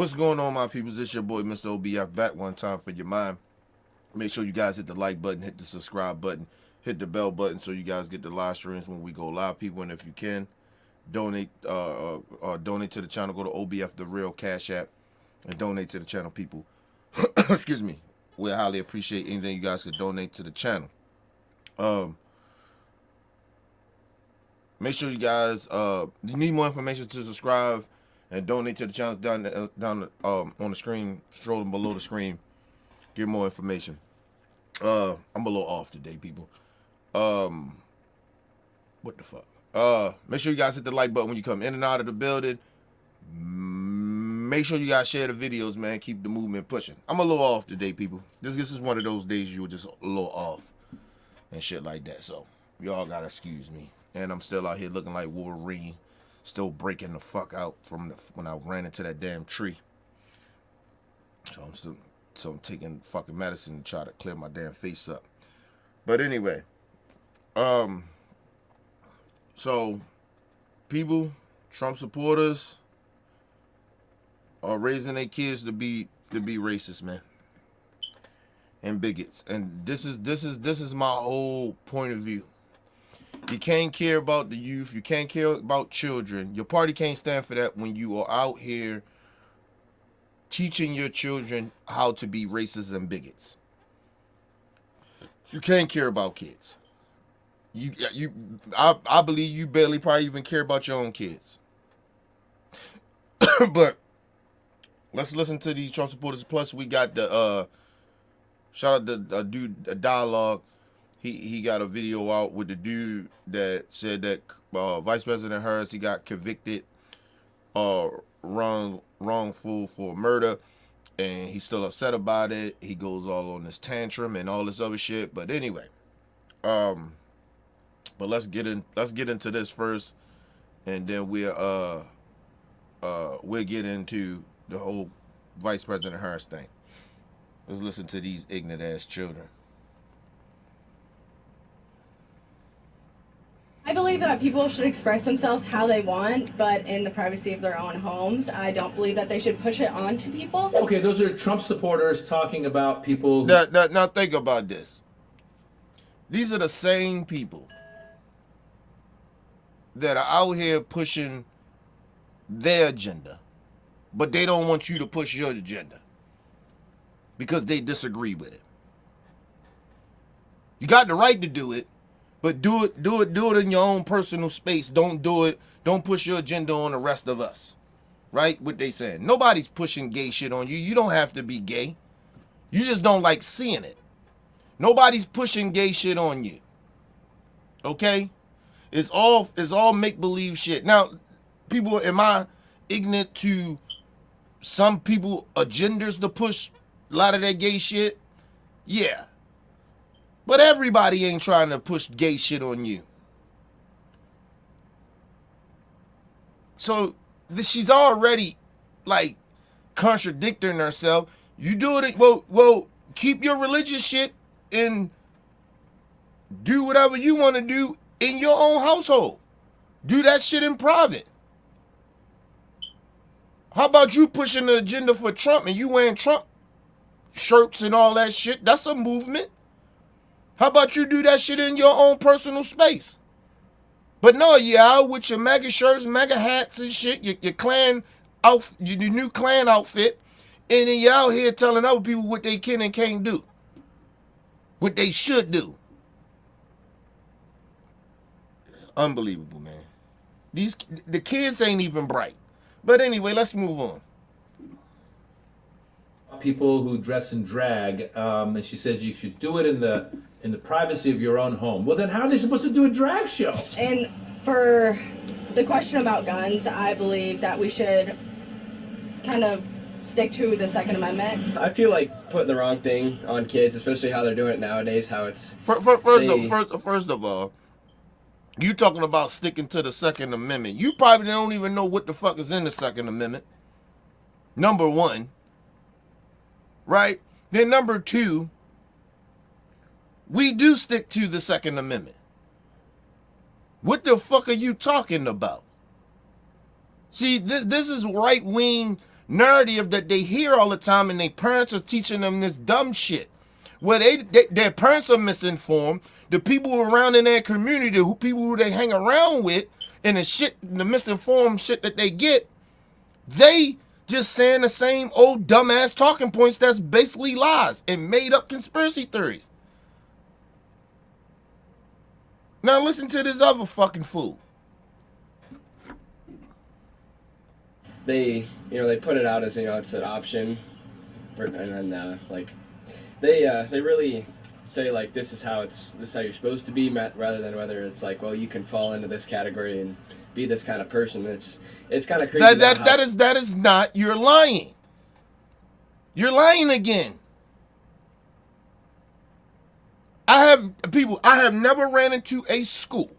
What's going on, my peoples? It's your boy, Mr. OBF, back one time for your mind. Make sure you guys hit the like button, hit the subscribe button, hit the bell button so you guys get the live streams when we go live, people. And if you can, donate donate to the channel. Go to OBF The Real Cash App and donate to the channel, people. Excuse me. We highly appreciate anything you guys could donate to the channel. Make sure you guys you need more information to subscribe and donate to the channels down on the screen, scrolling below the screen. Get more information. I'm a little off today, people. What the fuck? Make sure you guys hit the like button when you come in and out of the building. Make sure you guys share the videos, man. Keep the movement pushing. I'm a little off today, people. This is one of those days you were just a little off and shit like that. So y'all gotta excuse me. And I'm still out here looking like Wolverine, still breaking the fuck out from when I ran into that damn tree. So I'm taking fucking medicine to try to clear my damn face up. But anyway, so people, Trump supporters are raising their kids to be racist, man, and bigots. And this is my whole point of view. You can't care about the youth. You can't care about children. Your party can't stand for that when you are out here teaching your children how to be racists and bigots. You can't care about kids. I believe you barely probably even care about your own kids. But let's listen to these Trump supporters. Plus, we got the shout out the dude, a dialogue. He got a video out with the dude that said that Vice President Harris, he got convicted wrongful for murder, and he's still upset about it. He goes all on this tantrum and all this other shit. But anyway, but let's get into this first, and then we'll get into the whole Vice President Harris thing. Let's listen to these ignorant ass children. I believe that people should express themselves how they want, but in the privacy of their own homes. I don't believe that they should push it onto people. Okay, those are Trump supporters talking about people. Now think about this. These are the same people that are out here pushing their agenda, but they don't want you to push your agenda because they disagree with it. You got the right to do it, but do it in your own personal space. Don't push your agenda on the rest of us. Right? What they saying. Nobody's pushing gay shit on you. You don't have to be gay. You just don't like seeing it. Nobody's pushing gay shit on you. Okay? It's all make-believe shit. Now, people, am I ignorant to some people agendas to push a lot of that gay shit? Yeah. But everybody ain't trying to push gay shit on you. So she's already like contradicting herself. You do it, well, keep your religious shit and do whatever you want to do in your own household. Do that shit in private. How about you pushing the agenda for Trump and you wearing Trump shirts and all that shit? That's a movement. How about you do that shit in your own personal space? But no, you're out with your MAGA shirts, MAGA hats and shit, your clan outfit, your new clan outfit, and then you're out here telling other people what they can and can't do. What they should do. Unbelievable, man. The kids ain't even bright. But anyway, let's move on. People who dress in drag, and she says you should do it in the privacy of your own home. Well, then how are they supposed to do a drag show? And for the question about guns, I believe that we should kind of stick to the Second Amendment. I feel like putting the wrong thing on kids, especially how they're doing it nowadays, how it's... First of all, you talking about sticking to the Second Amendment. You probably don't even know what the fuck is in the Second Amendment. Number one. Right? Then number two, we do stick to the Second Amendment. What the fuck are you talking about? See, this is right-wing narrative that they hear all the time, and their parents are teaching them this dumb shit. Where their parents are misinformed, the people around in their community, the people who they hang around with, and the misinformed shit that they get, they just saying the same old dumbass talking points that's basically lies and made up conspiracy theories. Now listen to this other fucking fool. They put it out as, it's an option, and then like they really say like this is how you're supposed to be, rather than whether it's like, well, you can fall into this category and be this kind of person. It's kind of crazy. That is not. You're lying. You're lying again. I have never ran into a school,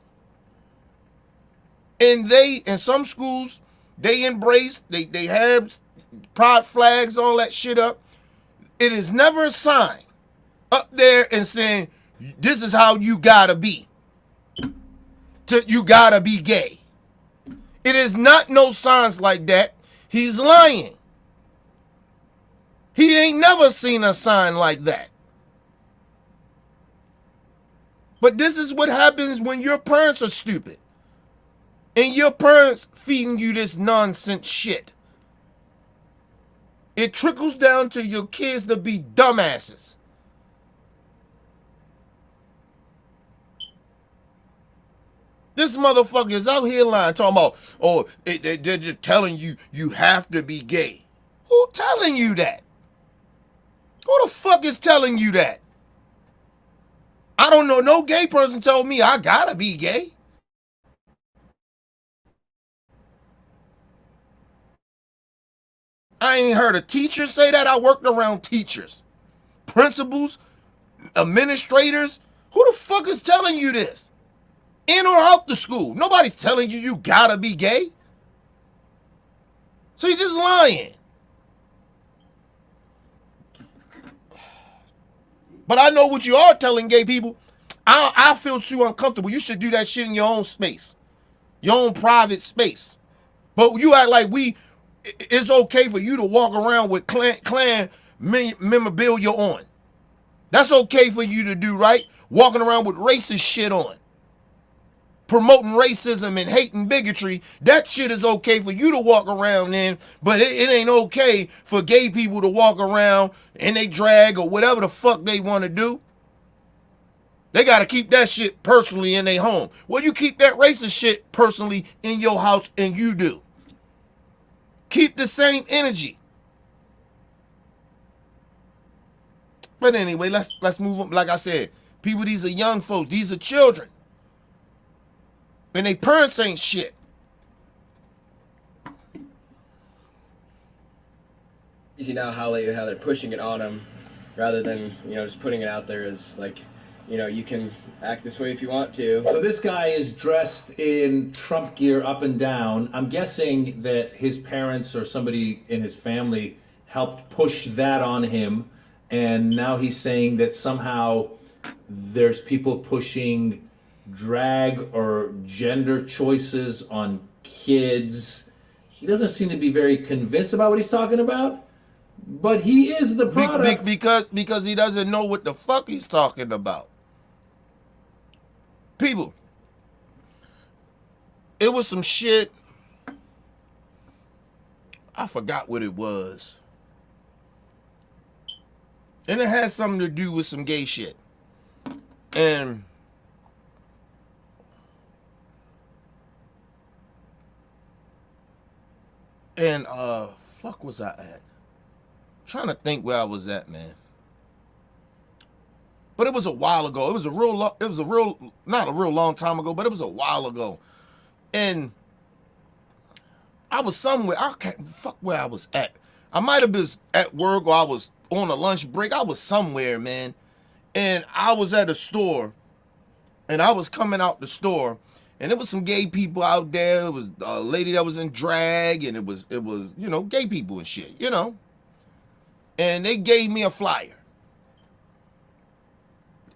and in some schools they embrace, they have pride flags, all that shit up. It is never a sign up there and saying this is how you gotta be. You gotta be gay. It is not no signs like that. He's lying. He ain't never seen a sign like that. But this is what happens when your parents are stupid. And your parents feeding you this nonsense shit. It trickles down to your kids to be dumbasses. This motherfucker is out here lying, talking about, oh, they're just telling you you have to be gay. Who telling you that? Who the fuck is telling you that? I don't know no gay person told me I gotta be gay. I ain't heard a teacher say that. I worked around teachers, principals, administrators. Who the fuck is telling you this? In or out the school. Nobody's telling you you gotta be gay. So you're just lying. But I know what you are telling gay people. I feel too uncomfortable. You should do that shit in your own space. Your own private space. But you act like it's okay for you to walk around with Klan memorabilia on. That's okay for you to do, right? Walking around with racist shit on. Promoting racism and hate and bigotry. That shit is okay for you to walk around in, but it ain't okay for gay people to walk around in they drag or whatever the fuck they want to do. They got to keep that shit personally in their home. Well, you keep that racist shit personally in your house, and you do. Keep the same energy. But anyway, let's move on. Like I said, people, these are young folks. These are children. And they parents ain't shit. Easy now how they're pushing it on them, rather than just putting it out there as like, you can act this way if you want to. So this guy is dressed in Trump gear up and down. I'm guessing that his parents or somebody in his family helped push that on him, and now he's saying that somehow there's people pushing drag or gender choices on kids. He doesn't seem to be very convinced about what he's talking about, but he is the product. Because he doesn't know what the fuck he's talking about. People, it was some shit. I forgot what it was. And it had something to do with some gay shit. And fuck was I at? Trying to think where I was at, man. But it was a while ago. It was not a real long time ago, but it was a while ago. And I was somewhere. I can't fuck where I was at. I might have been at work, or I was on a lunch break. I was somewhere, man. And I was at a store, and I was coming out the store, and there was some gay people out there. It was a lady that was in drag, and it was gay people and shit, And they gave me a flyer.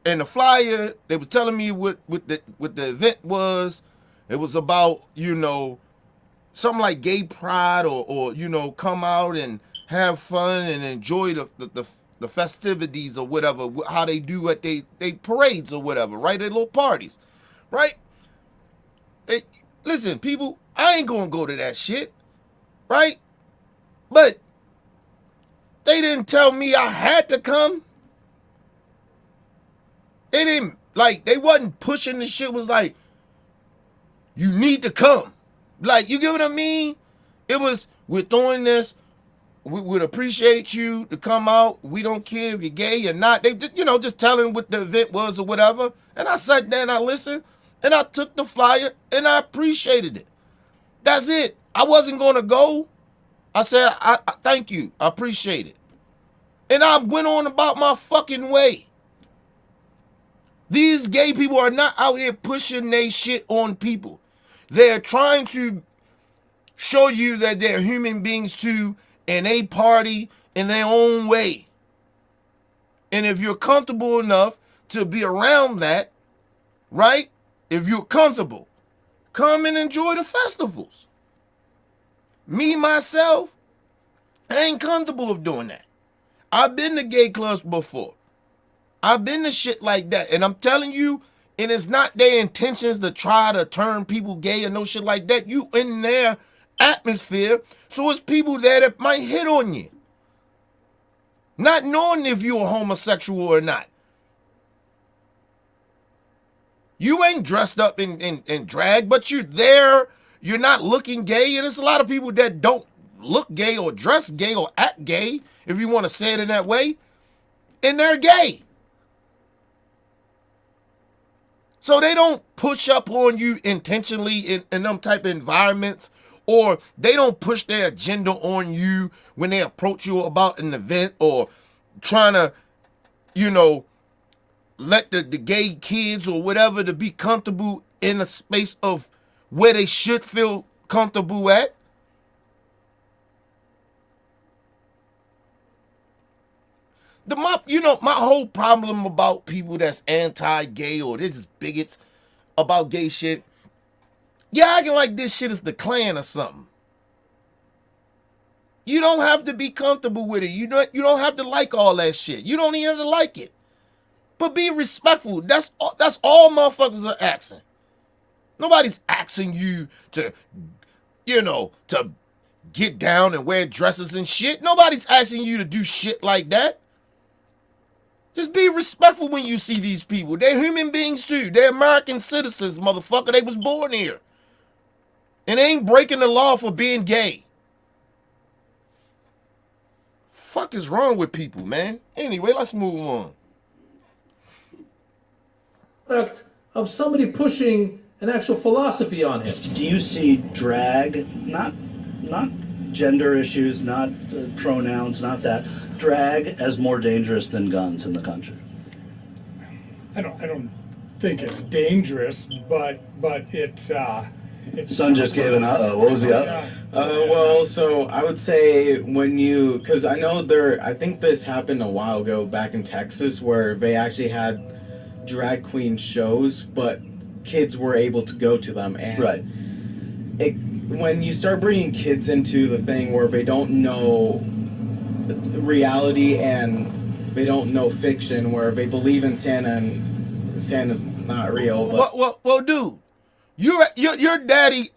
And the flyer, they were telling me what the event was. It was about, something like gay pride or you know, come out and have fun and enjoy the festivities or whatever, how they do at they parades or whatever, right? Their little parties, right? Hey, listen, people, I ain't gonna go to that shit, right? But they didn't tell me I had to come. They didn't, like, they wasn't pushing the shit, was like, you need to come. Like, you get what I mean? It was, we're doing this. We would appreciate you to come out. We don't care if you're gay or not. They just, you know, just telling what the event was or whatever. And I sat there and I listened and I took the flyer and I appreciated it. That's it. I wasn't going to go. I said, I thank you. I appreciate it. And I went on about my fucking way. These gay people are not out here pushing their shit on people. They're trying to show you that they're human beings too, and they party in their own way. And if you're comfortable enough to be around that, right? If you're comfortable, come and enjoy the festivals. Me, myself, I ain't comfortable with doing that. I've been to gay clubs before. I've been to shit like that. And I'm telling you, and it's not their intentions to try to turn people gay or no shit like that. You in their atmosphere, so it's people there that might hit on you. Not knowing if you're a homosexual or not. You ain't dressed up in drag, but you're there. You're not looking gay. And there's a lot of people that don't look gay or dress gay or act gay, if you want to say it in that way, and they're gay. So they don't push up on you intentionally in them type of environments, or they don't push their agenda on you when they approach you about an event or trying to, you know, let the gay kids or whatever to be comfortable in a space of where they should feel comfortable at. My whole problem about people that's anti-gay or this is bigots about gay shit, yeah, acting like this shit is the Klan or something. You don't have to be comfortable with it. You don't have to like all that shit. You don't even have to like it. But be respectful. That's all motherfuckers are asking. Nobody's asking you to, you know, to get down and wear dresses and shit. Nobody's asking you to do shit like that. Just be respectful when you see these people. They're human beings too. They're American citizens, motherfucker. They was born here. And they ain't breaking the law for being gay. Fuck is wrong with people, man? Anyway, let's move on. Product of somebody pushing an actual philosophy on him. Do you see drag, not gender issues, not pronouns, not that, drag as more dangerous than guns in the country? I don't think it's dangerous, but it's Son just gave an what was he up? Well, so I would say because I know I think this happened a while ago back in Texas where they actually had drag queen shows, but kids were able to go to them, and Right. When you start bringing kids into the thing where they don't know reality and they don't know fiction, where they believe in Santa and Santa's not real. But Well, dude, your daddy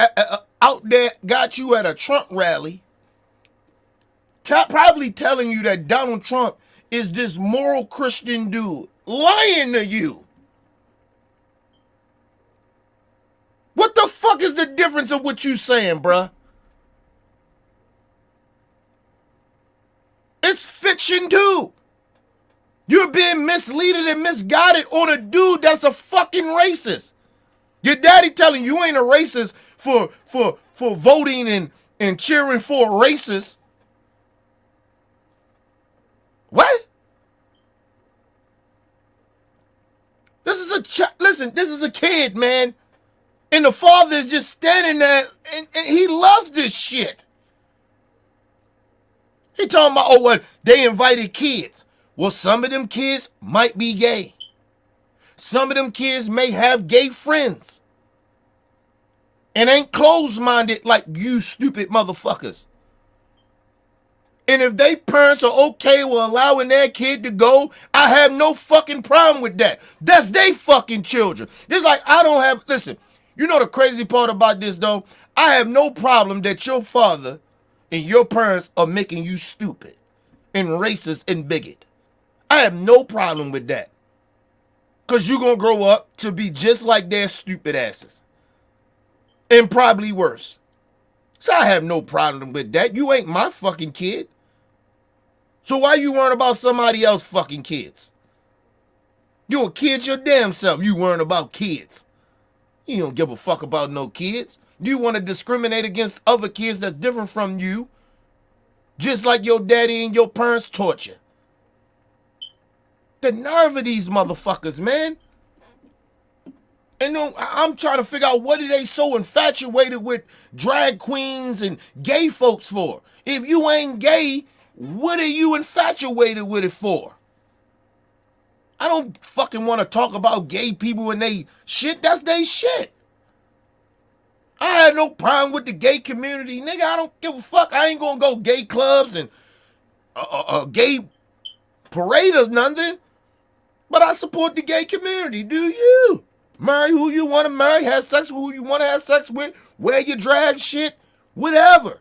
out there got you at a Trump rally, probably telling you that Donald Trump is this moral Christian dude, lying to you. What the fuck is the difference of what you saying, bruh? It's fiction too. You're being misleaded and misguided on a dude that's a fucking racist. Your daddy telling you ain't a racist for voting and cheering for a racist. What? This is a kid, man. And the father is just standing there, and he loves this shit. He talking about, oh, well, they invited kids. Well, some of them kids might be gay. Some of them kids may have gay friends. and ain't closed-minded like you stupid motherfuckers. And if they parents are okay with allowing their kid to go, I have no fucking problem with that. That's they fucking children. Just like I don't have, listen, you know the crazy part about this though? I have no problem that your father and your parents are making you stupid and racist and bigot. I have no problem with that. Because you're going to grow up to be just like their stupid asses. And probably worse. So I have no problem with that. You ain't my fucking kid. So why you worrying about somebody else fucking kids? You a kid your damn self. You worrying about kids. You don't give a fuck about no kids. You want to discriminate against other kids that's different from you. Just like your daddy and your parents taught you. The nerve of these motherfuckers, man. And I'm trying to figure out what are they so infatuated with drag queens and gay folks for? If you ain't gay, what are you infatuated with it for? I don't fucking want to talk about gay people and they shit. That's they shit. I had no problem with the gay community. Nigga, I don't give a fuck. I ain't gonna go gay clubs and a gay parade or nothing. But I support the gay community. Do you? Marry who you want to marry. Have sex with who you want to have sex with. Wear your drag shit. Whatever.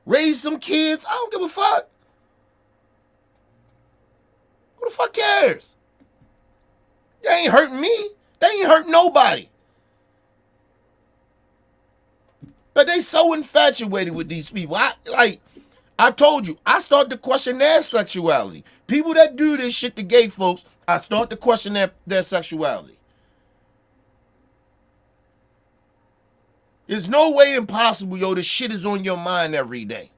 Raise some kids. I don't give a fuck. Who the fuck cares? They ain't hurting me. They ain't hurting nobody. But they so infatuated with these people. I told you, I start to question their sexuality. People that do this shit to gay folks, I start to question their sexuality. There's no way impossible, yo, this shit is on your mind every day.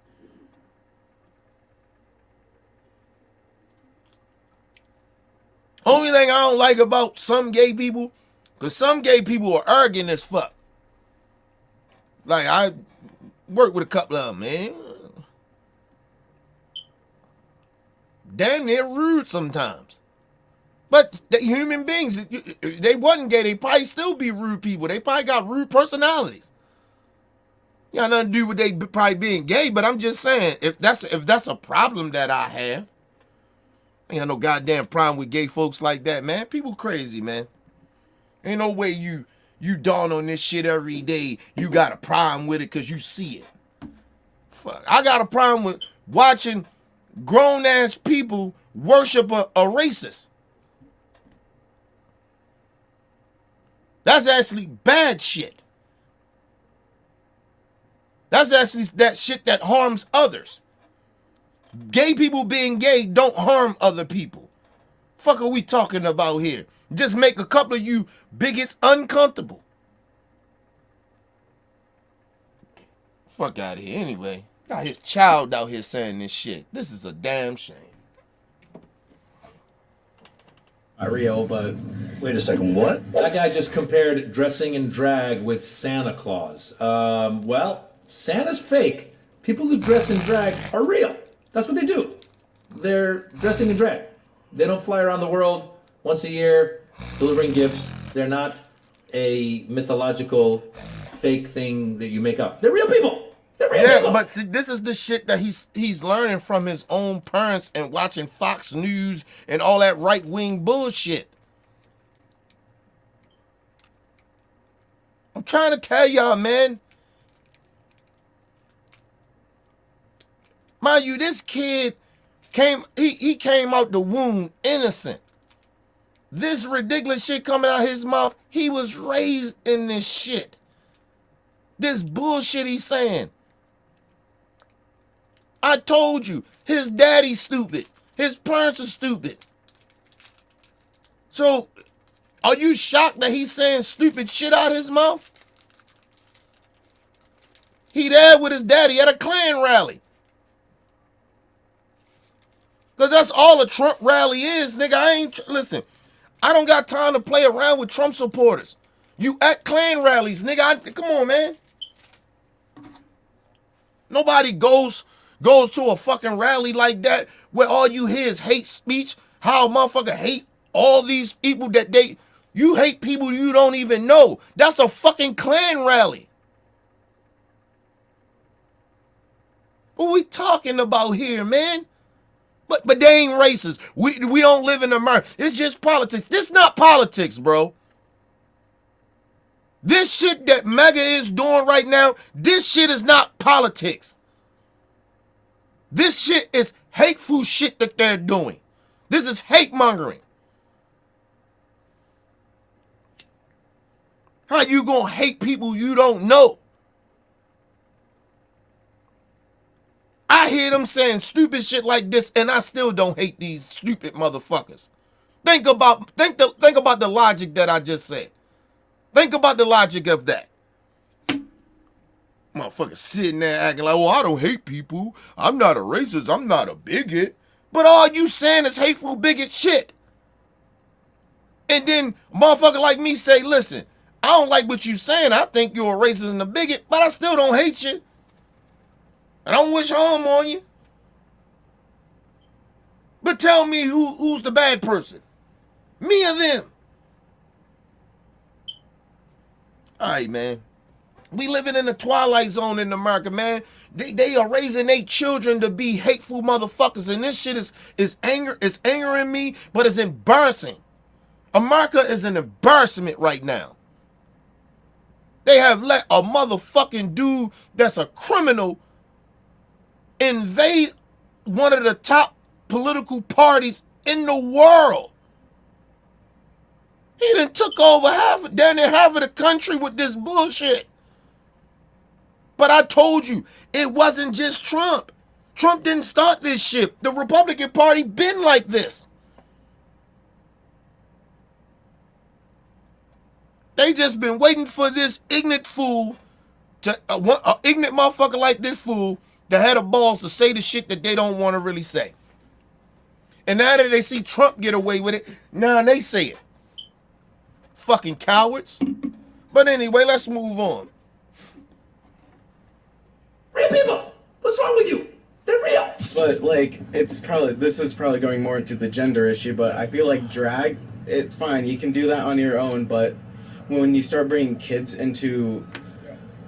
Only thing I don't like about some gay people, because some gay people are arrogant as fuck. Like, I work with a couple of them, man. Damn near rude sometimes. But the human beings, if they wasn't gay, they probably still be rude people. They probably got rude personalities. You got nothing to do with they probably being gay, but I'm just saying, if that's a problem that I have, I ain't got no goddamn problem with gay folks like that, man. People crazy, man. Ain't no way you dawn on this shit every day. You got a problem with it because you see it. Fuck, I got a problem with watching grown-ass people worship a racist. That's actually bad shit. That's actually that shit that harms others. Gay people being gay don't harm other people. Fuck are we talking about here? Just make a couple of you bigots uncomfortable. Fuck out of here anyway. Got his child out here saying this shit. This is a damn shame. Rio, but Wait a second, what? That guy just compared dressing in drag with Santa Claus. Well, Santa's fake. People who dress in drag are real. That's what they do. They're dressing in drag. They don't fly around the world once a year delivering gifts. They're not a mythological fake thing that you make up. They're real people. They're real people. Yeah, but see, this is the shit that he's learning from his own parents and watching Fox News and all that right-wing bullshit. I'm trying to tell y'all, man. Mind you, this kid he came out the womb innocent. This ridiculous shit coming out his mouth, he was raised in this shit. This bullshit he's saying. I told you, his daddy's stupid. His parents are stupid. So, are you shocked that he's saying stupid shit out his mouth? He there with his daddy at a Klan rally. Because that's all a Trump rally is, nigga. Listen, I don't got time to play around with Trump supporters. You at Klan rallies, nigga. Come on, man. Nobody goes to a fucking rally like that where all you hear is hate speech. How a motherfucker hate all these people you hate people you don't even know. That's a fucking Klan rally. What we talking about here, man? But they ain't racist. We don't live in America. It's just politics. This not politics, bro. This shit that Maga is doing right now, this shit is not politics. This shit is hateful shit that they're doing. This is hate mongering. How you gonna hate people you don't know? I hear them saying stupid shit like this, and I still don't hate these stupid motherfuckers. Think about the logic that I just said. Think about the logic of that. Motherfucker sitting there acting like, well, I don't hate people. I'm not a racist. I'm not a bigot. But all you saying is hateful bigot shit. And then motherfucker like me say, listen, I don't like what you saying. I think you're a racist and a bigot, but I still don't hate you. I don't wish harm on you. But tell me who's the bad person? Me or them? All right, man. We living in the twilight zone in America, man. They are raising their children to be hateful motherfuckers, and this shit is angering me, but it's embarrassing. America is an embarrassment right now. They have let a motherfucking dude that's a criminal invade one of the top political parties in the world. He done took over half of the country with this bullshit. But I told you, it wasn't just Trump. Trump didn't start this shit. The Republican Party been like this. They just been waiting for this ignorant fool to ignorant motherfucker like this fool that had the balls to say the shit that they don't want to really say. And now that they see Trump get away with it, now they say it. Fucking cowards. But anyway, let's move on. Real people, what's wrong with you? They're real. But like, this is probably going more into the gender issue. But I feel like drag, it's fine. You can do that on your own. But when you start bringing kids into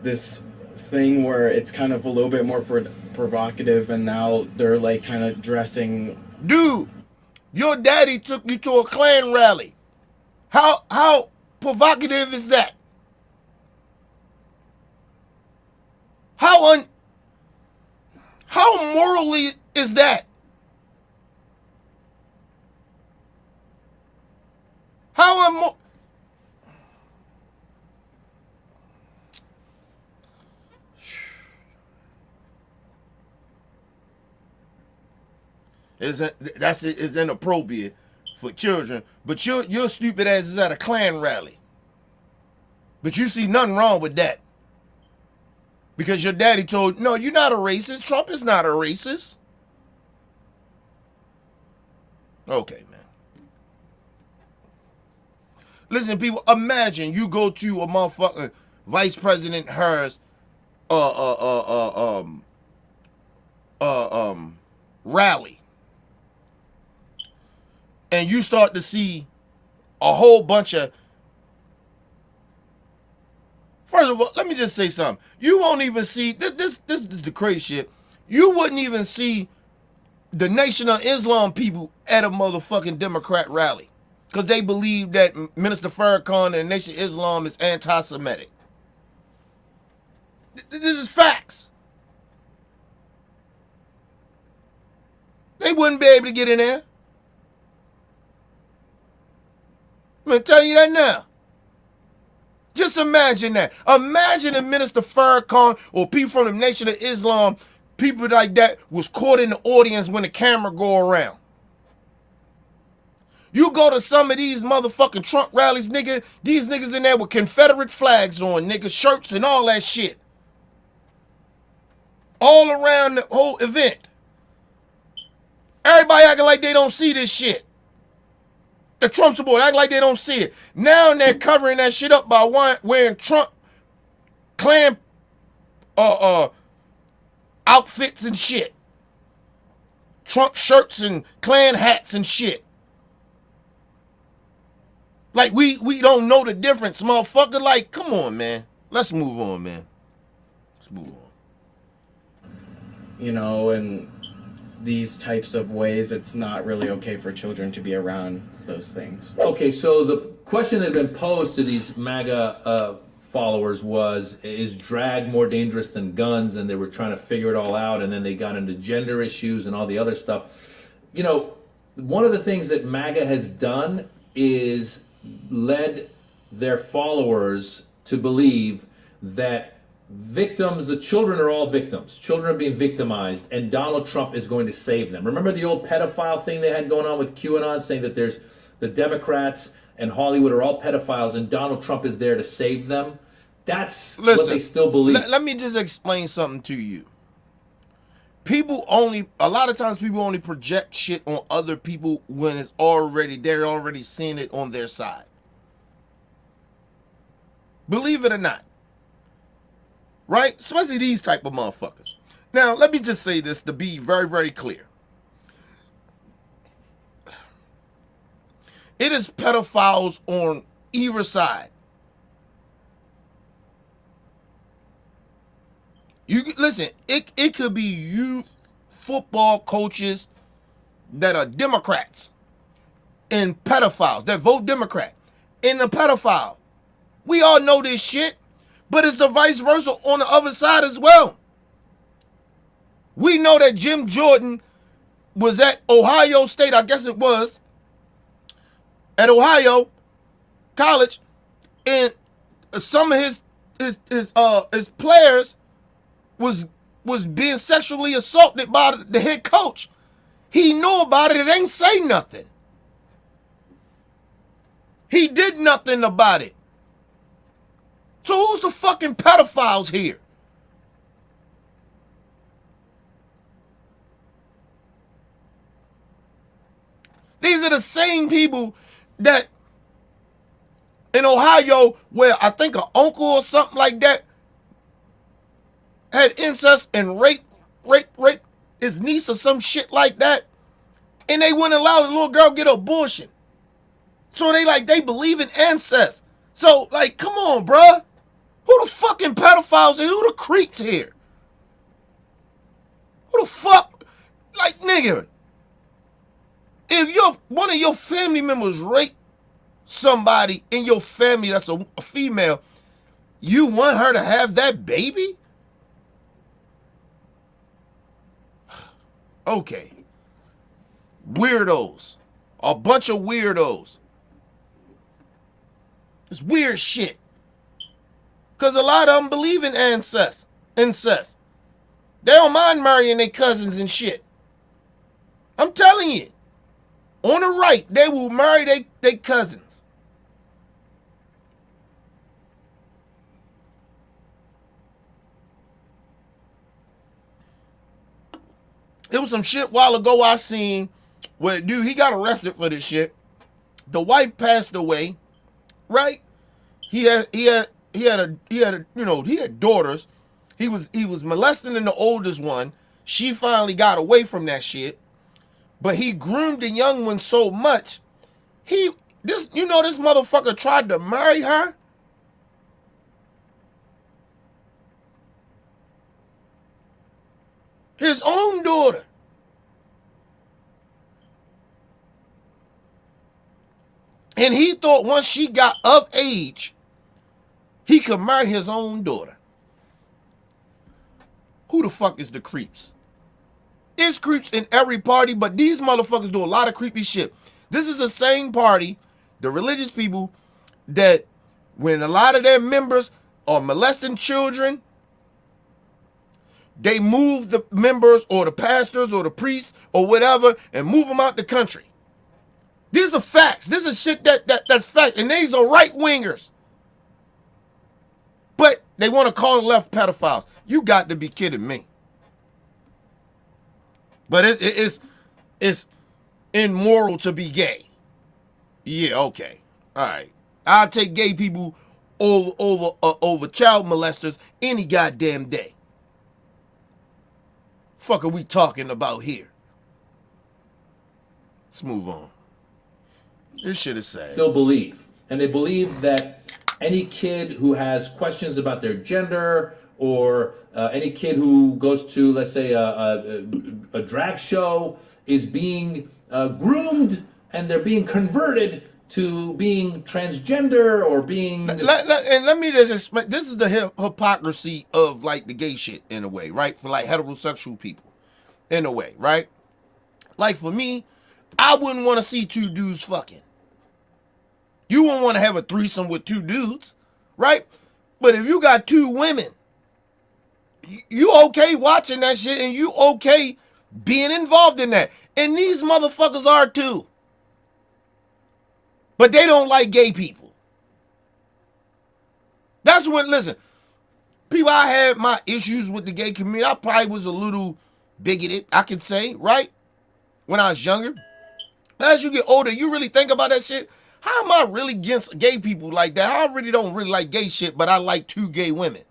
this thing where it's kind of a little bit more provocative, and now they're like kind of dressing. Dude, your daddy took you to a Klan rally. How provocative is that? How morally is that? How unmoral? Is inappropriate for children, but your stupid ass is at a Klan rally. But you see nothing wrong with that. Because your daddy told, no, you're not a racist. Trump is not a racist. Okay, man. Listen, people, imagine you go to a motherfucking Vice President Harris rally. And you start to see a whole bunch of. First of all, let me just say something. You won't even see this is the crazy shit. You wouldn't even see the Nation of Islam people at a motherfucking Democrat rally. Because they believe that Minister Farrakhan and the Nation of Islam is anti-Semitic. This is facts. They wouldn't be able to get in there. I'm going to tell you that now. Just imagine that. Imagine if Minister Farrakhan or people from the Nation of Islam, people like that, was caught in the audience when the camera go around. You go to some of these motherfucking Trump rallies, nigga, these niggas in there with Confederate flags on, nigga, shirts and all that shit. All around the whole event. Everybody acting like they don't see this shit. The Trump supporters act like they don't see it. Now they're covering that shit up by wearing Trump Klan outfits and shit. Trump shirts and Klan hats and shit. Like we don't know the difference, motherfucker. Like, come on, man. Let's move on, man. Let's move on. in these types of ways, it's not really okay for children to be around those things. Okay, so the question that had been posed to these MAGA followers was, is drag more dangerous than guns? And they were trying to figure it all out, and then they got into gender issues and all the other stuff. One of the things that MAGA has done is led their followers to believe that the children are all victims. Children are being victimized, and Donald Trump is going to save them. Remember the old pedophile thing they had going on with QAnon, saying that there's the Democrats and Hollywood are all pedophiles, and Donald Trump is there to save them? That's what they still believe. Let me just explain something to you. A lot of times people only project shit on other people when they're already seeing it on their side. Believe it or not. Right? Especially these type of motherfuckers. Now, let me just say this to be very, very clear. It is pedophiles on either side. Listen, it could be youth football coaches that are Democrats and pedophiles that vote Democrat and the pedophile. We all know this shit, but it's the vice versa on the other side as well. We know that Jim Jordan was at Ohio State, I guess it was, at Ohio College, and some of his players was being sexually assaulted by the head coach. He knew about it. It ain't say nothing. He did nothing about it. So who's the fucking pedophiles here? These are the same people that in Ohio, where I think an uncle or something like that had incest and rape his niece or some shit like that, and they wouldn't allow the little girl get an abortion. So they believe in incest. So come on, bruh. Who the fucking pedophiles and who the creeps here? Who the fuck? Nigga, if one of your family members rape somebody in your family that's a female, you want her to have that baby? Okay. Weirdos. A bunch of weirdos. It's weird shit. Because a lot of them believe in incest. They don't mind marrying their cousins and shit. I'm telling you. On the right, they will marry their cousins. There was some shit a while ago I seen where dude, he got arrested for this shit. The wife passed away, right? He had daughters. He was molesting the oldest one. She finally got away from that shit. But he groomed the young one so much. This motherfucker tried to marry her. His own daughter. And he thought once she got of age, he could marry his own daughter. Who the fuck is the creeps? There's creeps in every party, but these motherfuckers do a lot of creepy shit. This is the same party, the religious people, that when a lot of their members are molesting children, they move the members or the pastors or the priests or whatever and move them out the country. These are facts. This is shit that's fact. And these are right-wingers. But they want to call the left pedophiles. You got to be kidding me. But it's immoral to be gay. Yeah, okay. All right. I'll take gay people over child molesters any goddamn day. Fuck are we talking about here? Let's move on. This shit is sad. Still believe. And they believe that any kid who has questions about their gender, or any kid who goes to, let's say, a drag show is being groomed, and they're being converted to being transgender or being. And let me just explain. This is the hypocrisy of like the gay shit in a way, right? For like heterosexual people, in a way, right? Like for me, I wouldn't want to see two dudes fucking. You wouldn't want to have a threesome with two dudes, right? But if you got two women, you okay watching that shit and you okay being involved in that. And these motherfuckers are too. But they don't like gay people. That's when, listen, people, I had my issues with the gay community. I probably was a little bigoted, I could say, right? When I was younger. As you get older, you really think about that shit. How am I really against gay people like that? I really don't really like gay shit, but I like two gay women.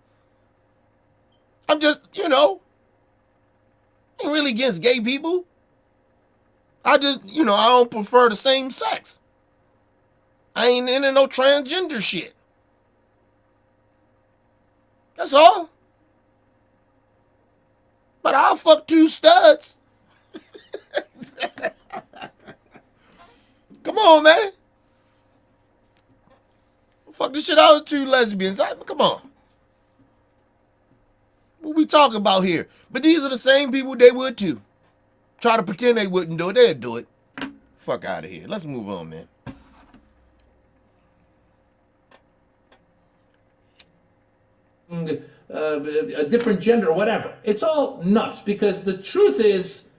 I'm just, I ain't really against gay people. I just, I don't prefer the same sex. I ain't into no transgender shit. That's all. But I'll fuck two studs. Come on, man. Fuck the shit out of two lesbians. Come on. What we talking about here? But these are the same people they would too. Try to pretend they wouldn't do it. They'd do it. Fuck out of here. Let's move on, man. A different gender or whatever. It's all nuts, because the truth is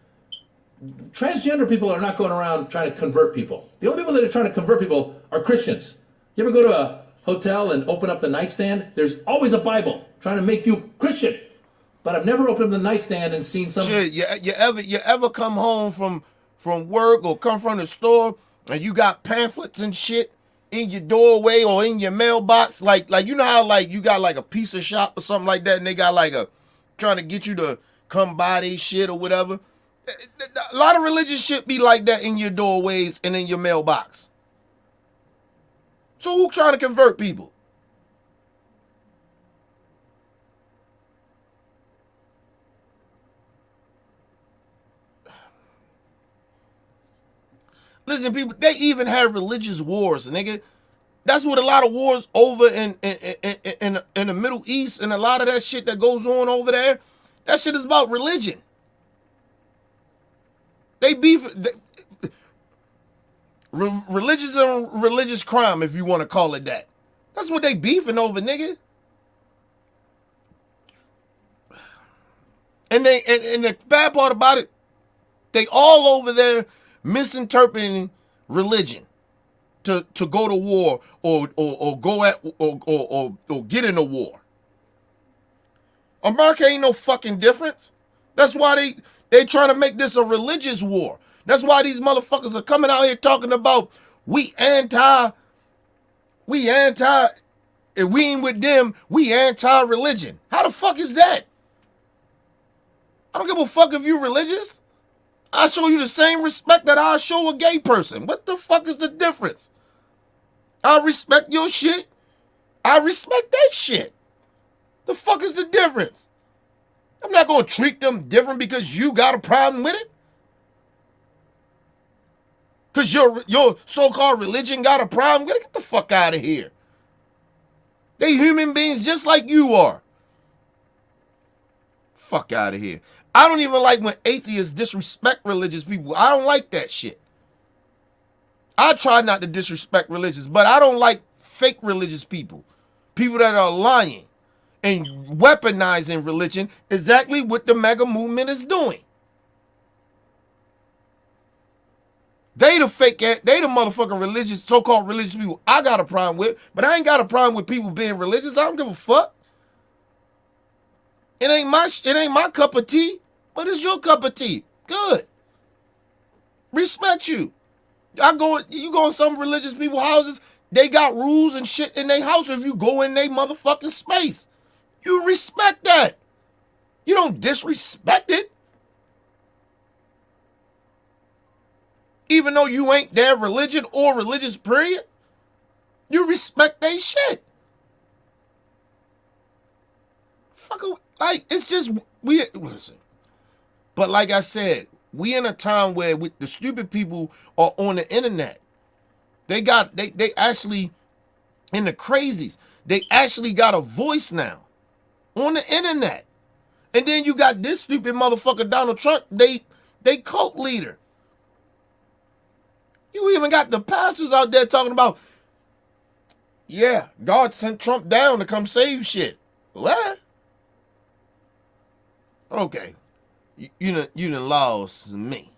transgender people are not going around trying to convert people. The only people that are trying to convert people are Christians. You ever go to a hotel and open up the nightstand? There's always a Bible trying to make you Christian. But I've never opened up the nightstand and seen some. Shit, you ever come home from work or come from the store and you got pamphlets and shit in your doorway or in your mailbox? Like you know how like you got like a pizza shop or something like that and they got like trying to get you to come buy their shit or whatever. A lot of religious shit be like that in your doorways and in your mailbox. So who trying to convert people? Listen, people, they even have religious wars, nigga. That's what a lot of wars over in the Middle East and a lot of that shit that goes on over there. That shit is about religion. They beef religious and religious crime, if you want to call it that. That's what they beefing over, nigga. And the bad part about it, they all over there misinterpreting religion to go to war or go at or get in a war. America ain't no fucking difference. That's why they trying to make this a religious war. That's why these motherfuckers are coming out here talking about we anti, if we ain't with them, we anti-religion. How the fuck is that? I don't give a fuck if you religious. I show you the same respect that I show a gay person. What the fuck is the difference? I respect your shit. I respect their shit. The fuck is the difference? I'm not going to treat them different because you got a problem with it. Because your so-called religion got a problem with it. Get the fuck out of here. They human beings just like you are. Fuck out of here. I don't even like when atheists disrespect religious people. I don't like that shit. I try not to disrespect religious, but I don't like fake religious people. People that are lying and weaponizing religion, exactly what the Maga movement is doing. They the motherfucking religious, so-called religious people I got a problem with, but I ain't got a problem with people being religious. I don't give a fuck. It ain't my cup of tea, but it's your cup of tea. Good. Respect you. You go in some religious people's houses, they got rules and shit in their house. If you go in their motherfucking space, you respect that. You don't disrespect it. Even though you ain't their religion or religious period, you respect their shit. Like, it's just, we, listen. But like I said, we in a time where the stupid people are on the internet. They actually, in the crazies, they actually got a voice now on the internet. And then you got this stupid motherfucker, Donald Trump, they cult leader. You even got the pastors out there talking about, yeah, God sent Trump down to come save shit. What? Okay. You done lost me.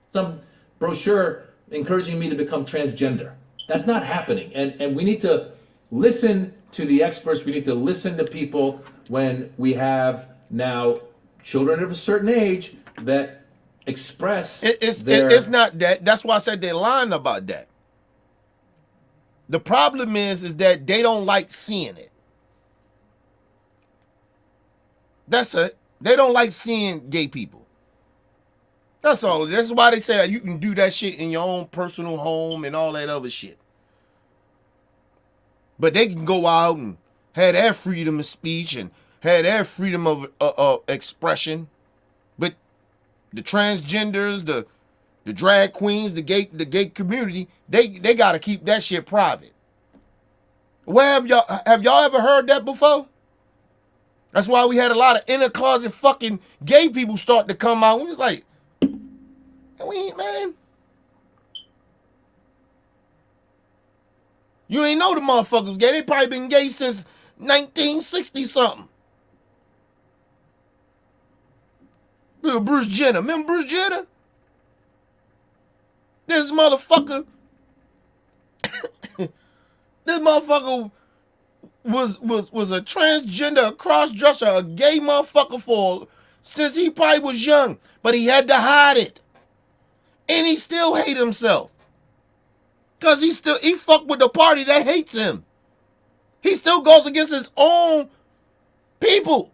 Some brochure encouraging me to become transgender. That's not happening. And we need to listen to the experts. We need to listen to people when we have now children of a certain age that express it's not that. That's why I said they're lying about that. The problem is that they don't like seeing it. That's it. They don't like seeing gay people. That's all. That's why they say you can do that shit in your own personal home and all that other shit. But they can go out and have their freedom of speech and have their freedom of expression. But the transgenders, the drag queens, the gay community, they got to keep that shit private. Where have y'all ever heard that before? That's why we had a lot of inner closet fucking gay people start to come out. We was like, we ain't, man. You ain't know the motherfuckers gay. They probably been gay since 1960 something. Little Bruce Jenner. Remember Bruce Jenner? This motherfucker. This motherfucker was a transgender, a cross-dresser, a gay motherfucker since he probably was young. But he had to hide it. And he still hate himself. Cause he fuck with the party that hates him. He still goes against his own people.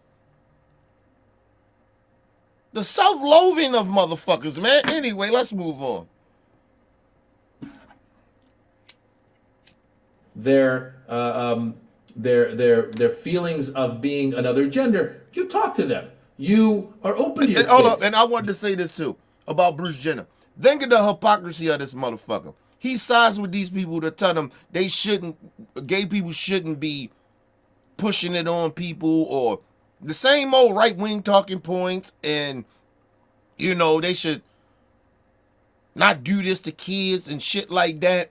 The self-loathing of motherfuckers, man. Anyway, let's move on. Their feelings of being another gender. You talk to them. You are open to your kids. Hold up, and I wanted to say this too about Bruce Jenner. Think of the hypocrisy of this motherfucker. He sides with these people to tell them gay people shouldn't be pushing it on people, or the same old right-wing talking points, and, they should not do this to kids and shit like that.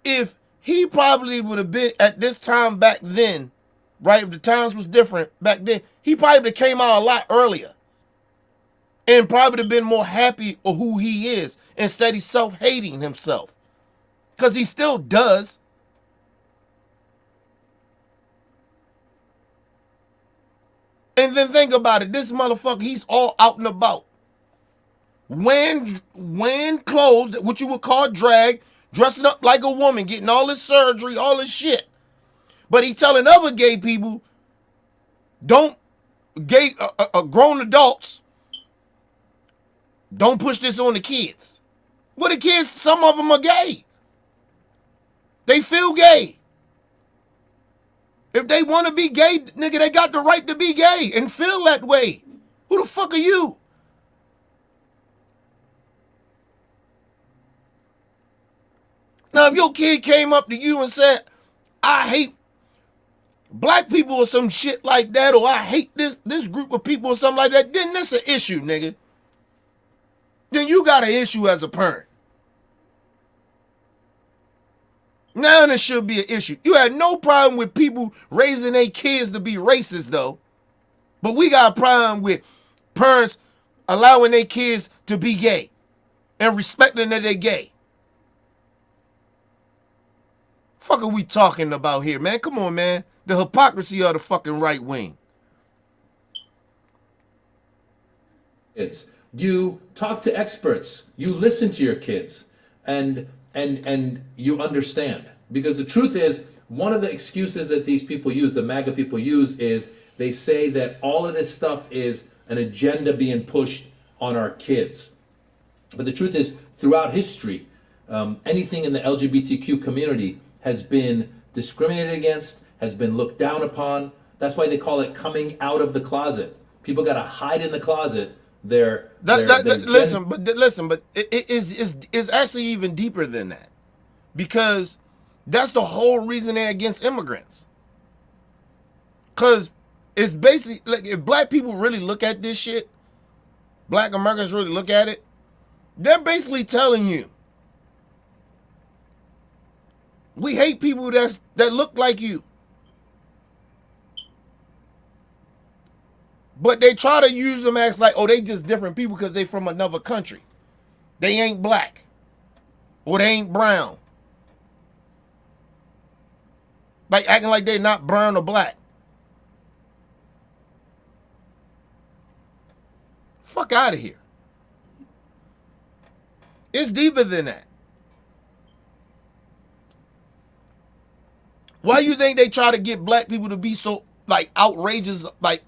If he probably would have been at this time back then, right, if the times was different back then, he probably would have came out a lot earlier. And probably have been more happy of who he is instead of self-hating himself. Because he still does. And then think about it. This motherfucker, he's all out and about. When clothes, what you would call drag, dressing up like a woman, getting all this surgery, all this shit. But he telling other gay people, grown adults, don't push this on the kids. Well, the kids, some of them are gay. They feel gay. If they want to be gay, nigga, they got the right to be gay and feel that way. Who the fuck are you? Now, if your kid came up to you and said, I hate black people or some shit like that, or I hate this group of people or something like that, then that's an issue, nigga. Then you got an issue as a parent. Now there should be an issue. You had no problem with people raising their kids to be racist, though. But we got a problem with parents allowing their kids to be gay and respecting that they're gay. Fuck are we talking about here, man? Come on, man. The hypocrisy of the fucking right wing. You talk to experts. You listen to your kids, and you understand. Because the truth is, one of the excuses that these people use, the MAGA people use, is they say that all of this stuff is an agenda being pushed on our kids. But the truth is, throughout history, anything in the LGBTQ community has been discriminated against, has been looked down upon. That's why they call it coming out of the closet. People got to hide in the closet. Listen, but it is actually even deeper than that, because that's the whole reason they're against immigrants. Because it's basically like, if black people really look at this shit, black Americans really look at it, they're basically telling you, we hate people that look like you. But they try to use them as like, oh, they just different people because they from another country. They ain't black. Or they ain't brown. Like acting like they're not brown or black. Fuck out of here. It's deeper than that. Why you think they try to get black people to be so like outrageous, like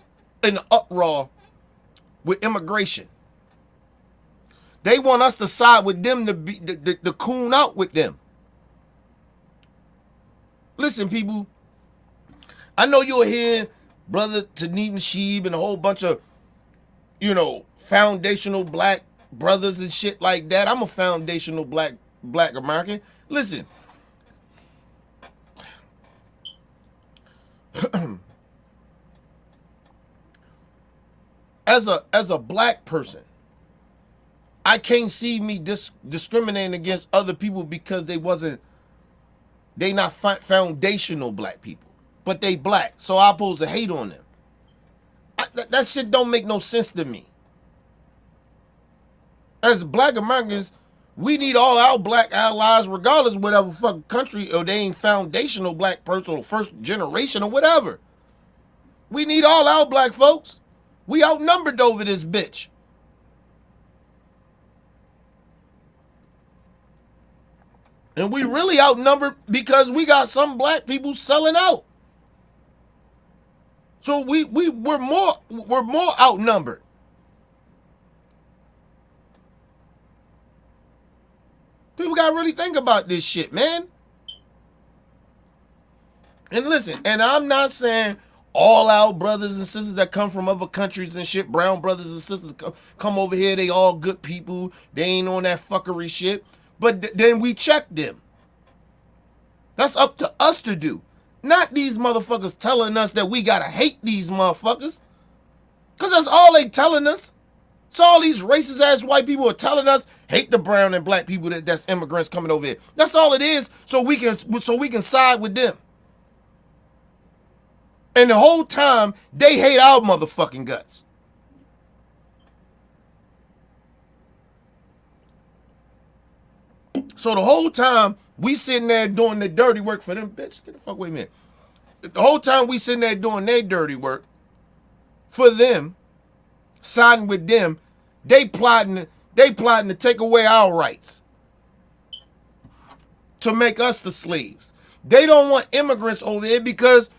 in the uproar with immigration? They want us to side with them, to be the coon out with them. Listen, people, I know you'll hear Brother Taneem Sheeb and a whole bunch of, foundational black brothers and shit like that. I'm a foundational black American. Listen. As a black person, I can't see me discriminating against other people because they not foundational black people, but they black, so I'm supposed to hate on them. That shit don't make no sense to me. As black Americans, we need all our black allies, regardless of whatever fucking country, or they ain't foundational black person or first generation or whatever. We need all our black folks. We outnumbered over this bitch. And we really outnumbered because we got some black people selling out. So we're more outnumbered. People gotta really think about this shit, man. And listen, and I'm not saying all our brothers and sisters that come from other countries and shit, brown brothers and sisters come over here, they all good people, they ain't on that fuckery shit. But then we check them. That's up to us to do. Not these motherfuckers telling us that we gotta hate these motherfuckers. Because that's all they telling us. So all these racist ass white people are telling us, hate the brown and black people that's immigrants coming over here. That's all it is, so we can side with them. And the whole time, they hate our motherfucking guts. So the whole time, we sitting there doing the dirty work for them, bitch. Get the fuck away, man. The whole time we sitting there doing their dirty work for them, siding with them, they plotting to take away our rights, to make us the slaves. They don't want immigrants over here because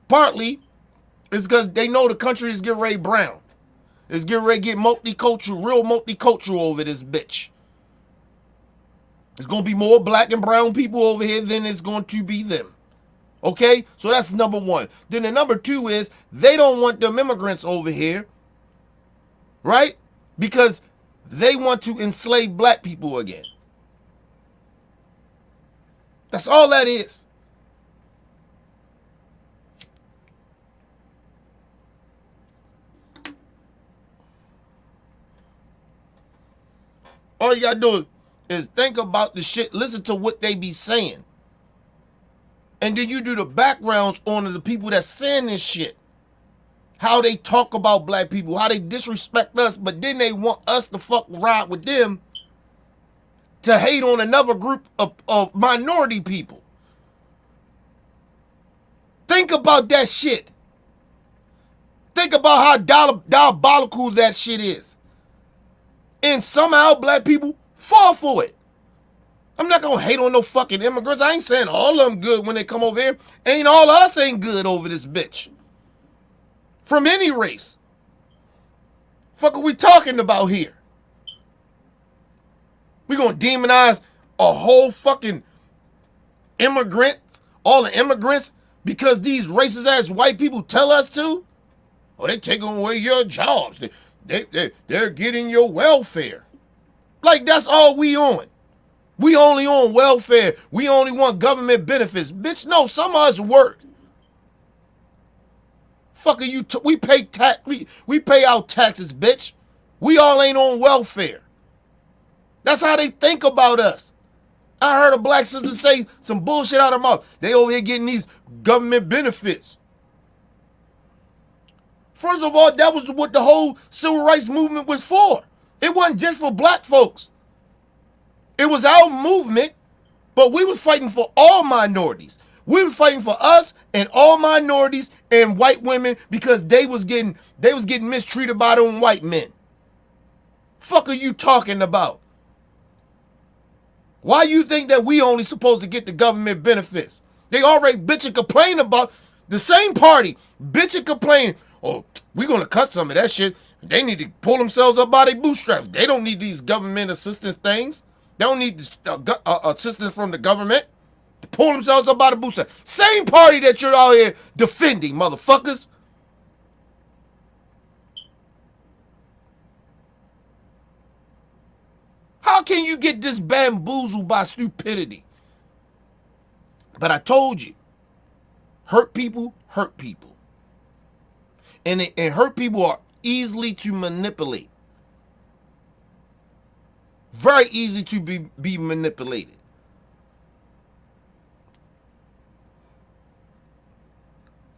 partly it's because they know the country is getting ready brown. It's getting ready to get multicultural, real multicultural over this bitch. It's going to be more black and brown people over here than it's going to be them. Okay? So that's number one. Then the number two is they don't want them immigrants over here, right? Because they want to enslave black people again. That's all that is. All you gotta do is think about the shit, listen to what they be saying. And then you do the backgrounds on the people that's saying this shit. How they talk about black people, how they disrespect us, but then they want us to fuck ride with them to hate on another group of minority people. Think about that shit. Think about how diabolical that shit is. And somehow black people fall for it. I'm not gonna hate on no fucking immigrants. I ain't saying all of them good when they come over here. Ain't all of us ain't good over this bitch. From any race. Fuck are we talking about here? We gonna demonize a whole fucking immigrant, all the immigrants, because these racist ass white people tell us to? Or they taking away your jobs. They're getting your welfare. Like, that's all we on. We only on welfare. We only want government benefits. Bitch, no, some of us work. Fuck are you, we pay tax, we pay our taxes, bitch. We all ain't on welfare. That's how they think about us. I heard a black sister say some bullshit out of her mouth. They over here getting these government benefits. First of all, that was what the whole civil rights movement was for. It wasn't just for black folks. It was our movement, but we was fighting for all minorities. We was fighting for us and all minorities and white women because they was getting mistreated by them white men. Fuck are you talking about? Why you think that we only supposed to get the government benefits? They already bitch and complain about the same party. Bitch and complain. Oh, we gonna cut some of that shit. They need to pull themselves up by their bootstraps. They don't need these government assistance things. They don't need assistance from the government to pull themselves up by the bootstraps. Same party that you're out here defending, motherfuckers. How can you get this bamboozled by stupidity? But I told you, hurt people hurt people. And hurt people are easily to manipulate. Very easy to be manipulated.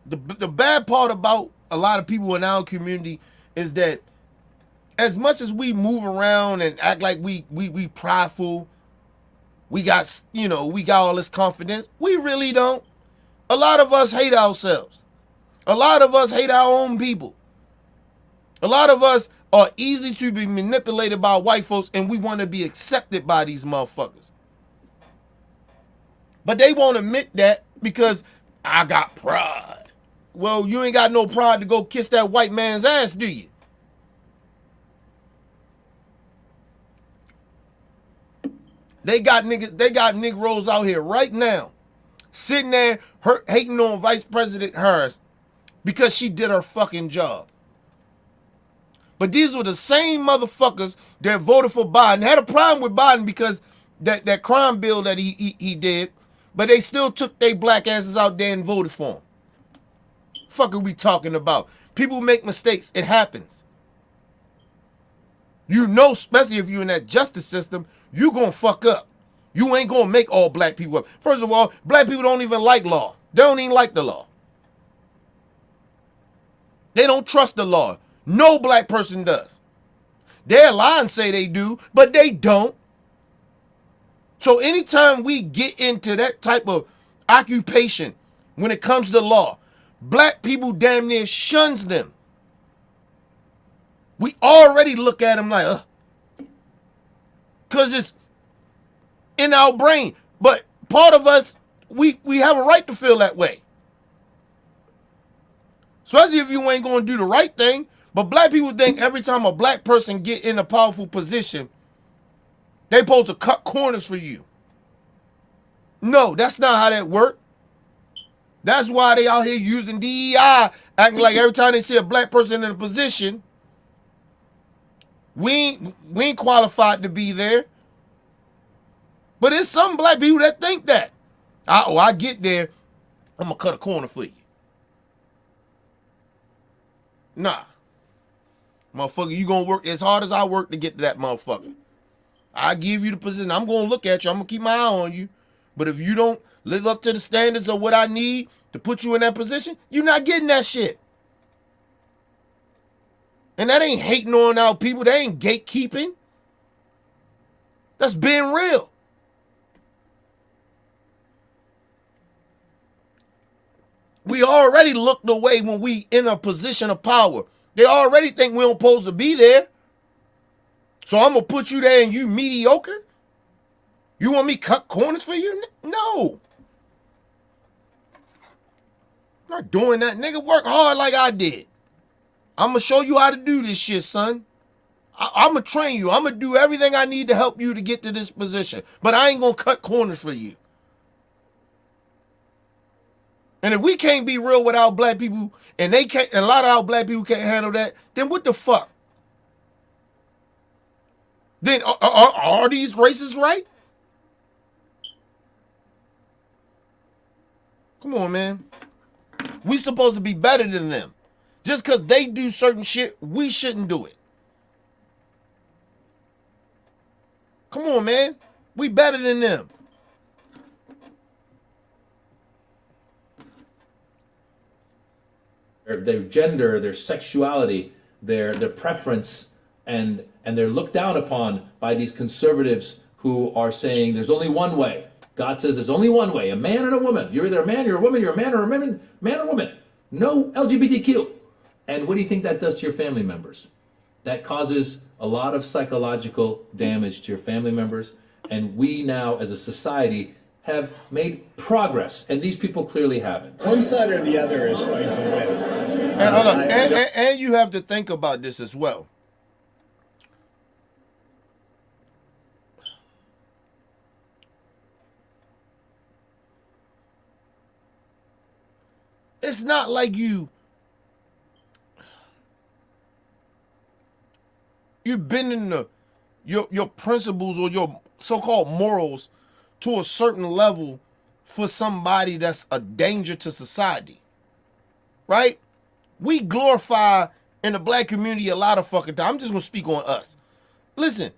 The bad part about a lot of people in our community is that as much as we move around and act like we prideful, we got all this confidence, we really don't. A lot of us hate ourselves. A lot of us hate our own people. A lot of us are easy to be manipulated by white folks, and we want to be accepted by these motherfuckers. But they won't admit that because I got pride. Well, you ain't got no pride to go kiss that white man's ass, do you? They got niggeros out here right now sitting there hating on Vice President Harris because she did her fucking job. But these were the same motherfuckers that voted for Biden, had a problem with Biden because that crime bill that he did, but they still took their black asses out there and voted for him. Fuck are we talking about? People make mistakes. It happens. You know, especially if you're in that justice system, you gonna fuck up. You ain't gonna make all black people up. First of all, black people don't even like law. They don't even like the law. They don't trust the law. No black person does. They'll lie and say they do, but they don't. So anytime we get into that type of occupation when it comes to law, black people damn near shuns them. We already look at them like, because it's in our brain. But part of us, we have a right to feel that way. Especially if you ain't going to do the right thing. But black people think every time a black person get in a powerful position, they supposed to cut corners for you. No, that's not how that works. That's why they out here using DEI, acting like every time they see a black person in a position, we ain't qualified to be there. But there's some black people that think that. I get there, I'm going to cut a corner for you. Nah. Motherfucker, you going to work as hard as I work to get to that motherfucker. I give you the position. I'm going to look at you. I'm going to keep my eye on you. But if you don't live up to the standards of what I need to put you in that position, you're not getting that shit. And that ain't hating on our people. That ain't gatekeeping. That's being real. We already looked away when we in a position of power. They already think we don't supposed to be there. So I'm going to put you there and you mediocre? You want me cut corners for you? No. I'm not doing that. Nigga, work hard like I did. I'm going to show you how to do this shit, son. I'm going to train you. I'm going to do everything I need to help you to get to this position. But I ain't going to cut corners for you. And if we can't be real with our black people, and they can't, and a lot of our black people can't handle that, then what the fuck? Then are these racists right? Come on, man. We supposed to be better than them. Just because they do certain shit, we shouldn't do it. Come on, man. We better than them. Their gender, their sexuality, their preference, and they're looked down upon by these conservatives who are saying there's only one way. God says there's only one way, a man and a woman. You're either a man, you're a woman, you're a man or a woman, man or woman. No LGBTQ. And what do you think that does to your family members? That causes a lot of psychological damage to your family members. And we now, as a society, have made progress, and these people clearly haven't. One side or the other is going to win. And you have to think about this as well. It's not like you've been in your principles or your so-called morals to a certain level for somebody that's a danger to society, right? We glorify in the black community a lot of fucking time. I'm just gonna speak on us. Listen,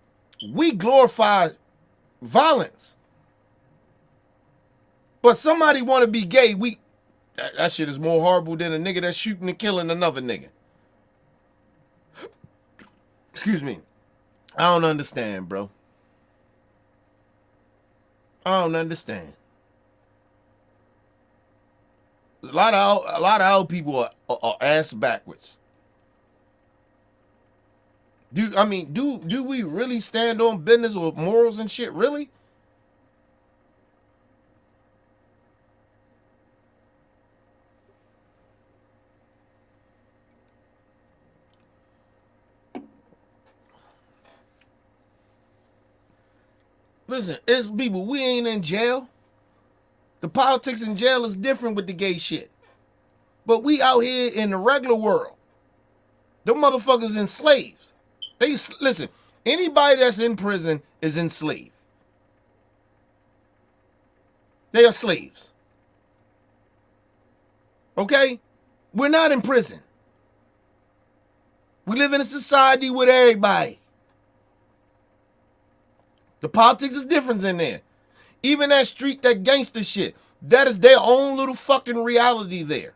we glorify violence, but somebody want to be gay. That shit is more horrible than a nigga that's shooting and killing another nigga. Excuse me. I don't understand, bro. I don't understand. A lot of our people are ass backwards. Do we really stand on business or morals and shit? Really? Listen, it's people, we ain't in jail. The politics in jail is different with the gay shit. But we out here in the regular world. Them motherfuckers enslaved. Listen, anybody that's in prison is enslaved. They are slaves. Okay? We're not in prison. We live in a society with everybody. The politics is different in there. Even that street, that gangster shit, that is their own little fucking reality there.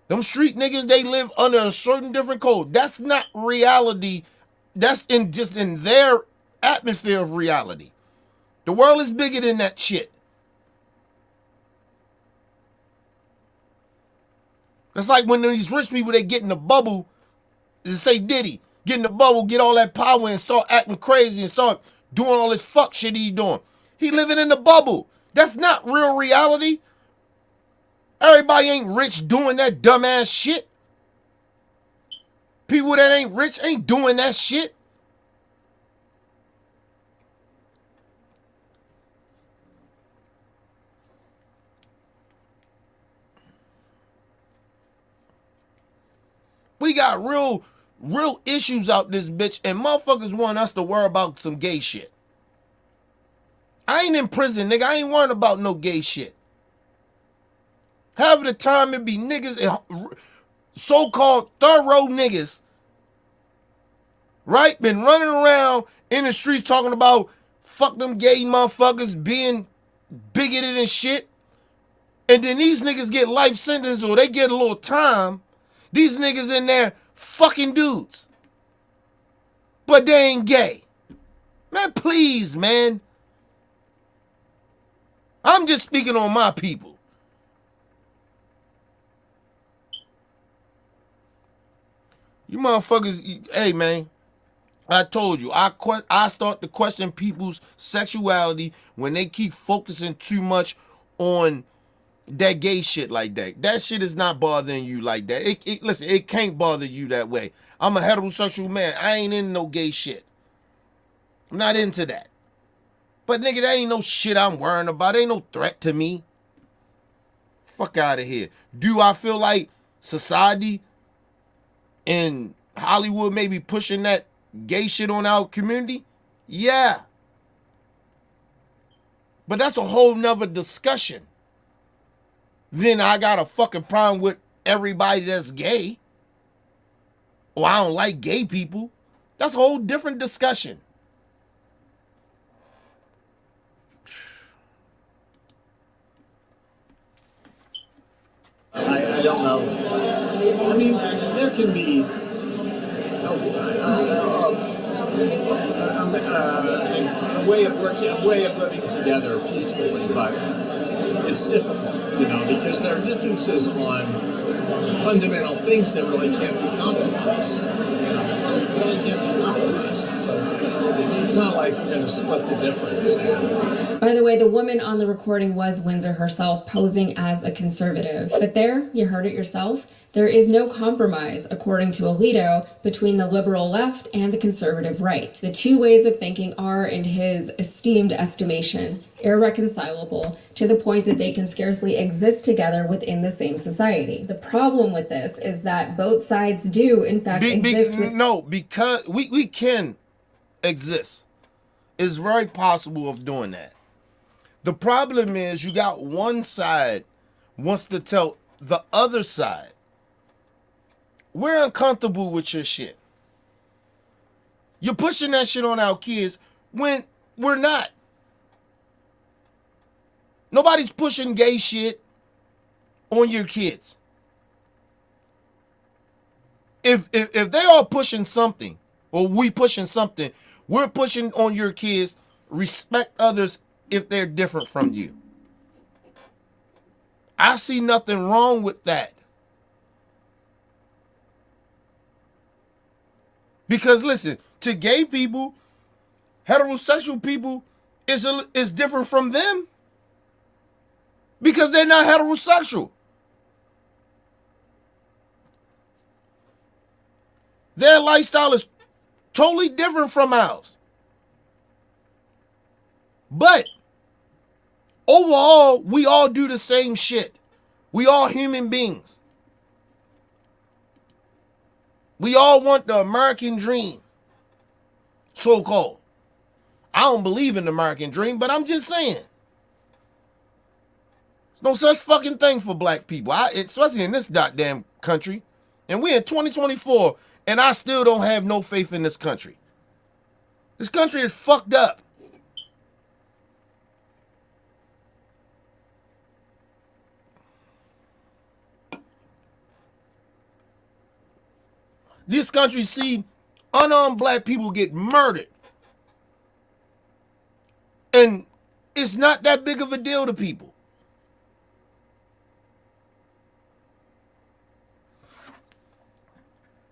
Them street niggas, they live under a certain different code. That's not reality. That's just in their atmosphere of reality. The world is bigger than that shit. That's like when these rich people, they get in the bubble, they say Diddy, get in the bubble, get all that power and start acting crazy and start doing all this fuck shit he doing. He living in the bubble. That's not real reality. Everybody ain't rich doing that dumbass shit. People that ain't rich ain't doing that shit. We got real issues out this bitch, and motherfuckers want us to worry about some gay shit. I ain't in prison, nigga. I ain't worrying about no gay shit. Half of the time it be niggas, so-called thorough niggas, right? Been running around in the streets talking about fuck them gay motherfuckers being bigoted and shit. And then these niggas get life sentence or they get a little time. These niggas in there fucking dudes. But they ain't gay. Man, please, man. I'm just speaking on my people. You motherfuckers, hey man, I told you, I start to question people's sexuality when they keep focusing too much on that gay shit like that. That shit is not bothering you like that. Listen, it can't bother you that way. I'm a heterosexual man. I ain't into no gay shit. I'm not into that. But nigga, that ain't no shit I'm worrying about. Ain't no threat to me. Fuck out of here. Do I feel like society and Hollywood may be pushing that gay shit on our community? Yeah. But that's a whole nother discussion. Then I got a fucking problem with everybody that's gay. Or I don't like gay people. That's a whole different discussion. I don't know. I mean, there can be a way of working, a way of living together peacefully, but it's difficult, because there are differences on fundamental things that really can't be compromised. Really can't be compromised. So it's not like we're going to split the difference. By the way, the woman on the recording was Windsor herself, posing as a conservative. But there, you heard it yourself, there is no compromise, according to Alito, between the liberal left and the conservative right. The two ways of thinking are, in his esteemed estimation, irreconcilable, to the point that they can scarcely exist together within the same society. The problem with this is that both sides do, in fact, exist with... No, because we can exist. It's very possible of doing that. The problem is you got one side wants to tell the other side, we're uncomfortable with your shit. You're pushing that shit on our kids when we're not. Nobody's pushing gay shit on your kids. If they are pushing something, or we pushing something, we're pushing on your kids, respect others if they're different from you. I see nothing wrong with that. Because listen, to gay people, heterosexual people is different from them. Because they're not heterosexual. Their lifestyle is totally different from ours. But overall, we all do the same shit. We all human beings. We all want the American dream, so-called. I don't believe in the American dream, but I'm just saying. There's no such fucking thing for black people, especially in this goddamn country. And we're in 2024, and I still don't have no faith in this country. This country is fucked up. This country see unarmed black people get murdered. And it's not that big of a deal to people.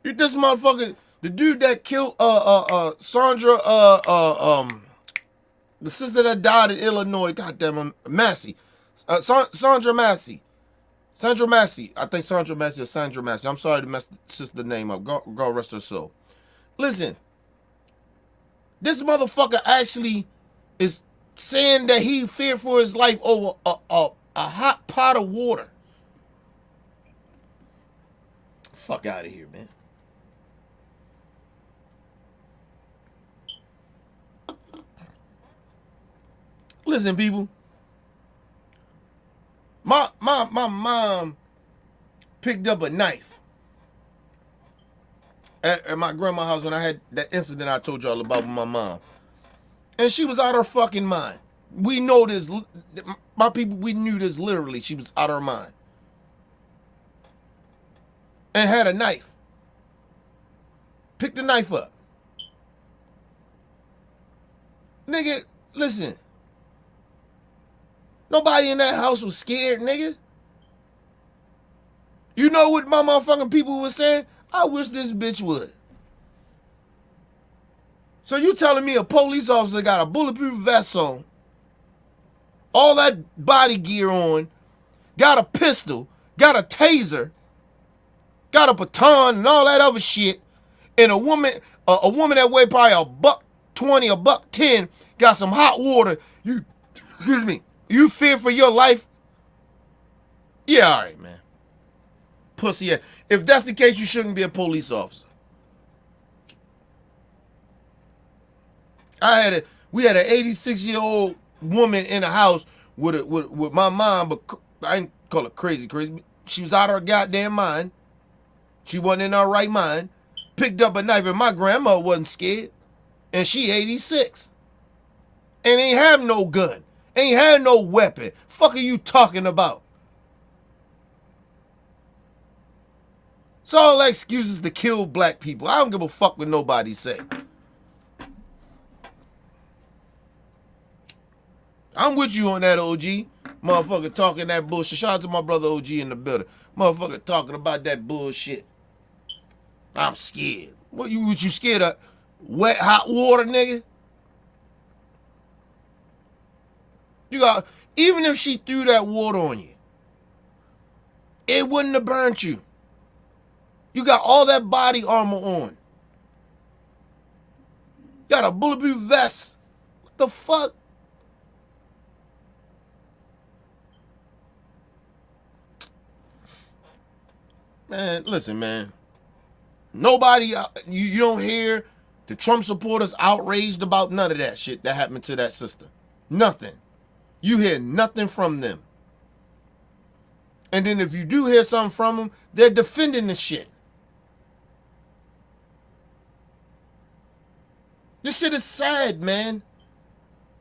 This motherfucker, the dude that killed Sandra, the sister that died in Illinois, goddamn Massey, Sandra Massey. Sandra Massey. I think Sandra Massey or Sandra Massey. I'm sorry to mess the sister name up. God rest her soul. Listen, this motherfucker actually is saying that he feared for his life over a hot pot of water. Fuck out of here, man. Listen, people. My mom picked up a knife at my grandma's house when I had that incident I told y'all about with my mom. And she was out of her fucking mind. We know this. My people, we knew this literally. She was out of her mind. And had a knife. Picked the knife up. Nigga, listen. Nobody in that house was scared, nigga. You know what my motherfucking people was saying? I wish this bitch would. So you telling me a police officer got a bulletproof vest on, all that body gear on, got a pistol, got a taser, got a baton and all that other shit, and a woman that weighed probably $120, $110, got some hot water. You fear for your life? Yeah, all right, man. Pussy ass. If that's the case, you shouldn't be a police officer. We had an 86-year-old woman in the house with my mom, but I didn't call her crazy. She was out of her goddamn mind. She wasn't in her right mind. Picked up a knife, and my grandma wasn't scared. And she 86. And ain't have no gun. Ain't have no weapon. Fuck are you talking about? It's all excuses to kill black people. I don't give a fuck what nobody say. I'm with you on that, OG. Motherfucker talking that bullshit. Shout out to my brother OG in the building. Motherfucker talking about that bullshit. I'm scared. What you scared of? Wet hot water, nigga? Even if she threw that water on you, it wouldn't have burnt you. You got all that body armor on. You got a bulletproof vest. What the fuck? Man, listen, man. Nobody, you don't hear the Trump supporters outraged about none of that shit that happened to that sister. Nothing. You hear nothing from them. And then if you do hear something from them, they're defending the shit. This shit is sad, man.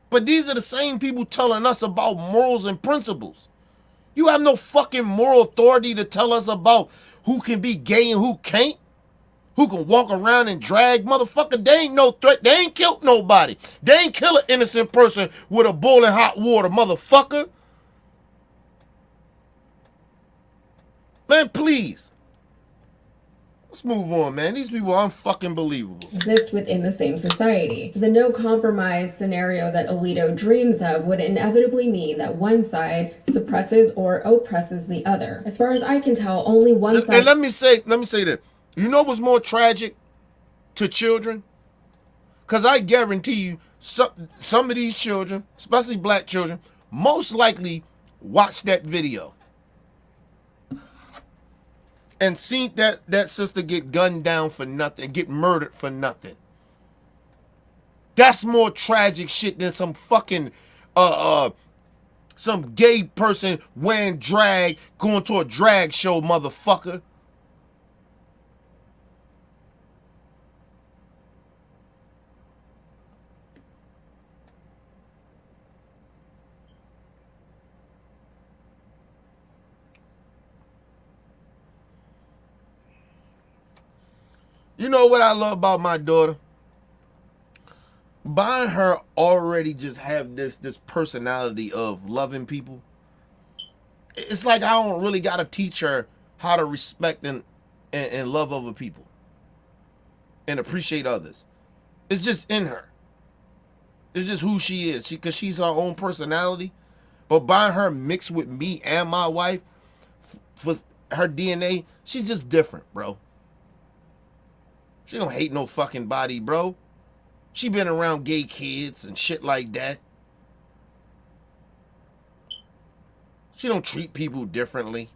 But these are the same people telling us about morals and principles. You have no fucking moral authority to tell us about who can be gay and who can't. Who can walk around and drag. Motherfucker, they ain't no threat. They ain't killed nobody. They ain't kill an innocent person with a boiling hot water, motherfucker. Man, please. Let's move on, man. These people are unfucking believable. Exist within the same society. The no compromise scenario that Alito dreams of would inevitably mean that one side suppresses or oppresses the other. As far as I can tell, only one side. And let me say that. You know what's more tragic to children? Because I guarantee you, some of these children, especially black children, most likely watched that video and seen that sister get gunned down for nothing, get murdered for nothing. That's more tragic shit than some fucking some gay person wearing drag going to a drag show, motherfucker. You know what I love about my daughter? Buying her already just have this personality of loving people. It's like I don't really got to teach her how to respect and love other people and appreciate others. It's just in her. It's just who she is. Because she's her own personality. But buying her mixed with me and my wife, for her DNA, she's just different, bro. She don't hate no fucking body, bro. She been around gay kids and shit like that. She don't treat people differently.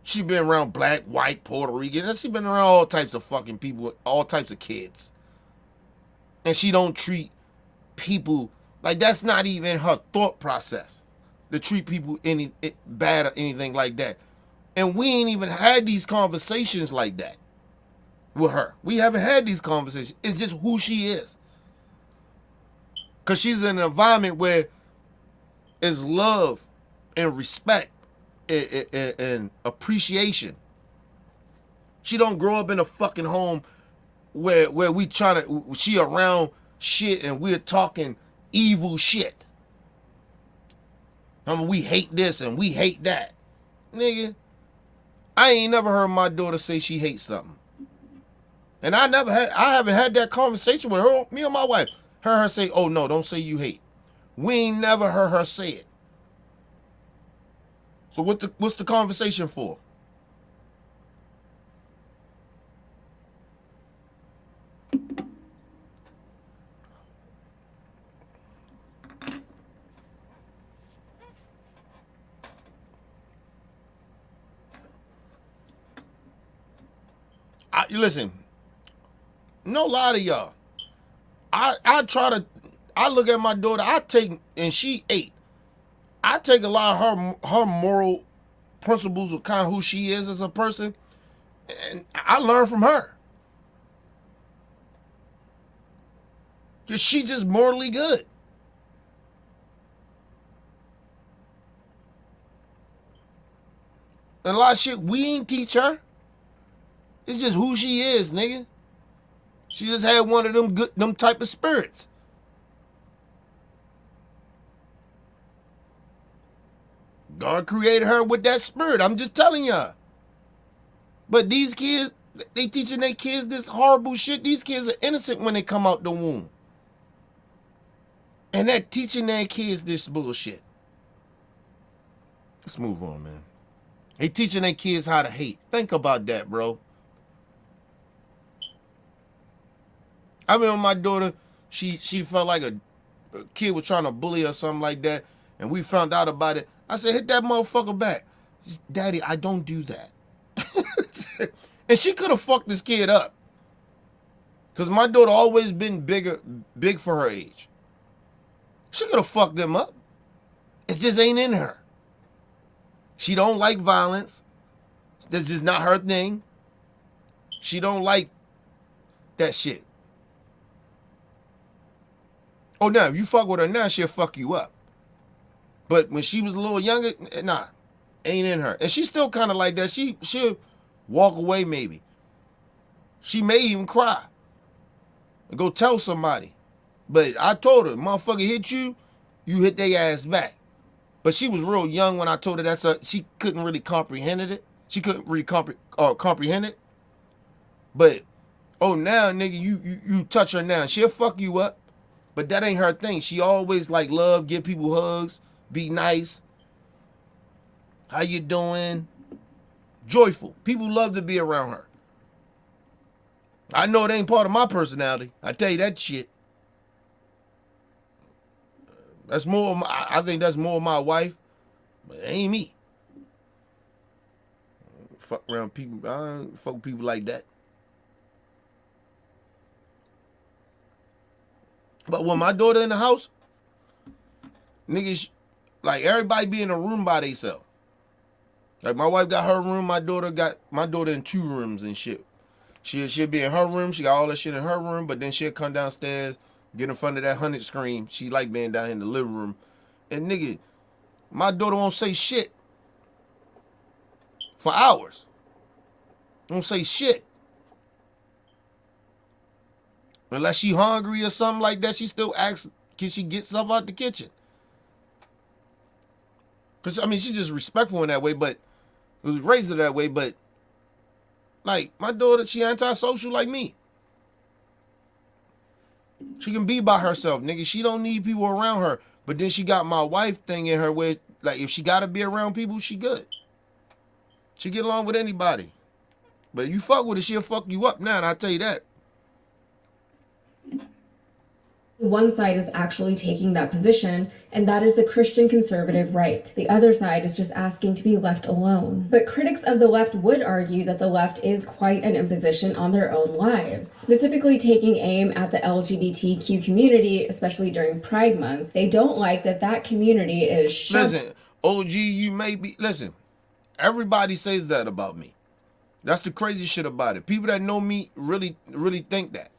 She been around black, white, Puerto Rican. She been around all types of fucking people, all types of kids. And she don't treat people, like that's not even her thought process. To treat people any bad or anything like that. And we ain't even had these conversations like that with her. We haven't had these conversations. It's just who she is. Because she's in an environment where it's love and respect and appreciation. She don't grow up in a fucking home where she around shit and we're talking evil shit. I mean, we hate this and we hate that. Nigga, I ain't never heard my daughter say she hates something. And I haven't had that conversation with her, me or my wife. Her say, oh no, don't say you hate. We ain't never heard her say it. So what's the conversation for? Listen, no lie to y'all. I look at my daughter, and she 8. I take a lot of her moral principles of kind of who she is as a person, and I learn from her. Cause she just morally good. And a lot of shit we ain't teach her. It's just who she is, nigga. She just had one of them type of spirits. God created her with that spirit. I'm just telling y'all. But these kids, they teaching their kids this horrible shit. These kids are innocent when they come out the womb. And they're teaching their kids this bullshit. Let's move on, man. They teaching their kids how to hate. Think about that, bro. I remember my daughter, she felt like a kid was trying to bully her or something like that, and we found out about it. I said, hit that motherfucker back. She said, Daddy, I don't do that. And she could have fucked this kid up. Because my daughter always been big for her age. She could have fucked him up. It just ain't in her. She don't like violence. That's just not her thing. She don't like that shit. Oh, now, if you fuck with her now, she'll fuck you up. But when she was a little younger, nah, ain't in her. And she's still kind of like that. She'll walk away maybe. She may even cry and go tell somebody. But I told her, motherfucker hit you, you hit their ass back. But she was real young when I told her she couldn't really comprehend it. She couldn't really comprehend it. But, oh, now, nigga, you touch her now. She'll fuck you up. But that ain't her thing. She always like love, give people hugs, be nice. How you doing? Joyful. People love to be around her. I know it ain't part of my personality. I tell you that shit. That's more. I think that's more my wife, but it ain't me. Fuck around people. I don't fuck with people like that. But when my daughter in the house, niggas, like everybody be in a room by themselves. Like my wife got her room, my daughter in 2 rooms and shit. She'll be in her room, she got all that shit in her room, but then she'll come downstairs, get in front of that 100 screen. She like being down in the living room. And nigga, my daughter won't say shit for hours. Won't say shit. Unless she hungry or something like that, she still asks, can she get stuff out the kitchen? Because, I mean, she's just respectful in that way, but it was raised that way, but like, my daughter, she antisocial like me. She can be by herself, nigga. She don't need people around her. But then she got my wife thing in her where, like, if she got to be around people, she good. She get along with anybody. But you fuck with her, she'll fuck you up now, and I tell you that. One side is actually taking that position, and that is a Christian conservative right. The other side is just asking to be left alone. But critics of the left would argue that the left is quite an imposition on their own lives, specifically taking aim at the LGBTQ community, especially during Pride Month. They don't like that community is Listen, OG, you may be... Listen, everybody says that about me. That's the crazy shit about it. People that know me really think that.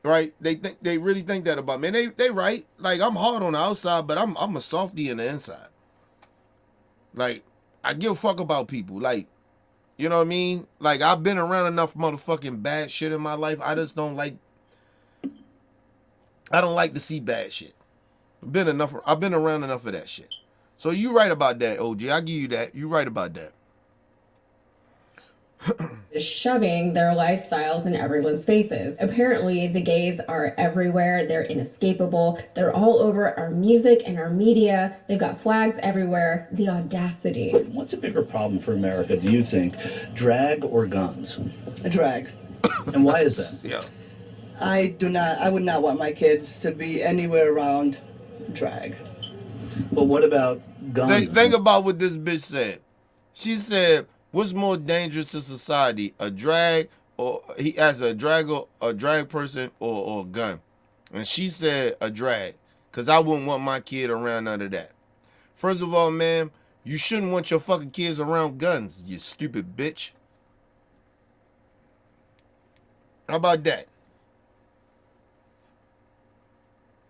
Right? They really think that about me. And they right. Like, I'm hard on the outside, but I'm a softie on the inside. Like, I give a fuck about people. Like, you know what I mean? Like, I've been around enough motherfucking bad shit in my life. I don't like to see bad shit. I've been around enough of that shit. So you right about that, OG. I give you that. You right about that. shoving their lifestyles in everyone's faces. Apparently, the gays are everywhere. They're inescapable. They're all over our music and our media. They've got flags everywhere. The audacity. What's a bigger problem for America, do you think? Drag or guns? Drag. And why is that? Yeah. I would not want my kids to be anywhere around drag. But what about guns? Think about what this bitch said. She said, What's more dangerous to society, a drag or he as a drag person or a gun? And she said a drag, cause I wouldn't want my kid around none of that. First of all, man, you shouldn't want your fucking kids around guns, you stupid bitch. How about that?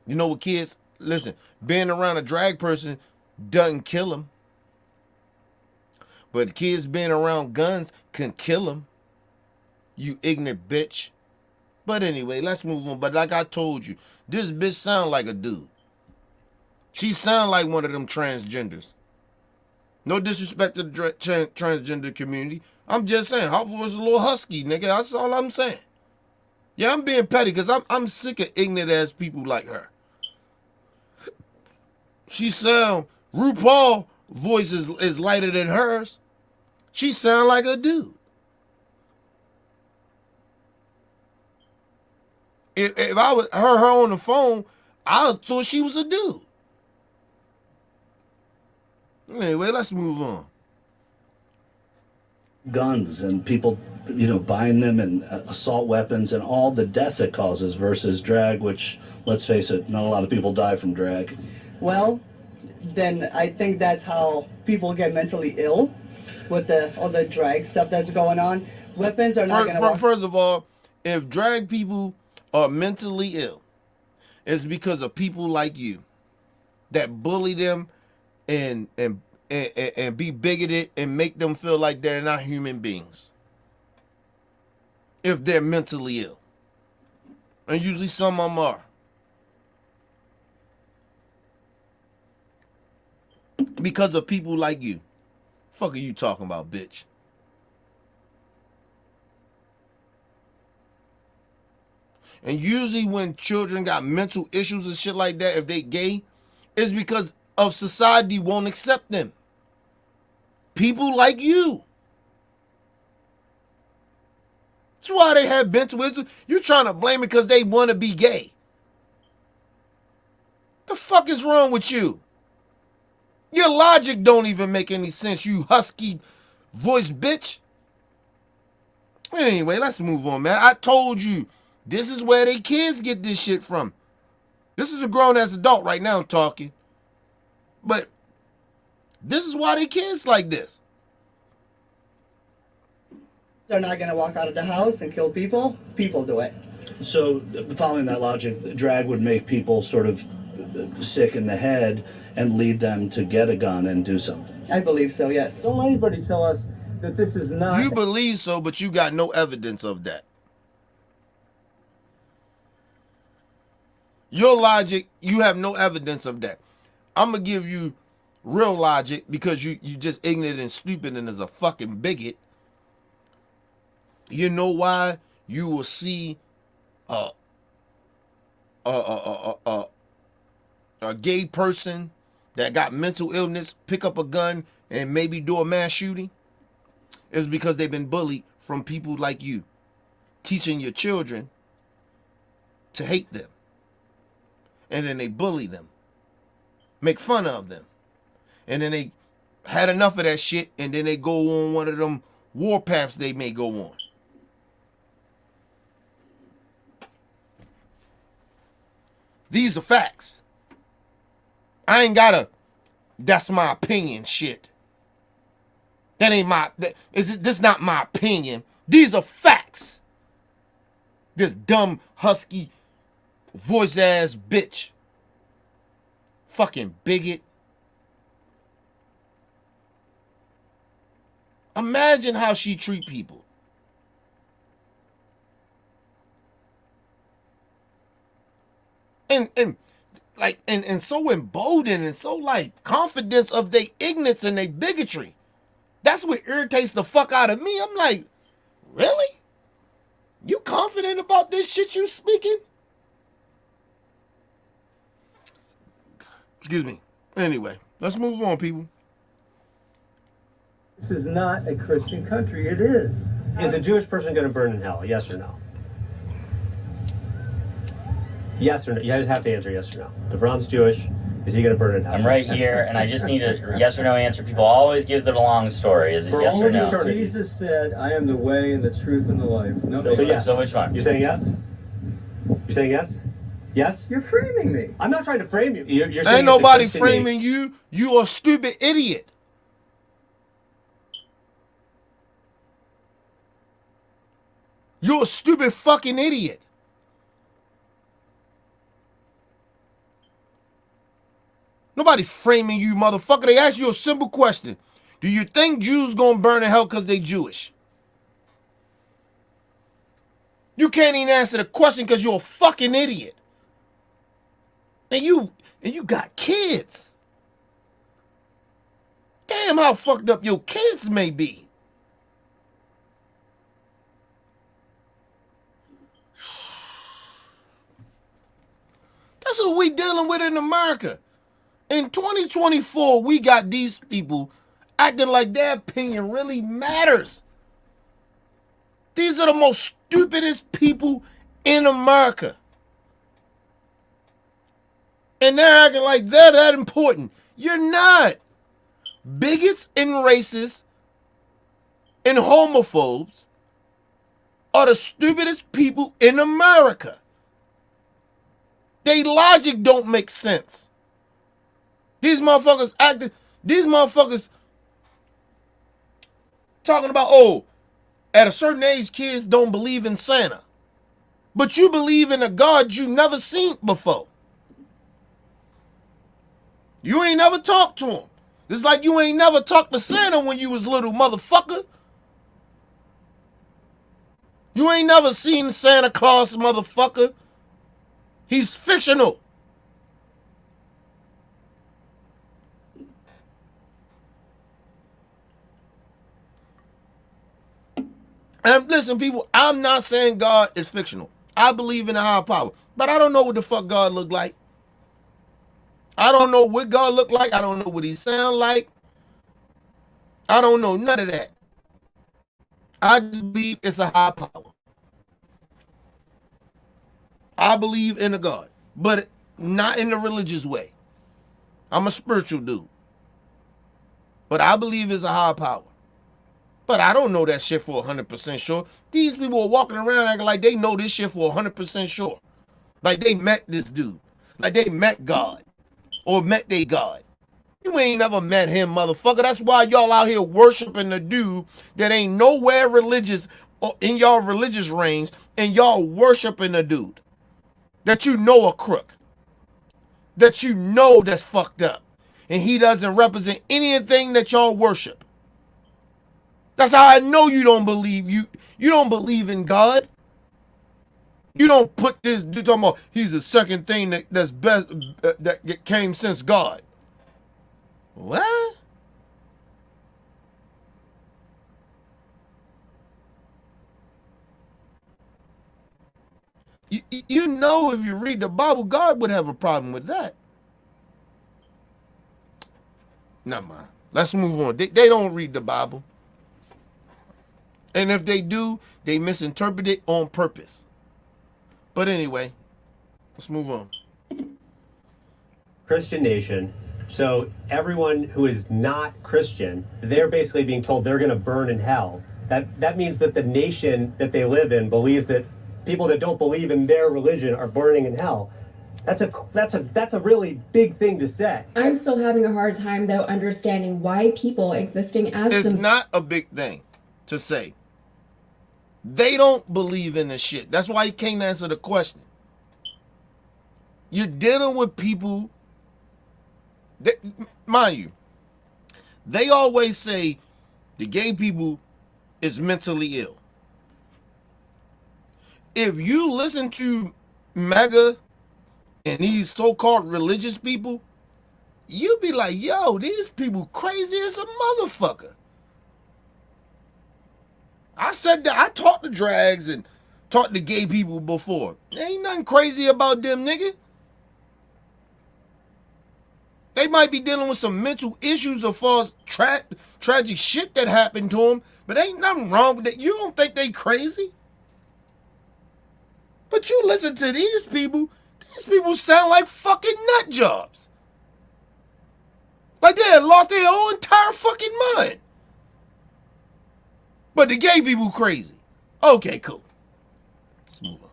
You know what, kids? Listen, being around a drag person doesn't kill them. But kids being around guns can kill them. You ignorant bitch. But anyway, let's move on. But like I told you, this bitch sound like a dude. She sound like one of them transgenders. No disrespect to the transgender community. I'm just saying, her voice is a little husky, nigga. That's all I'm saying. Yeah, I'm being petty because I'm sick of ignorant ass people like her. She sound, RuPaul voice is lighter than hers. She sound like a dude. If I was her on the phone, I thought she was a dude. Anyway, let's move on. Guns and people, buying them and assault weapons and all the death it causes versus drag, which, let's face it, not a lot of people die from drag. Well, then I think that's how people get mentally ill with all the drag stuff that's going on. Weapons are not going to. First of all, if drag people are mentally ill, it's because of people like you that bully them and be bigoted and make them feel like they're not human beings. If they're mentally ill, and usually some of them are. Because of people like you. Fuck are you talking about, bitch? And usually when children got mental issues and shit like that, if they gay, it's because of society won't accept them. People like you. That's why they have mental issues. You're trying to blame it because they want to be gay. The fuck is wrong with you? Your logic don't even make any sense, you husky voice bitch. Anyway, let's move on, man. I told you, this is where they kids get this shit from. This is a grown-ass adult right now talking. But this is why they kids like this. They're not going to walk out of the house and kill people. People do it. So, following that logic, drag would make people sort of sick in the head and lead them to get a gun and do something. I believe so, yes. Don't let anybody tell us that this is not. You believe so, but you got no evidence of that. Your logic, you have no evidence of that. I'm going to give you real logic because you just ignorant and stupid and is a fucking bigot. You know why you will see a gay person that got mental illness pick up a gun and maybe do a mass shooting? It's because they've been bullied from people like you, teaching your children to hate them. And then they bully them, make fun of them. And then they had enough of that shit, and then they go on one of them warpaths they may go on. These are facts. I ain't gotta, that's my opinion shit. That ain't my, this not my opinion. These are facts. This dumb, husky, voice ass bitch. Fucking bigot. Imagine how she treat people. And so emboldened and so like confidence of their ignorance and their bigotry. That's what irritates the fuck out of me. I'm like, really? You confident about this shit you speaking? Excuse me. Anyway, let's move on, people. This is not a Christian country. It is. Is a Jewish person going to burn in hell? Yes or no? Yes or no? You guys have to answer yes or no. DeVron's Jewish. Is he going to burn in hell? I'm right here, and I just need a yes or no answer. People always give the long story. Is it For yes all or of no? eternity. Jesus said, I am the way and the truth and the life. No, So yes. So which one? You're saying yes? You're saying yes? Yes? You're framing me. I'm not trying to frame you. You're saying Ain't it's a nobody Christian framing you. You a stupid idiot. You're a stupid fucking idiot. Nobody's framing you, motherfucker. They ask you a simple question. Do you think Jews gonna burn in hell because they Jewish? You can't even answer the question because you're a fucking idiot. And you got kids. Damn how fucked up your kids may be. That's what we dealing with in America. In 2024, we got these people acting like their opinion really matters. These are the most stupidest people in America. And they're acting like they're that important. You're not. Bigots and racists and homophobes are the stupidest people in America. Their logic don't make sense. These motherfuckers talking about, oh, at a certain age, kids don't believe in Santa. But you believe in a God you never seen before. You ain't never talked to him. It's like you ain't never talked to Santa when you was little, motherfucker. You ain't never seen Santa Claus, motherfucker. He's fictional. And listen, people, I'm not saying God is fictional. I believe in a higher power. But I don't know what the fuck God look like. I don't know what God look like. I don't know what he sound like. I don't know none of that. I just believe it's a high power. I believe in a God, but not in the religious way. I'm a spiritual dude. But I believe it's a high power. But I don't know that shit for 100% sure. These people are walking around acting like they know this shit for 100% sure. Like they met this dude. Like they met God. Or met they God. You ain't never met him, motherfucker. That's why y'all out here worshiping the dude that ain't nowhere religious or in y'all religious range, and y'all worshiping the dude that you know a crook. That you know that's fucked up. And he doesn't represent anything that y'all worship. That's how I know you don't believe you don't believe in God. You don't put this dude talking about he's the second thing that's best that came since God. What? You know, if you read the Bible, God would have a problem with that. Never mind. Let's move on. They don't read the Bible. And if they do, they misinterpret it on purpose. But anyway, let's move on. Christian nation. So everyone who is not Christian, they're basically being told they're going to burn in hell. That means that the nation that they live in believes that people that don't believe in their religion are burning in hell. That's a really big thing to say. I'm still having a hard time though understanding why people existing as It's not a big thing to say. They don't believe in this shit. That's why you can't answer the question. You're dealing with people that, mind you, they always say the gay people is mentally ill. If you listen to Maga and these so-called religious people, you be like, yo, these people crazy as a motherfucker. I said that I talked to drags and talked to gay people before. There ain't nothing crazy about them, nigga. They might be dealing with some mental issues as far as tragic shit that happened to them, but ain't nothing wrong with that. You don't think they crazy? But you listen to these people sound like fucking nut jobs. Like they had lost their whole entire fucking mind. But the gay people crazy. Okay, cool. Let's move on.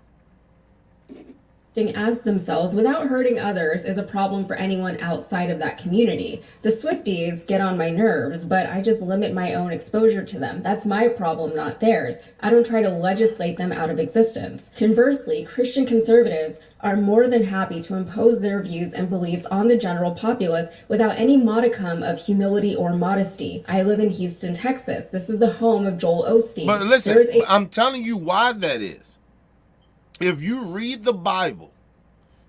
As themselves without hurting others is a problem for anyone outside of that community. The Swifties get on my nerves, but I just limit my own exposure to them. That's my problem, not theirs. I don't try to legislate them out of existence. Conversely, Christian conservatives are more than happy to impose their views and beliefs on the general populace without any modicum of humility or modesty. I live in Houston, Texas. This is the home of Joel Osteen. But listen, I'm telling you why that is. If you read the Bible,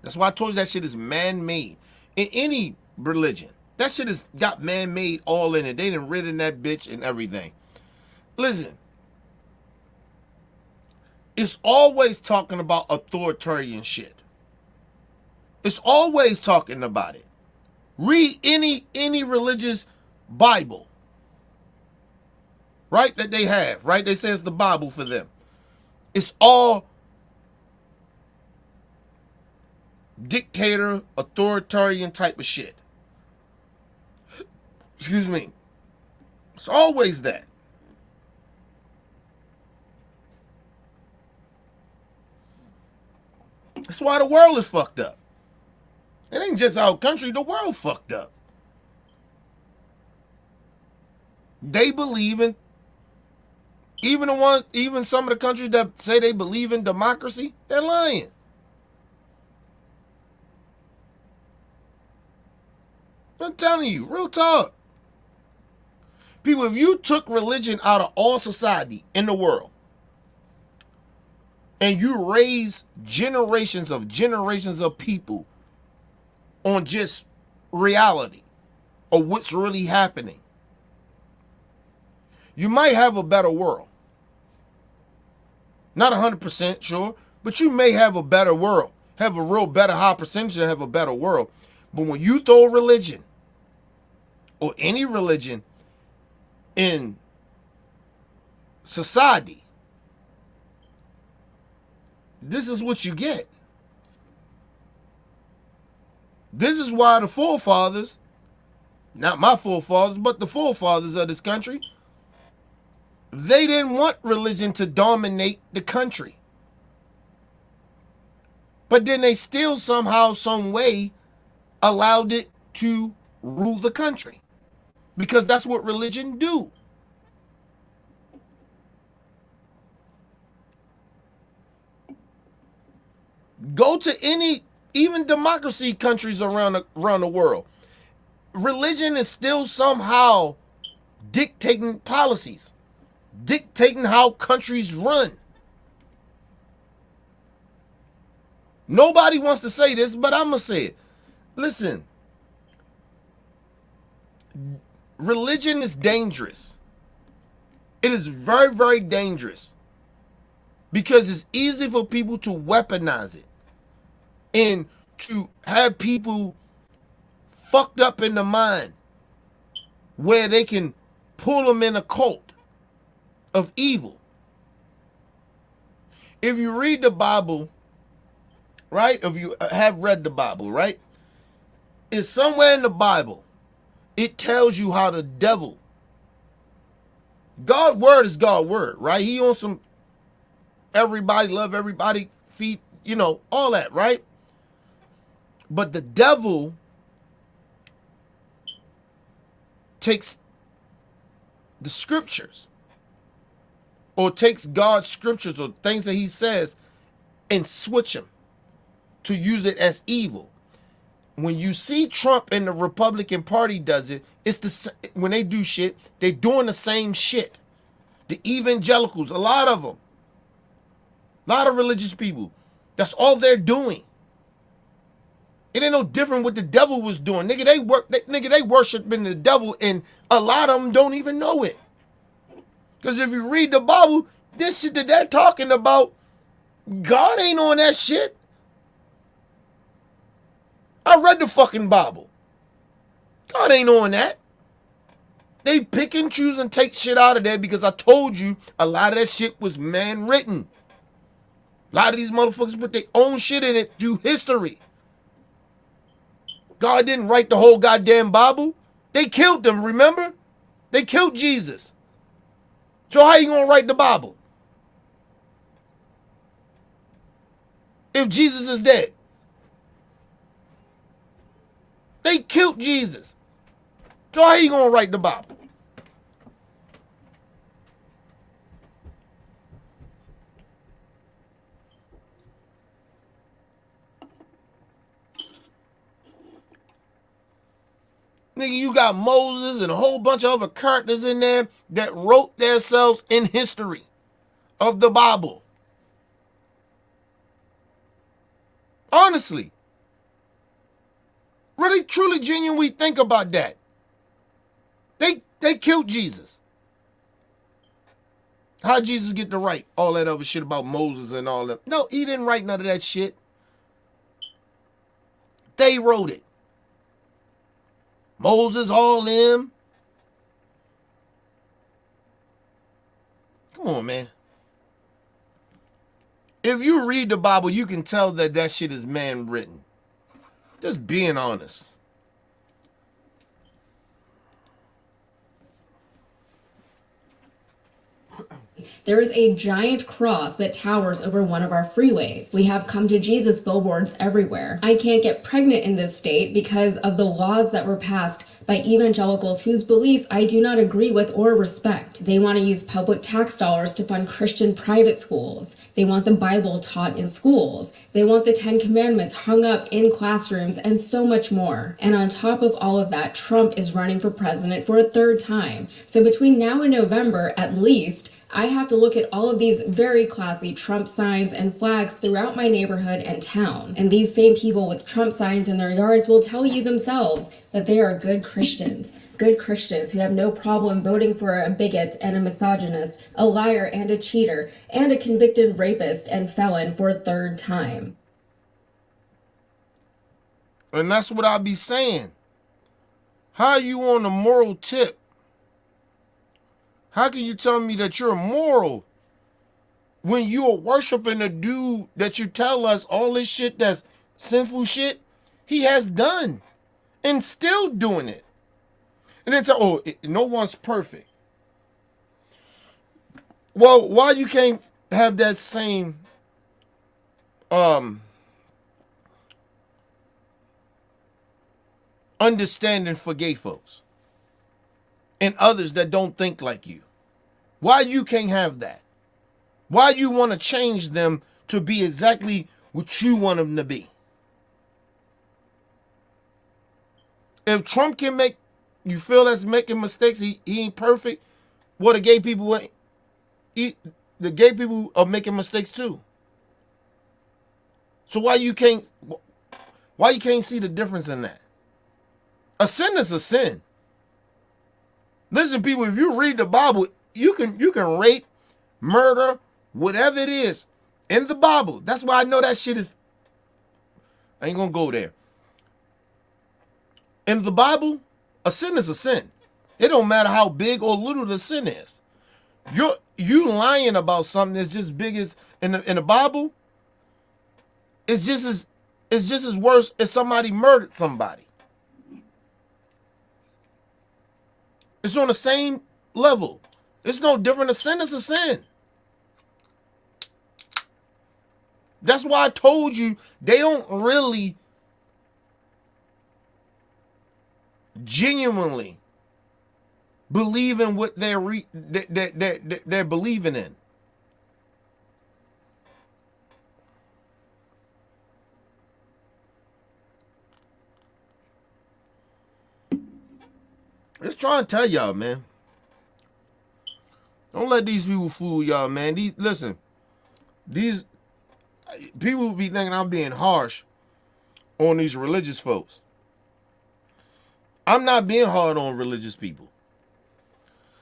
that's why I told you that shit is man-made. In any religion, that shit has got man-made all in it. They done written that bitch and everything. Listen, it's always talking about authoritarian shit. It's always talking about it. Read any religious Bible, right, that they have, right? They say it's the Bible for them. It's all dictator, authoritarian type of shit. Excuse me. It's always that. That's why the world is fucked up. It ain't just our country, the world fucked up. They believe in, even some of the countries that say they believe in democracy, they're lying. I'm telling you, real talk. People, if you took religion out of all society in the world and you raise generations of people on just reality or what's really happening, you might have a better world. Not 100% sure, but you may have a better world. Have a real better high percentage to have a better world. But when you throw religion or any religion in society, this is what you get. This is why the forefathers, not my forefathers, but the forefathers of this country, they didn't want religion to dominate the country. But then they still somehow, some way, allowed it to rule the country. Because that's what religion do. Go to any, even democracy countries around the world. Religion is still somehow dictating policies, dictating how countries run. Nobody wants to say this, but I'm going to say it. Listen, religion is dangerous. It is very, very dangerous because it's easy for people to weaponize it and to have people fucked up in the mind where they can pull them in a cult of evil. If you read the Bible, right? If you have read the Bible, right? It's somewhere in the Bible. It tells you how the devil, God's word is God's word, right? He on some everybody love everybody, feed, all that, right? But the devil takes the scriptures or takes God's scriptures or things that he says and switch them to use it as evil. When you see Trump and the Republican Party does it, it's when they do shit, they're doing the same shit. The evangelicals, a lot of them, a lot of religious people, that's all they're doing. It ain't no different what the devil was doing. Nigga, they worshiping the devil, and a lot of them don't even know it. Because if you read the Bible, this shit that they're talking about, God ain't on that shit. I read the fucking Bible. God ain't on that. They pick and choose and take shit out of there because I told you a lot of that shit was man written. A lot of these motherfuckers put their own shit in it through history. God didn't write the whole goddamn Bible. They killed him, remember? They killed Jesus. So how you gonna write the Bible if Jesus is dead? They killed Jesus. So how you gonna write the Bible? Nigga, you got Moses and a whole bunch of other characters in there that wrote themselves in history of the Bible. Honestly. Really, truly, genuinely think about that. They killed Jesus. How'd Jesus get to write all that other shit about Moses and all that? No, he didn't write none of that shit. They wrote it. Moses, all them. Come on, man. If you read the Bible, you can tell that that shit is man written. Just being honest. There is a giant cross that towers over one of our freeways. We have come to Jesus billboards everywhere. I can't get pregnant in this state because of the laws that were passed by evangelicals whose beliefs I do not agree with or respect. They want to use public tax dollars to fund Christian private schools. They want the Bible taught in schools. They want the 10 Commandments hung up in classrooms and so much more. And on top of all of that, Trump is running for president for a third time. So between now and November, at least, I have to look at all of these very classy Trump signs and flags throughout my neighborhood and town. And these same people with Trump signs in their yards will tell you themselves that they are good Christians who have no problem voting for a bigot and a misogynist, a liar and a cheater, and a convicted rapist and felon for a third time. And that's what I be saying. How you on a moral tip? How can you tell me that you're moral when you're worshiping a dude that you tell us all this shit that's sinful shit he has done and still doing it? And then tell, no one's perfect. Well, why you can't have that same understanding for gay folks and others that don't think like you? Why you can't have that? Why you want to change them to be exactly what you want them to be? If Trump can make you feel that's making mistakes, he ain't perfect. Well, the gay people are making mistakes too. So why you can't see the difference in that? A sin is a sin. Listen, people, if you read the Bible, you can rape, murder, whatever it is in the Bible. That's why I know that shit is. I ain't gonna go there. In the Bible, a sin is a sin. It don't matter how big or little the sin is. You lying about something that's just big as in the Bible. It's just as worse as somebody murdered somebody. It's on the same level. It's no different. A sin is a sin. That's why I told you they don't really genuinely believe in what they're believing in. Just trying to tell y'all, man. Don't let these people fool y'all, man. These people be thinking I'm being harsh on these religious folks. I'm not being hard on religious people.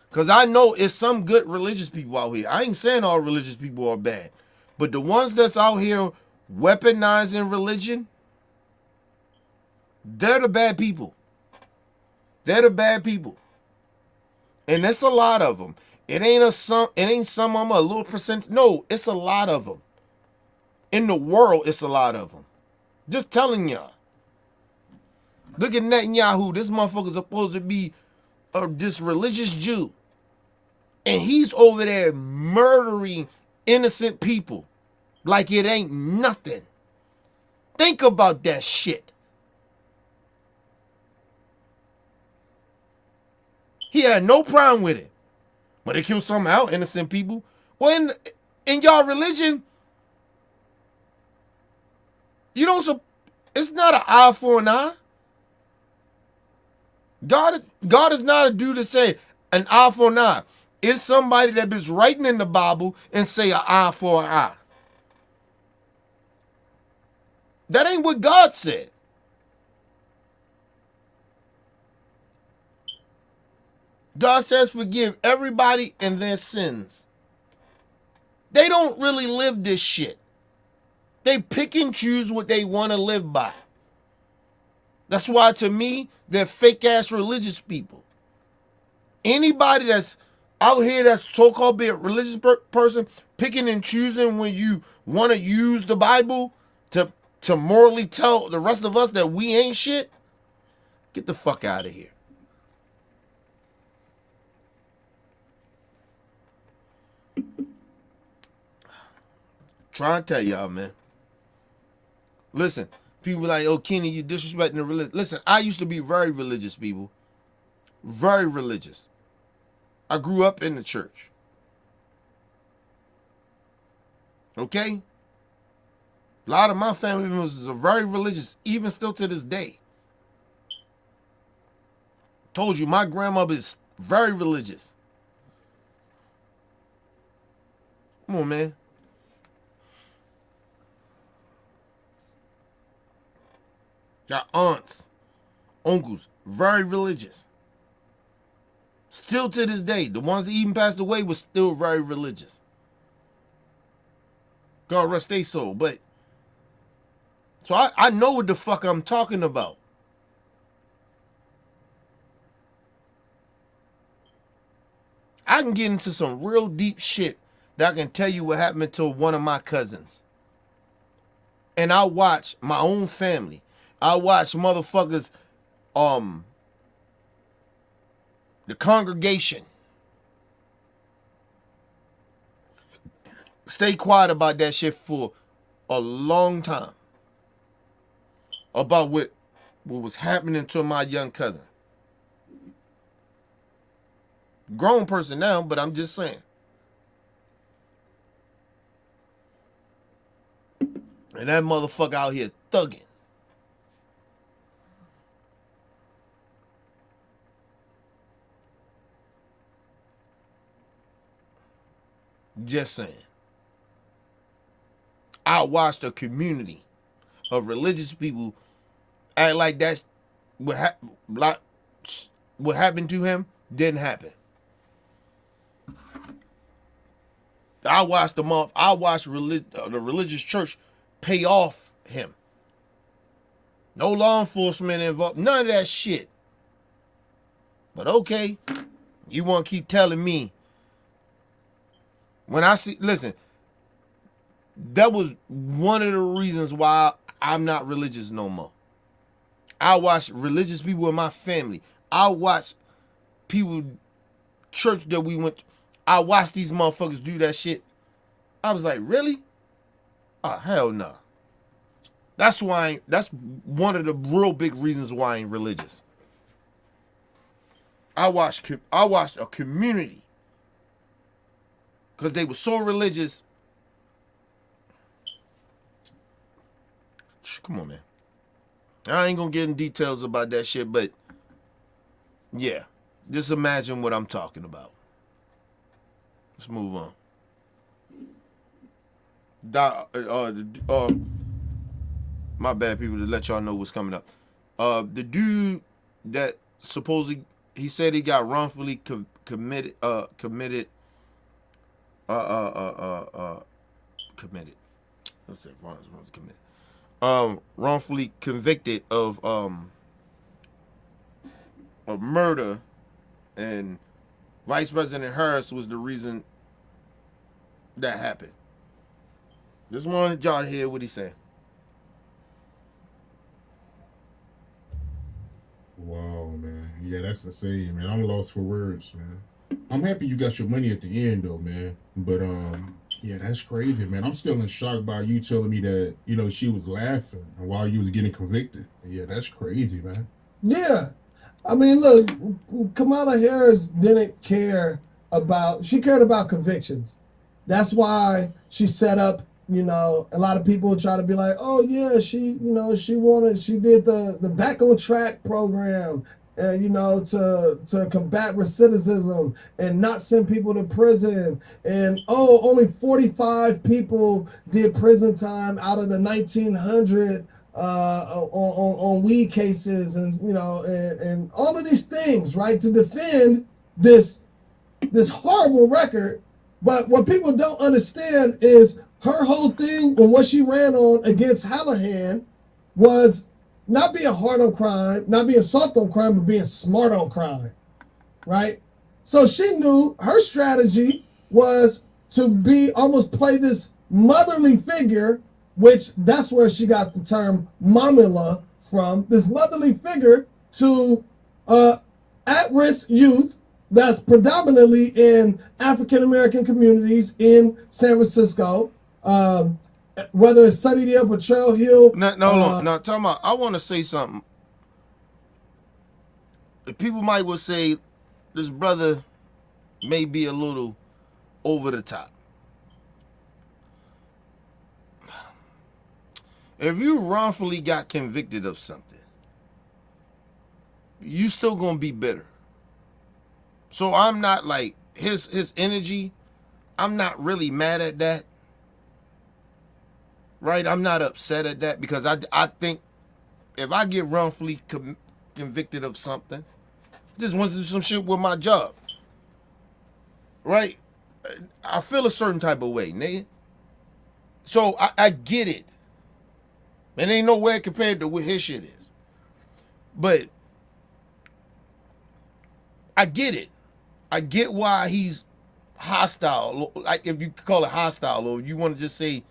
Because I know it's some good religious people out here. I ain't saying all religious people are bad. But the ones that's out here weaponizing religion, they're the bad people. They're the bad people. And that's a lot of them. It ain't some of them, a little percent. No, it's a lot of them. In the world, it's a lot of them. Just telling y'all. Look at Netanyahu. This motherfucker's supposed to be this religious Jew. And he's over there murdering innocent people like it ain't nothing. Think about that shit. He had no problem with it. But they killed somehow innocent people. Well, in y'all religion, you don't. It's not an eye for an eye. God is not a dude to say an eye for an eye. It's somebody that is writing in the Bible and say an eye for an eye. That ain't what God said. God says forgive everybody and their sins. They don't really live this shit. They pick and choose what they want to live by. That's why, to me, they're fake-ass religious people. Anybody that's out here that's so-called be a religious person, picking and choosing when you want to use the Bible to morally tell the rest of us that we ain't shit, get the fuck out of here. Trying to tell y'all, man. Listen, people like, oh, Kenny, you disrespecting the religion. Listen, I used to be very religious, people. Very religious. I grew up in the church. Okay? A lot of my family members are very religious, even still to this day. Told you, my grandmother is very religious. Come on, man. Got aunts, uncles, very religious. Still to this day, the ones that even passed away were still very religious. God rest their soul. But so I know what the fuck I'm talking about. I can get into some real deep shit that I can tell you what happened to one of my cousins. And I watch my own family. I watch motherfuckers, the congregation stay quiet about that shit for a long time. About what was happening to my young cousin. Grown person now, but I'm just saying. And that motherfucker out here thugging. Just saying. I watched a community of religious people act like that's what happened to him didn't happen. I watched the religious church pay off him. No law enforcement involved. None of that shit. But okay, you want to keep telling me. When I see, listen, that was one of the reasons why I'm not religious no more. I watch religious people in my family. I watch people, church that we went to. I watched these motherfuckers do that shit. I was like, really? Oh, hell no. That's one of the real big reasons why I ain't religious. I watched a community. Because they were so religious. Come on, man. I ain't going to get in details about that shit, but yeah. Just imagine what I'm talking about. Let's move on. My bad, people, to let y'all know what's coming up. The dude that supposedly, he said he got wrongfully committed. Let's say wrongfully convicted of murder, and Vice President Harris was the reason that happened. Just wanted y'all to hear what he's saying. Wow, man. Yeah, that's insane, man. I'm lost for words, man. I'm happy you got your money at the end, though, man. But yeah, that's crazy, man. I'm still in shock by you telling me that she was laughing while you was getting convicted. Yeah, that's crazy, man. Yeah. I mean, look, Kamala Harris didn't care about, she cared about convictions. That's why she set up, a lot of people try to be like, oh yeah, she did the Back on Track program, to combat recidivism and not send people to prison. And only 45 people did prison time out of the 1900 on weed cases, and and all of these things, right, to defend this horrible record. But what people don't understand is her whole thing and what she ran on against Hallahan was not being hard on crime, not being soft on crime, but being smart on crime, right? So she knew her strategy was to almost play this motherly figure, which that's where she got the term mamila from, this motherly figure to at-risk youth that's predominantly in African-American communities in San Francisco, whether it's Sunnydale, Potrero Hill. No, talking about, I want to say something. The people might well say this brother may be a little over the top. If you wrongfully got convicted of something, you still gonna be bitter. So I'm not like his energy. I'm not really mad at that, right? I'm not upset at that because I think if I get wrongfully convicted of something, I just want to do some shit with my job, right? I feel a certain type of way, nigga. So I get it. And ain't nowhere compared to what his shit is. But I get it. I get why he's hostile. Like, if you call it hostile, or you want to just say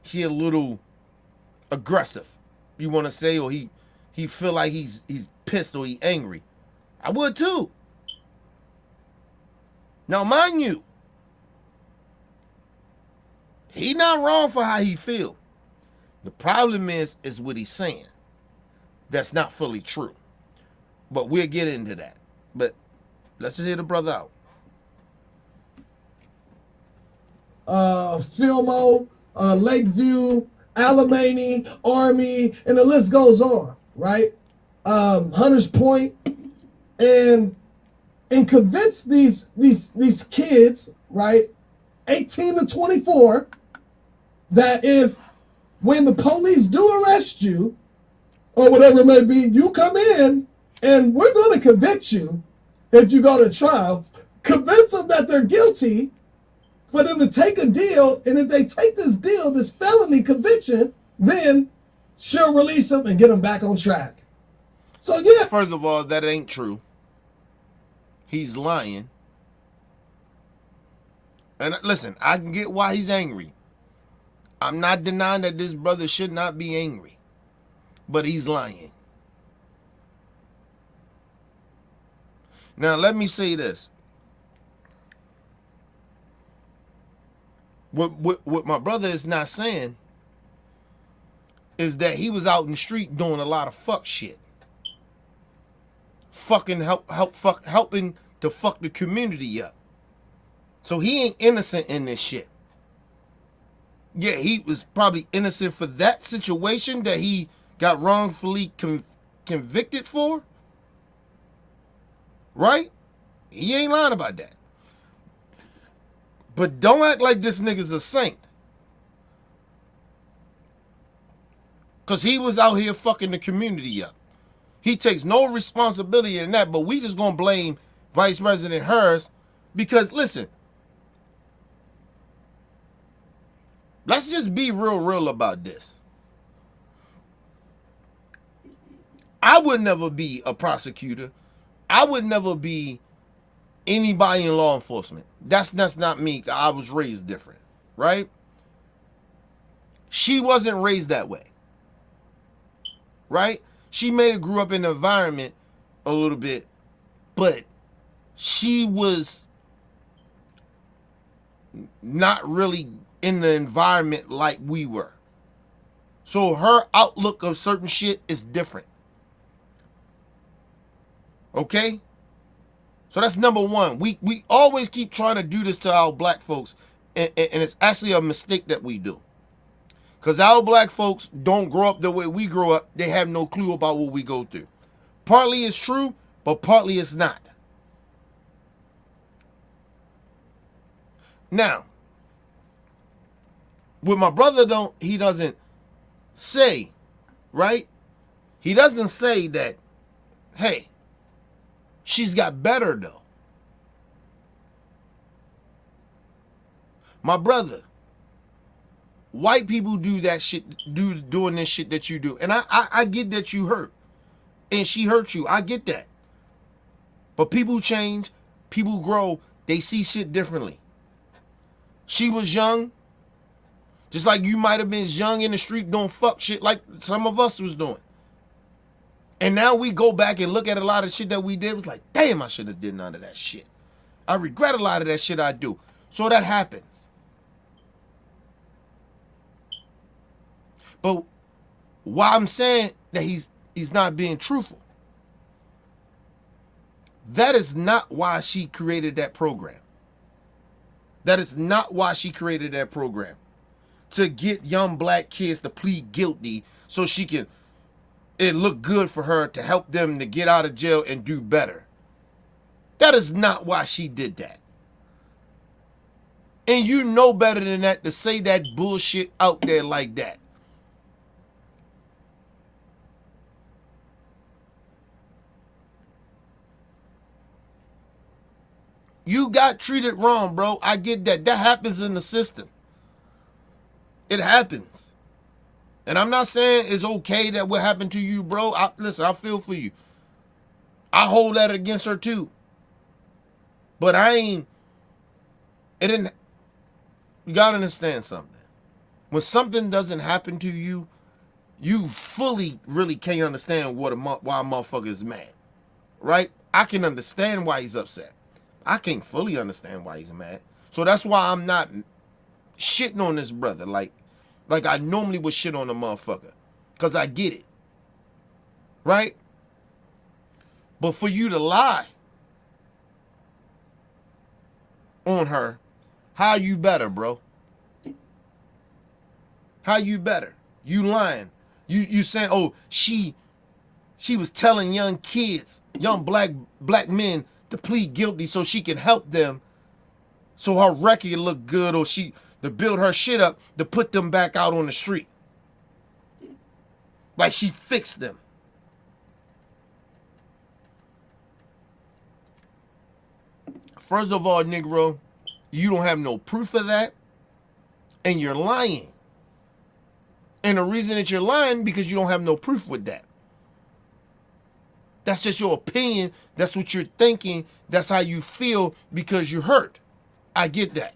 he a little aggressive. You want to say, or he feel like he's pissed or he angry. I would too. Now, mind you, he not wrong for how he feel. The problem is what he's saying. That's not fully true. But we'll get into that. But let's just hear the brother out. Filmo, Lakeview, Alamany, Army, and the list goes on, right? Hunters Point, and convince these kids, right, 18 to 24, that when the police do arrest you, or whatever it may be, you come in and we're going to convict you if you go to trial. Convince them that they're guilty for them to take a deal, and if they take this deal, this felony conviction, then she'll release them and get them back on track. So yeah. First of all, that ain't true. He's lying. And listen, I can get why he's angry. I'm not denying that this brother should not be angry. But he's lying. Now, let me say this. What my brother is not saying is that he was out in the street doing a lot of fuck shit. Helping to fuck the community up. So he ain't innocent in this shit. Yeah, he was probably innocent for that situation that he got wrongfully convicted for. Right? He ain't lying about that. But don't act like this nigga's a saint. Because he was out here fucking the community up. He takes no responsibility in that, but we just gonna blame Vice President Harris because, listen, let's just be real about this. I would never be a prosecutor. I would never be anybody in law enforcement. That's not me. I was raised different, right? She wasn't raised that way, right? She may have grew up in an environment a little bit, but she was not really in the environment like we were. So her outlook of certain shit is different. Okay? So that's number one. We always keep trying to do this to our black folks, and it's actually a mistake that we do. Because our black folks don't grow up the way we grow up. They have no clue about what we go through. Partly it's true, but partly it's not. Now, with my brother, he doesn't say, right? He doesn't say that, hey, she's got better though. My brother, white people do that shit, doing this shit that you do. And I get that you hurt. And she hurt you. I get that. But people change, people grow, they see shit differently. She was young, just like you might have been young in the street doing fuck shit like some of us was doing. And now we go back and look at a lot of shit that we did. It was like, damn, I should have did none of that shit. I regret a lot of that shit I do. So that happens. But why I'm saying that he's not being truthful, that is not why she created that program. That is not why she created that program. To get young black kids to plead guilty so it look good for her to help them to get out of jail and do better. That is not why she did that. And you know better than that to say that bullshit out there like that. You got treated wrong, bro. I get that. That happens in the system. It happens. And I'm not saying it's okay that what happened to you, bro. Listen, I feel for you. I hold that against her too. But you gotta understand something. When something doesn't happen to you, you fully really can't understand why a motherfucker is mad. Right? I can understand why he's upset. I can't fully understand why he's mad. So that's why I'm not shitting on this brother like I normally would shit on a motherfucker. Because I get it. Right? But for you to lie on her, how you better, bro? How you better? You lying. You saying, oh, she was telling young kids, young black men to plead guilty so she can help them, so her record look good, or to build her shit up to put them back out on the street. Like she fixed them. First of all, Negro, you don't have no proof of that, and you're lying. And the reason that you're lying because you don't have no proof with that. That's just your opinion. That's what you're thinking. That's how you feel because you're hurt. I get that.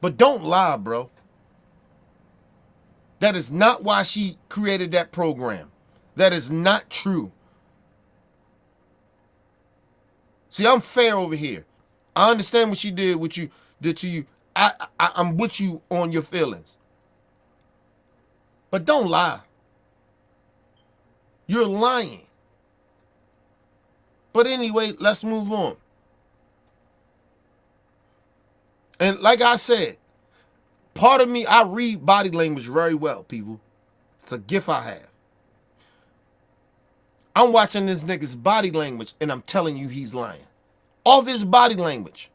But don't lie, bro. That is not why she created that program. That is not true. See, I'm fair over here. I understand what she did to you. I'm with you on your feelings. But don't lie. You're lying. But anyway, let's move on. And like I said, part of me, I read body language very well, people. It's a gift I have. I'm watching this nigga's body language and I'm telling you he's lying. Off his body language.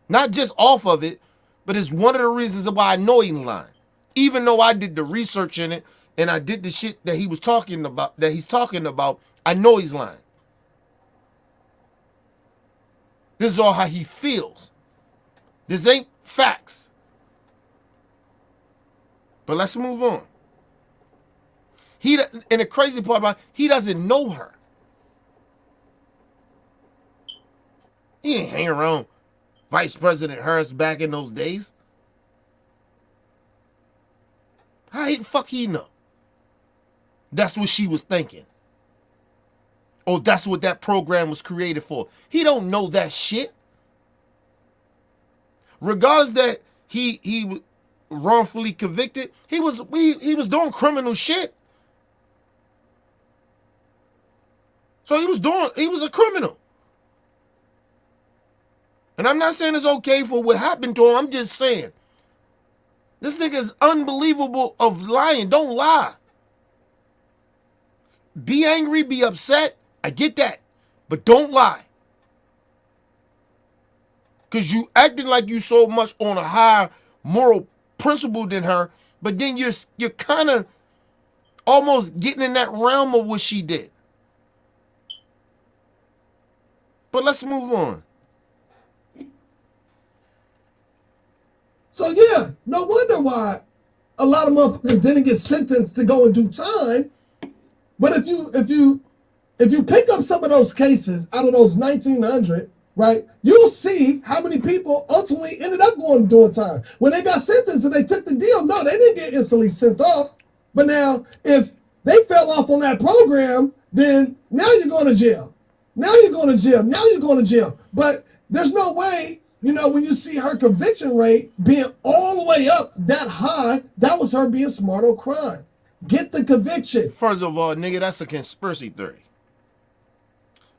Not just off of it, but it's one of the reasons why I know he's lying. Even though I did the research in it and I did the shit that he's talking about, I know he's lying. This is all how he feels. This ain't facts. But let's move on. And the crazy part about it, he doesn't know her. He ain't hanging around Vice President Harris back in those days. How the fuck he know? That's what she was thinking. Oh, that's what that program was created for. He don't know that shit. Regardless that he wrongfully convicted, he was doing criminal shit. So he was a criminal. And I'm not saying it's okay for what happened to him. I'm just saying this nigga is unbelievable of lying. Don't lie. Be angry, be upset. I get that. But don't lie. Because you acting like you so much on a higher moral principle than her, but then you're kind of almost getting in that realm of what she did. But let's move on. So yeah, no wonder why a lot of motherfuckers didn't get sentenced to go and do time. But if you pick up some of those cases out of those 1900, right, you'll see how many people ultimately ended up going and doing time. When they got sentenced and they took the deal, no, they didn't get instantly sent off. But now, if they fell off on that program, then now you're going to jail. Now you're going to jail. Now you're going to jail. But there's no way, when you see her conviction rate being all the way up that high, that was her being smart on crime. Get the conviction. First of all, nigga, that's a conspiracy theory.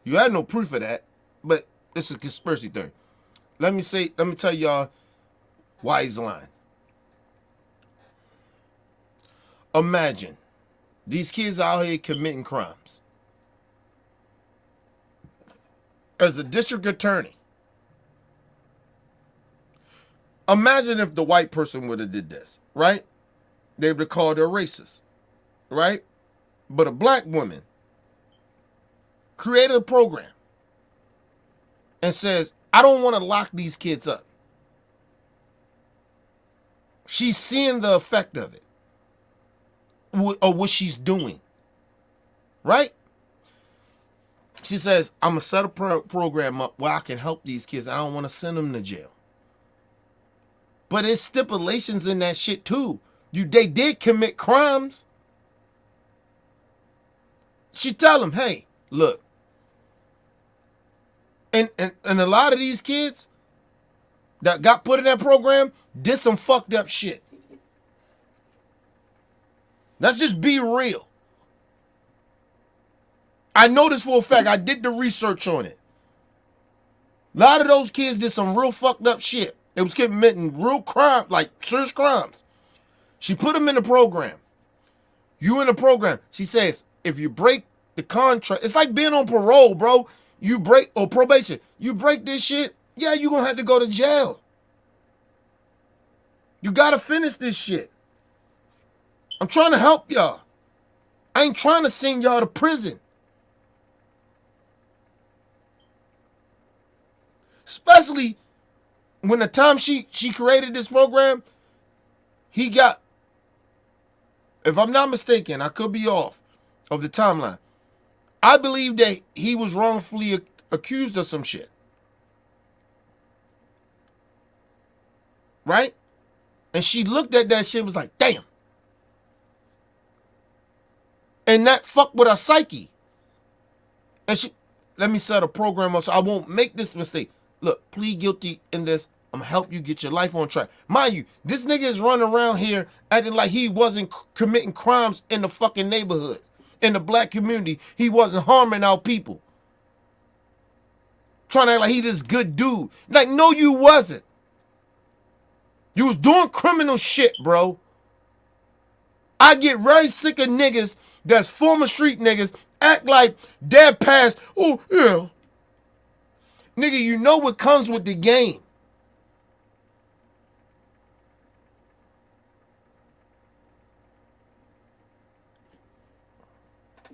You had no proof of that, but it's a conspiracy theory. Let me tell y'all why he's lying. Imagine these kids out here committing crimes. As a district attorney, imagine if the white person would have did this, right? They would have called her racist, right? But a black woman created a program and says, I don't want to lock these kids up. She's seeing the effect of it, or what she's doing, right? She says, I'm going to set a program up where I can help these kids. I don't want to send them to jail. But there's stipulations in that shit too. They did commit crimes. She tell them, hey, look. And a lot of these kids that got put in that program did some fucked up shit. Let's just be real. I know this for a fact. I did the research on it. A lot of those kids did some real fucked up shit. They was committing real crime, like serious crimes. She put them in the program. You in the program. She says, if you break the contract, it's like being on parole, bro. You break, or probation. You break this shit, yeah, you're going to have to go to jail. You got to finish this shit. I'm trying to help y'all. I ain't trying to send y'all to prison. Especially when the time she created this program, he got, if I'm not mistaken, I could be off of the timeline. I believe that he was wrongfully accused of some shit. Right? And she looked at that shit and was like, damn. And that fucked with her psyche. And she, let me set a program up so I won't make this mistake. Look, plead guilty in this. I'm gonna help you get your life on track. Mind you, this nigga is running around here acting like he wasn't committing crimes in the fucking neighborhood. In the black community, he wasn't harming our people. Trying to act like he this good dude. Like, no, you wasn't. You was doing criminal shit, bro. I get very sick of niggas that's former street niggas act like their past. Oh, yeah. Nigga, you know what comes with the game.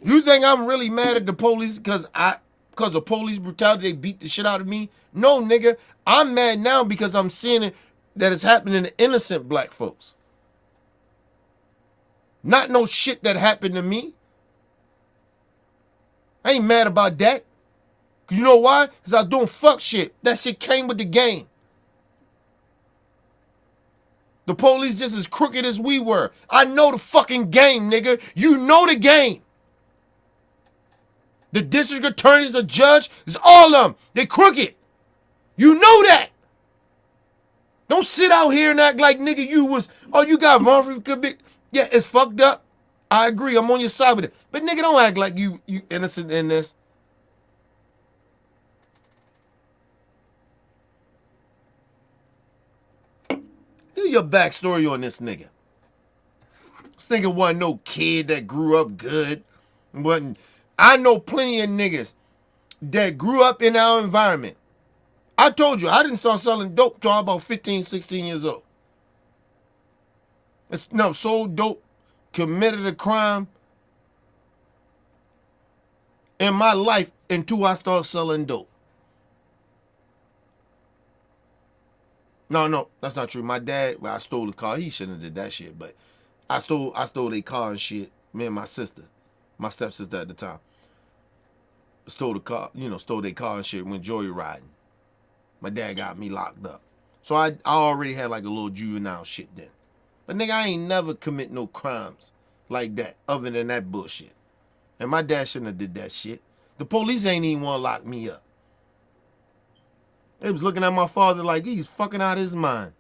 You think I'm really mad at the police because of police brutality, they beat the shit out of me? No, nigga. I'm mad now because I'm seeing it that it's happening to innocent black folks. Not no shit that happened to me. I ain't mad about that. Cause you know why? Because I was doing fuck shit. That shit came with the game. The police just as crooked as we were. I know the fucking game, nigga. You know the game. The district attorneys, the judge, it's all of them. They crooked. You know that. Don't sit out here and act like, nigga, you got wrongfully convicted. Yeah, it's fucked up. I agree. I'm on your side with it. But nigga, don't act like you innocent in this. Do your backstory on this nigga. This nigga wasn't no kid that grew up good. I know plenty of niggas that grew up in our environment. I told you, I didn't start selling dope till I was about 15, 16 years old. Sold dope, committed a crime in my life until I started selling dope. No, that's not true. My dad, I stole the car. He shouldn't have did that shit, but I stole a car and shit. Me and my sister, my stepsister at the time, stole the car, stole their car and shit, went joyriding. My dad got me locked up. So I already had like a little juvenile shit then. But nigga, I ain't never commit no crimes like that other than that bullshit. And my dad shouldn't have did that shit. The police ain't even want to lock me up. They was looking at my father like he's fucking out his mind.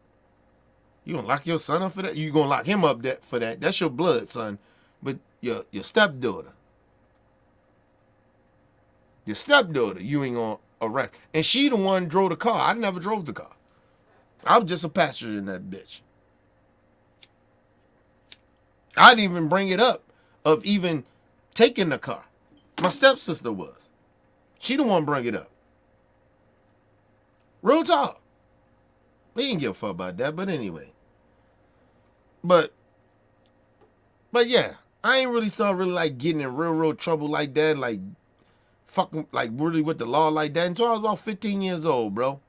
You gonna lock your son up for that? You gonna lock him up for that? That's your blood, son. But your stepdaughter, you ain't gonna arrest. And she the one drove the car. I never drove the car. I was just a passenger in that bitch. I didn't even bring it up of even taking the car. My stepsister was. She the one bring it up. Real talk. We didn't give a fuck about that, but anyway. But yeah, I ain't really started like getting in real trouble like that, like fucking like really with the law like that until I was about 15 years old, bro.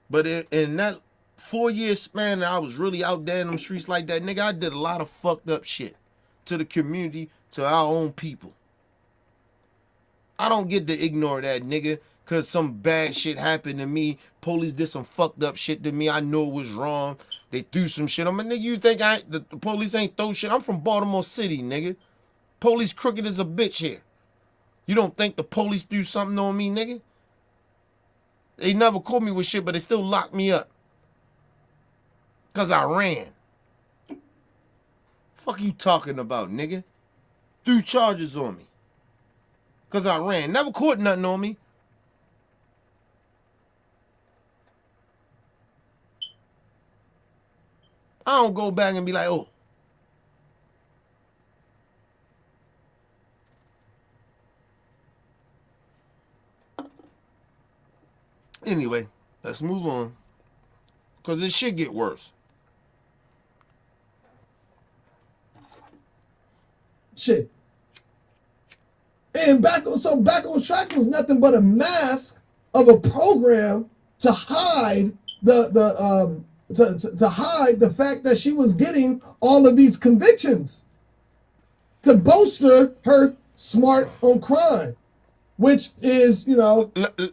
But in that 4-year span that I was really out there in them streets like that, nigga, I did a lot of fucked up shit to the community, to our own people. I don't get to ignore that, nigga, because some bad shit happened to me. Police did some fucked up shit to me. I know it was wrong. They threw some shit on me. Nigga, you think the police ain't throw shit? I'm from Baltimore City, nigga. Police crooked as a bitch here. You don't think the police threw something on me, nigga? They never caught me with shit, but they still locked me up. Because I ran. Fuck you talking about, nigga? Threw charges on me. Because I ran. Never caught nothing on me. I don't go back and be like, oh. Anyway, let's move on. Because this shit get worse. Shit. And back on track was nothing but a mask of a program to hide to hide the fact that she was getting all of these convictions, to bolster her smart on crime, which is,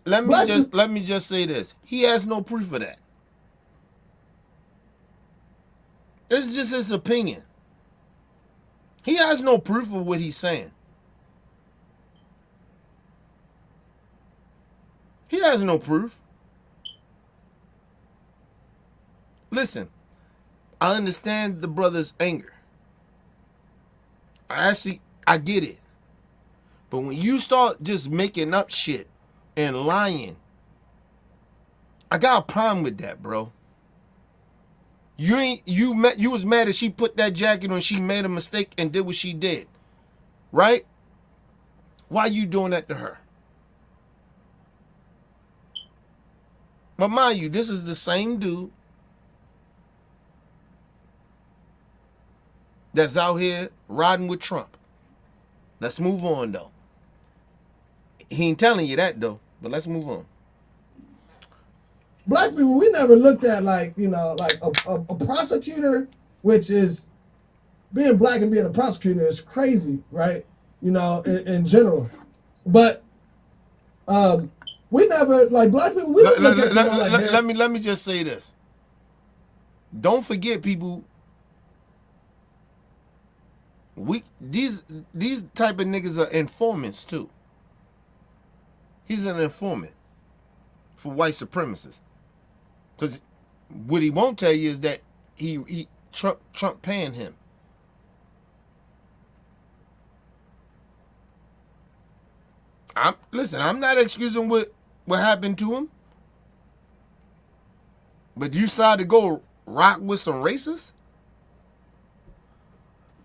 let me just say this. He has no proof of that. This is just his opinion. He has no proof of what he's saying. He has no proof. Listen, I understand the brother's anger. I get it. But when you start just making up shit and lying, I got a problem with that, bro. You was mad that she put that jacket on, she made a mistake and did what she did. Right? Why you doing that to her? But mind you, this is the same dude that's out here riding with Trump. Let's move on, though. He ain't telling you that, though, but let's move on. Black people, we never looked at like a prosecutor, which is being black and being a prosecutor is crazy, right? In general. But we never, like black people, we don't look at let me just say this. Don't forget, people. These type of niggas are informants too. He's an informant for white supremacists. Because what he won't tell you is that Trump paying him. I'm not excusing what happened to him. But you decided to go rock with some racists?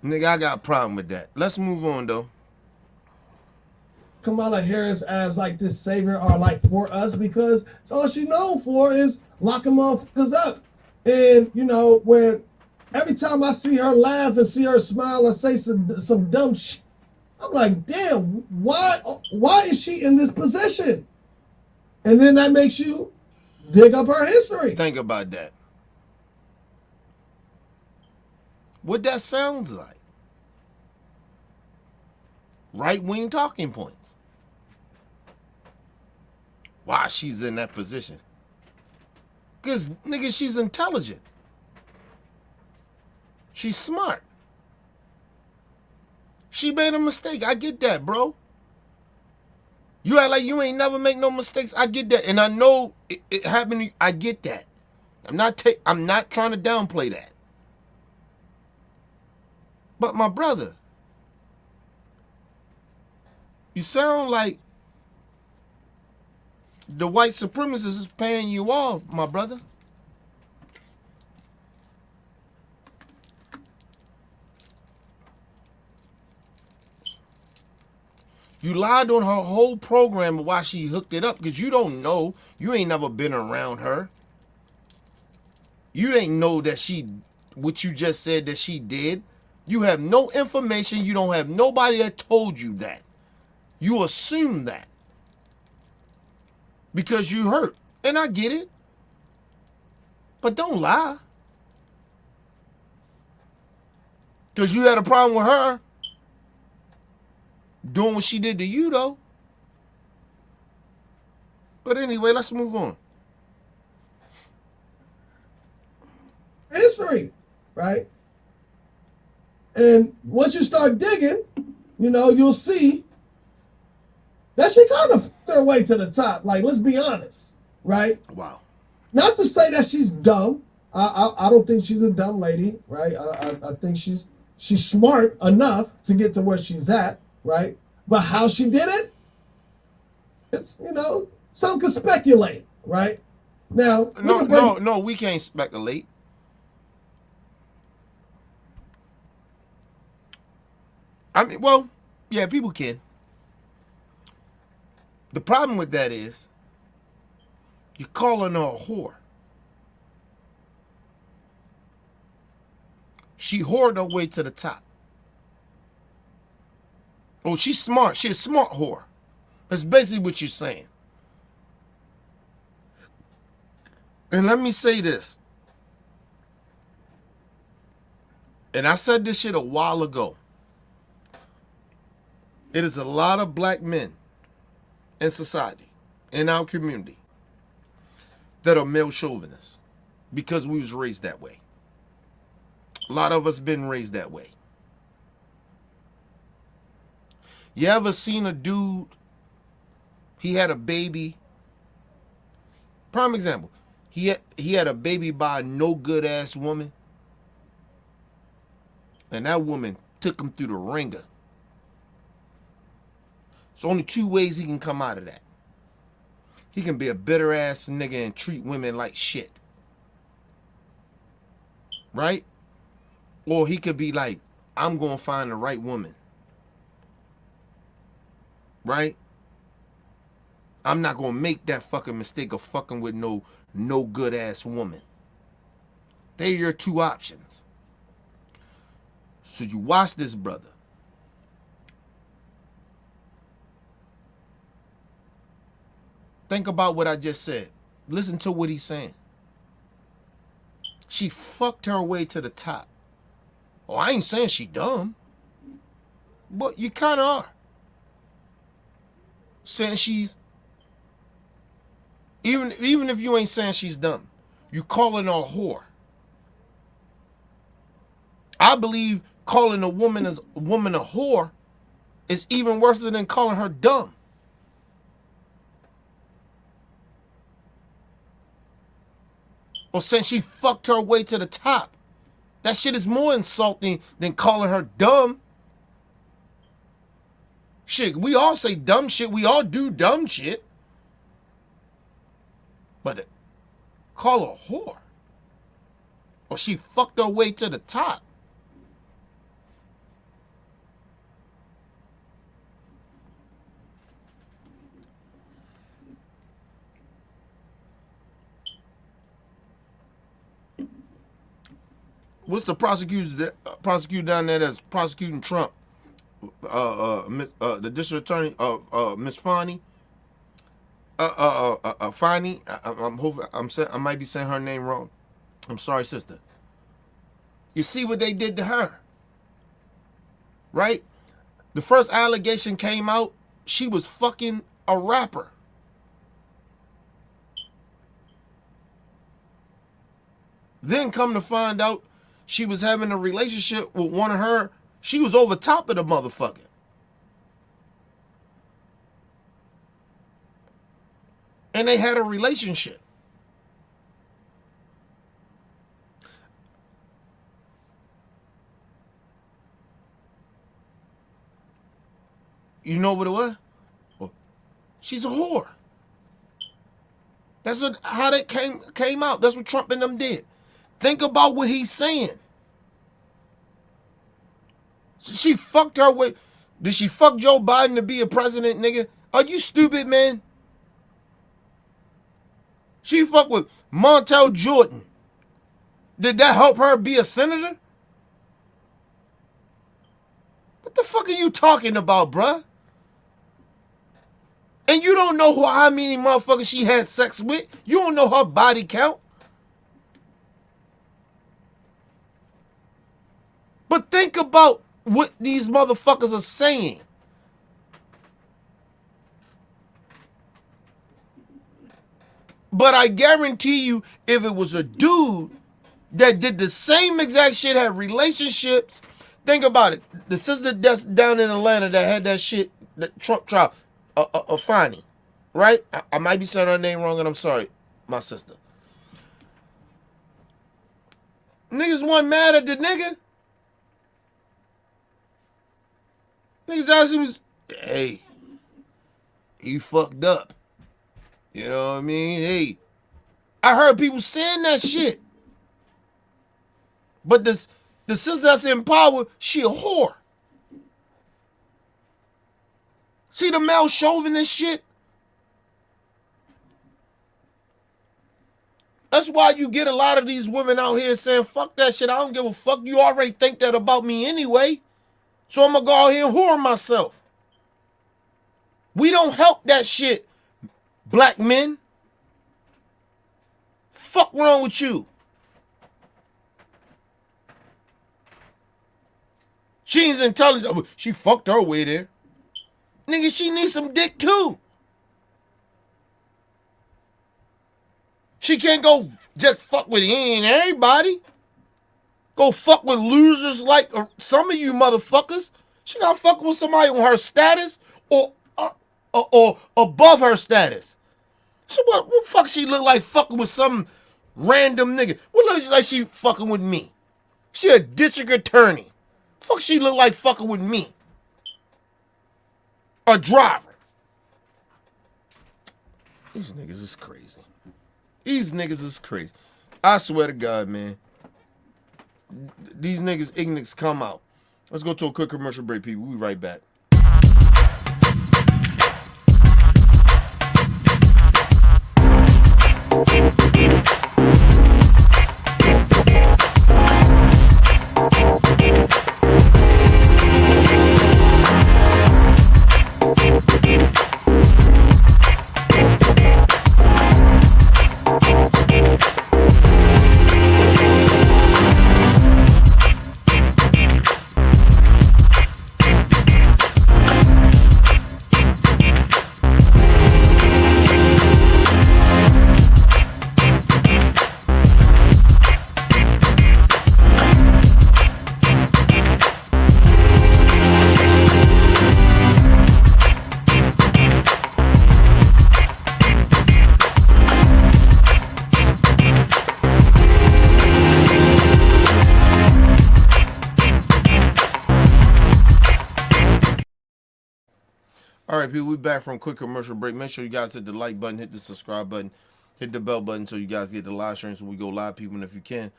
Nigga, I got a problem with that. Let's move on though. Kamala Harris as like this savior or like for us, because it's all she known for is locking motherfuckers up. And you know, when every time I see her laugh and see her smile or say some dumb shit, I'm like, damn, why is she in this position? And then that makes you dig up her history. Think about that. What that sounds like. Right-wing talking points. Why she's in that position? Because, nigga, she's intelligent. She's smart. She made a mistake. I get that, bro. You act like you ain't never make no mistakes. I get that. And I know it happened. I get that. I'm not trying to downplay that. But my brother, you sound like the white supremacist is paying you off, my brother. You lied on her whole program of why she hooked it up, because you don't know. You ain't never been around her. You ain't know that what you just said that she did. You have no information. You don't have nobody that told you that. You assume that. Because you hurt. And I get it. But don't lie. Because you had a problem with her doing what she did to you, though. But anyway, let's move on. History, right? And once you start digging, you know, you'll see that she kind of fucked her way to the top. Like, let's be honest, right? Wow. Not to say that she's dumb. I don't think she's a dumb lady, right? I think she's smart enough to get to where she's at, right? But how she did it, it's, you know, some could speculate, right? Now, no, we can't speculate. I mean, well, yeah, people can. The problem with that is you're calling her a whore. She whored her way to the top. Oh, she's smart. She's a smart whore. That's basically what you're saying. And let me say this. And I said this shit a while ago. It is a lot of black men in society, in our community, that are male chauvinists because we was raised that way. A lot of us been raised that way. You ever seen a dude, he had a baby? Prime example, he had a baby by a no good ass woman, and that woman took him through the ringer. There's only two ways he can come out of that. He can be a bitter ass nigga and treat women like shit. Right? Or he could be like, I'm gonna find the right woman. Right? I'm not gonna make that fucking mistake of fucking with no good ass woman. They're your two options. So you watch this brother. Think about what I just said. Listen to what he's saying. She fucked her way to the top. Oh, I ain't saying she dumb. But you kind of are. Saying she's... Even if you ain't saying she's dumb, you calling her a whore. I believe calling a woman a whore is even worse than calling her dumb. Or saying she fucked her way to the top. That shit is more insulting than calling her dumb. Shit, we all say dumb shit. We all do dumb shit. But call her a whore. Or she fucked her way to the top. What's the prosecutor down there that's prosecuting Trump? The district attorney, Miss Fani. Fani. I might be saying her name wrong. I'm sorry, sister. You see what they did to her, right? The first allegation came out. She was fucking a rapper. Then come to find out, she was having a relationship with one of her. She was over top of the motherfucker. And they had a relationship. You know what it was? Well, she's a whore. That's how that came out. That's what Trump and them did. Think about what he's saying. She fucked her with. Did she fuck Joe Biden to be a president, nigga? Are you stupid, man? She fucked with Montel Jordan. Did that help her be a senator? What the fuck are you talking about, bruh? And you don't know how many motherfuckers she had sex with. You don't know her body count. But think about what these motherfuckers are saying. But I guarantee you, if it was a dude that did the same exact shit, had relationships, think about it. The sister that's down in Atlanta that had that shit, that Trump trial, Fani, right? I might be saying her name wrong, and I'm sorry, my sister. Niggas weren't mad at the nigga. Niggas actually was, hey, he fucked up. You know what I mean? Hey, I heard people saying that shit. But the sister that's in power, she a whore. See the male chauvinist shit? That's why you get a lot of these women out here saying, fuck that shit, I don't give a fuck. You already think that about me anyway. So I'm going to go out here and whore myself. We don't help that shit, black men. Fuck wrong with you? She's intelligent. She fucked her way there. Nigga, she needs some dick too. She can't go just fuck with everybody. Go fuck with losers like some of you motherfuckers. She gotta fuck with somebody on her status or above her status. So what the fuck she look like fucking with some random nigga? What looks like she fucking with me? She a district attorney. Fuck she look like fucking with me? A driver. These niggas is crazy. These niggas is crazy. I swear to God, man. These niggas ignorance come out. Let's go to a quick commercial break, people. We'll be right back. All right, people, we back from a quick commercial break. Make sure you guys hit the like button, hit the subscribe button, hit the bell button so you guys get the live streams when we go live, people. And if you can,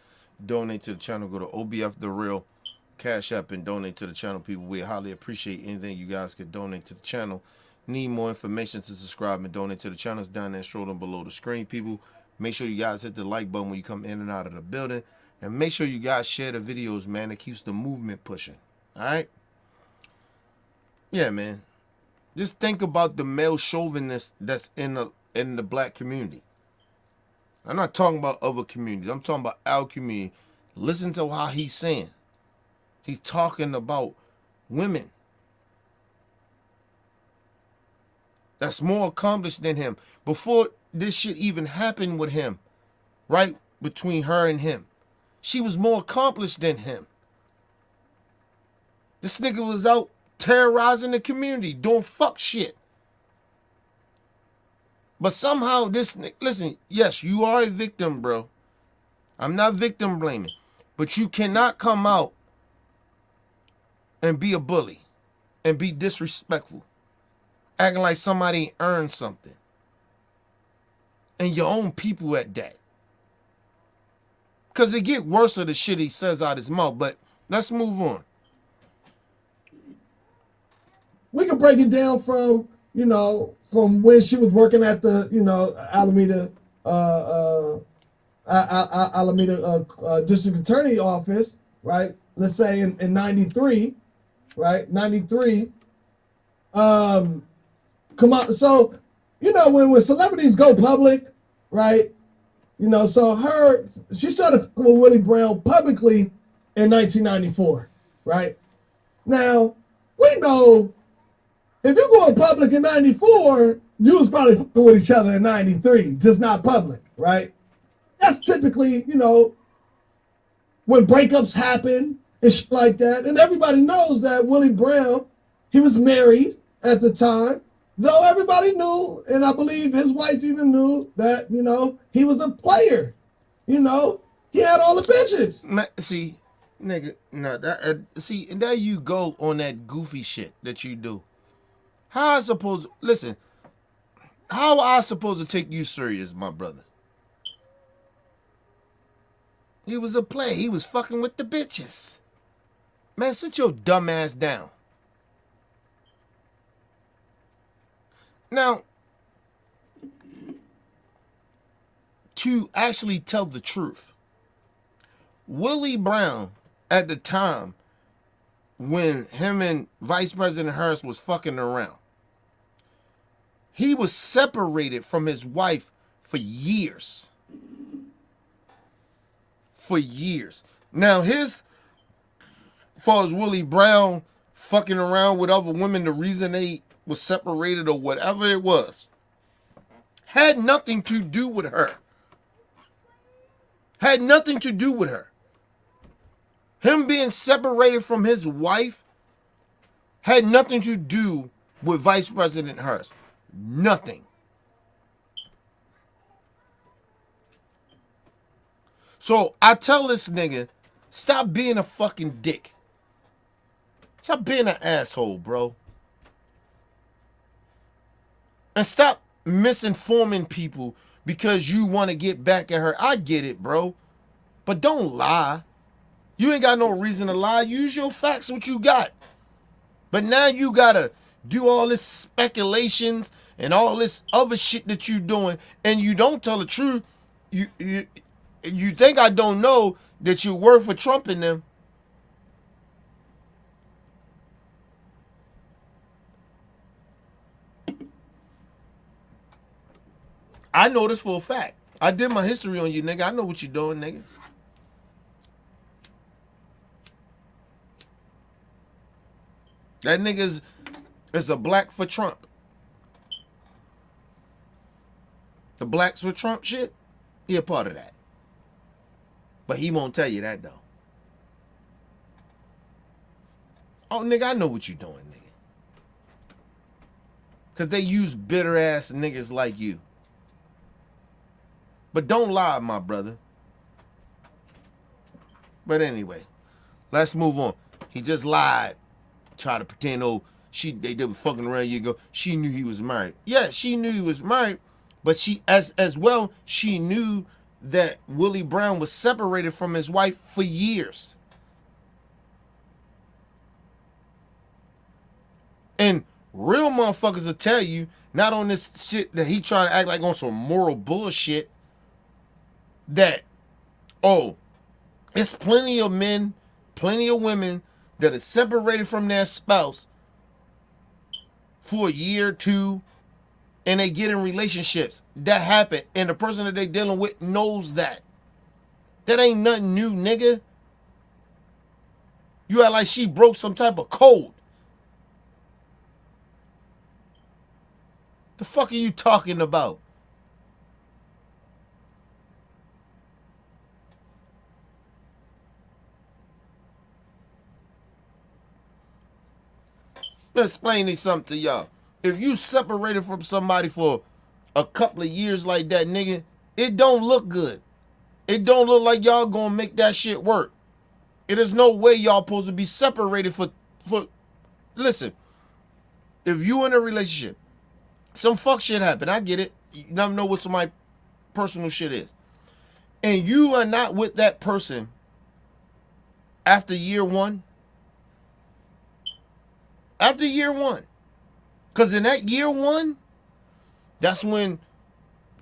donate to the channel. Go to OBF The Real Cash App and donate to the channel, people. We highly appreciate anything you guys could donate to the channel. Need more information to subscribe and donate to the channel? It's down there, scrolling below the screen, people. Make sure you guys hit the like button when you come in and out of the building. And make sure you guys share the videos, man. It keeps the movement pushing. All right? Yeah, man. Just think about the male chauvinist that's in the black community. I'm not talking about other communities. I'm talking about our community. Listen to how he's saying. He's talking about women that's more accomplished than him. Before this shit even happened with him, right? Between her and him, she was more accomplished than him. This nigga was out terrorizing the community, doing fuck shit. But somehow this nigga, listen, yes, you are a victim, bro. I'm not victim blaming. But you cannot come out and be a bully and be disrespectful, acting like somebody earned something. And your own people at that. Because it get worse of the shit he says out his mouth. But let's move on. We can break it down from, you know, from when she was working at the, you know, Alameda District Attorney Office, right? Let's say in 93, right? 93. Come on. So, you know, when celebrities go public, right? You know, so she started with Willie Brown publicly in 1994, right? Now, we know if you're going public in 94, you was probably fucking with each other in 93, just not public, right? That's typically, you know, when breakups happen and shit like that. And everybody knows that Willie Brown, he was married at the time, though everybody knew, and I believe his wife even knew that, you know, he was a player. You know, he had all the bitches. See, nigga, no, see, and there you go on that goofy shit that you do. How I supposed listen? How I supposed to take you serious, my brother? He was a player. He was fucking with the bitches. Man, sit your dumb ass down. Now, to actually tell the truth, Willie Brown at the time when him and Vice President Harris was fucking around, he was separated from his wife for years. For years. Now, as far as Willie Brown fucking around with other women, the reason they was separated or whatever it was, had nothing to do with her. Had nothing to do with her. Him being separated from his wife had nothing to do with Vice President Harris. Nothing. So I tell this nigga, stop being a fucking dick. Stop being an asshole, bro. And stop misinforming people because you want to get back at her. I get it, bro. But don't lie. You ain't got no reason to lie. Use your facts, what you got. But now you got to do all this speculations and all this other shit that you doing, and you don't tell the truth. You think I don't know that you work for Trump and them. I know this for a fact. I did my history on you, nigga. I know what you doing, nigga. That nigga is a black for Trump. The blacks for Trump shit, he a part of that. But he won't tell you that, though. Oh, nigga, I know what you doing, nigga. Because they use bitter-ass niggas like you. But don't lie, my brother. But anyway, let's move on. He just lied. Try to pretend, oh, they were fucking around a year ago. She knew he was married. Yeah, she knew he was married, but she as well, she knew that Willie Brown was separated from his wife for years. And real motherfuckers will tell you, not on this shit that he trying to act like on some moral bullshit, that, oh, it's plenty of men, plenty of women that are separated from their spouse for a year or two, and they get in relationships. That happen, and the person that they dealing with knows that. That ain't nothing new, nigga. You act like she broke some type of code. The fuck are you talking about? Let's explain something to y'all. If you separated from somebody for a couple of years like that, nigga, it don't look good. It don't look like y'all gonna make that shit work. It is no way y'all supposed to be separated for listen, if you in a relationship, some fuck shit happen. I get it. You never know what somebody's personal shit is. And you are not with that person after year one. After year one. Because in that year one, that's when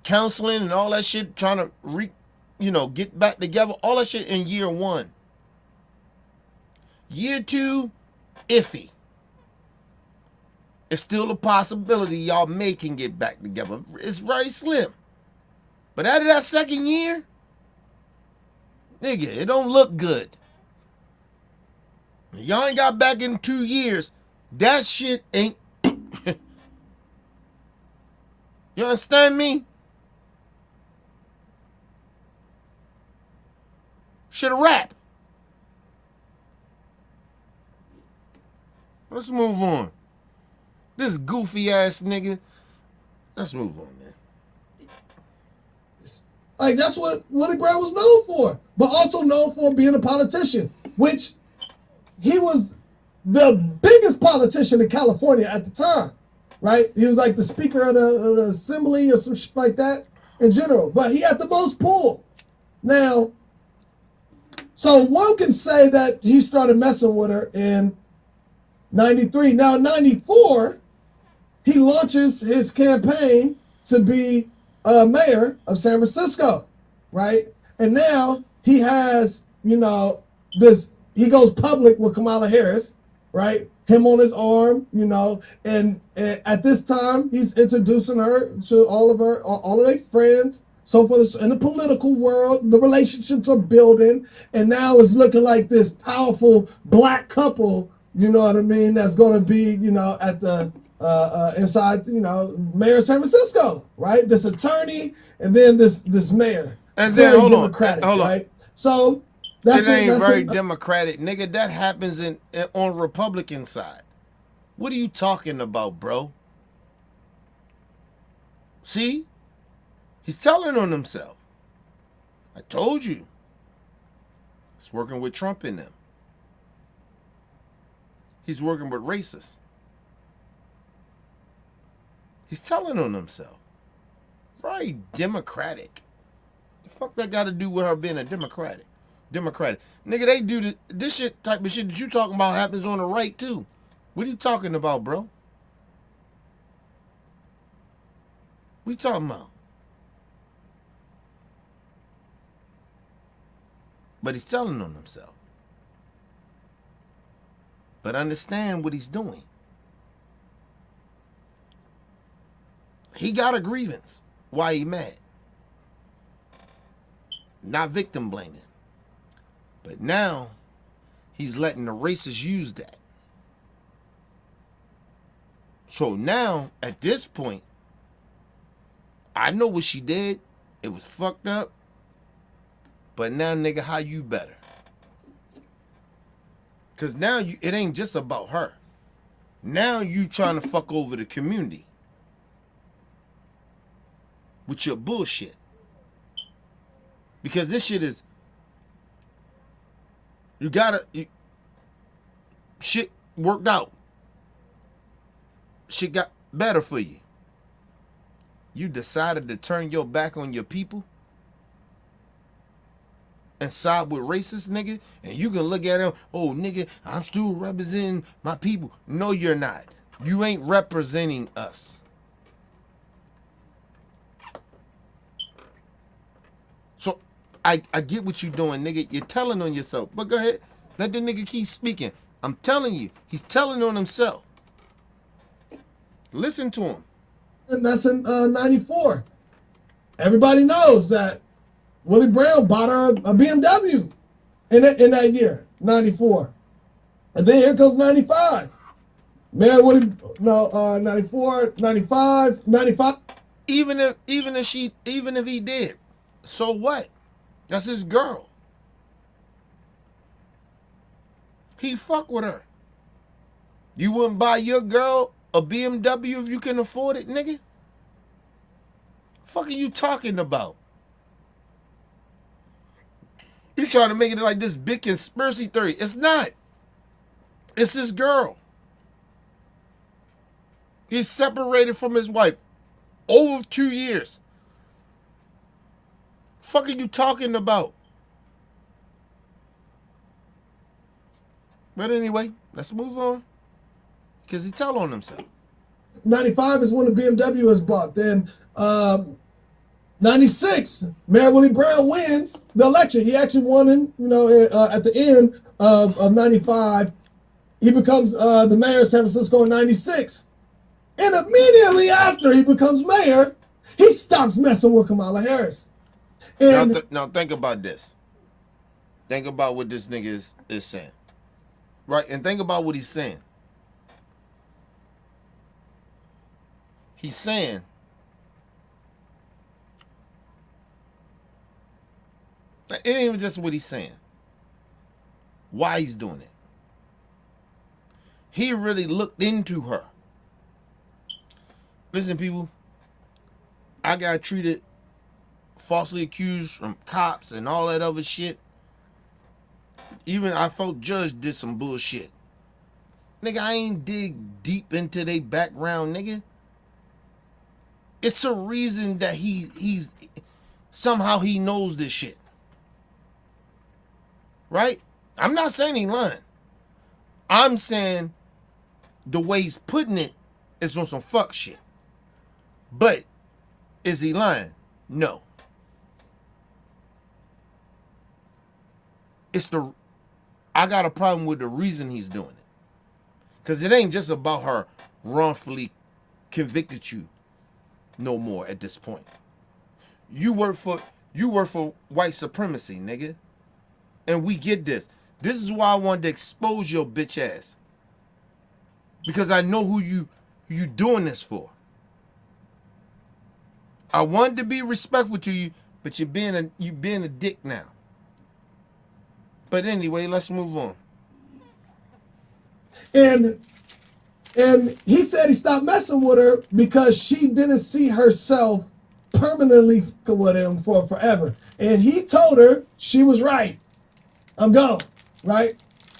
counseling and all that shit, trying to get back together, all that shit in year one. Year two, iffy. It's still a possibility y'all can get back together. It's very slim. But out of that second year, nigga, it don't look good. Y'all ain't got back in 2 years. That shit ain't. You understand me? Shit a wrap. Let's move on. This goofy ass nigga. Let's move on, man. Like, that's what Willie Brown was known for, but also known for being a politician, which he was the biggest politician in California at the time, right? He was like the speaker of the assembly or some shit like that in general, but he had the most pull. Now, so one can say that he started messing with her in 93. Now, in 94, he launches his campaign to be mayor of San Francisco, right? And now he has, this, he goes public with Kamala Harris, right? Him on his arm, and at this time, he's introducing her to all of their friends, so forth. In the political world, the relationships are building, and now it's looking like this powerful black couple, you know what I mean, that's going to be, at the inside, mayor of San Francisco, right? This attorney, and then this mayor. And then very hold democratic, on. right? So that's it ain't very democratic, nigga. That happens on Republican side. What are you talking about, bro? See, he's telling on himself. I told you. He's working with Trump in them. He's working with racists. He's telling on himself. Very democratic. The fuck that got to do with her being a Democratic? Nigga, they do this shit, type of shit that you talking about happens on the right too. What are you talking about, bro? What you talking about? But he's telling on himself. But understand what he's doing. He got a grievance. Why he mad? Not victim blaming. But now, he's letting the racists use that. So now, at this point, I know what she did. It was fucked up. But now, nigga, how you better? Because now, it ain't just about her. Now you trying to fuck over the community. With your bullshit. Because this shit is, shit worked out. shit got better for you. You decided to turn your back on your people and side with racist nigga, and you can look at him, oh nigga, I'm still representing my people. No, you're not. You ain't representing us. So I get what you doing, nigga. You're telling on yourself. But go ahead. Let the nigga keep speaking. I'm telling you, he's telling on himself. Listen to him. And that's in 94. Everybody knows that Willie Brown bought her a BMW in that year, 94. And then here comes 95. Mayor Willie, 94, 95, 95. Even if he did, so what? That's his girl. He fuck with her. You wouldn't buy your girl a BMW if you can afford it, nigga? Fuck are you talking about? You trying to make it like this big conspiracy theory. It's not. It's his girl. He's separated from his wife over 2 years. Fuck are you talking about? But anyway, let's move on. Because he tell on himself. 95 is when the BMW is bought. Then 96, Mayor Willie Brown wins the election. He actually won in, at the end of 95. He becomes the mayor of San Francisco in 96. And immediately after he becomes mayor, he stops messing with Kamala Harris. And now think about this. Think about what this nigga is saying. Right? And think about what he's saying. He's saying it ain't even just what he's saying. Why he's doing it. He really looked into her. Listen, people, I got treated falsely accused from cops and all that other shit. Even I felt judge did some bullshit. Nigga, I ain't dig deep into their background, nigga. It's a reason that he's somehow he knows this shit. Right? I'm not saying he lying. I'm saying the way he's putting it is on some fuck shit. But is he lying? No. I got a problem with the reason he's doing it. Because it ain't just about her wrongfully convicted you no more at this point. You work for white supremacy, nigga. And we get this. This is why I wanted to expose your bitch ass. Because I know who you doing this for. I wanted to be respectful to you, but you're being a dick now. But anyway, let's move on. And he said he stopped messing with her because she didn't see herself permanently with him for forever. And he told her she was right. I'm gone. Right?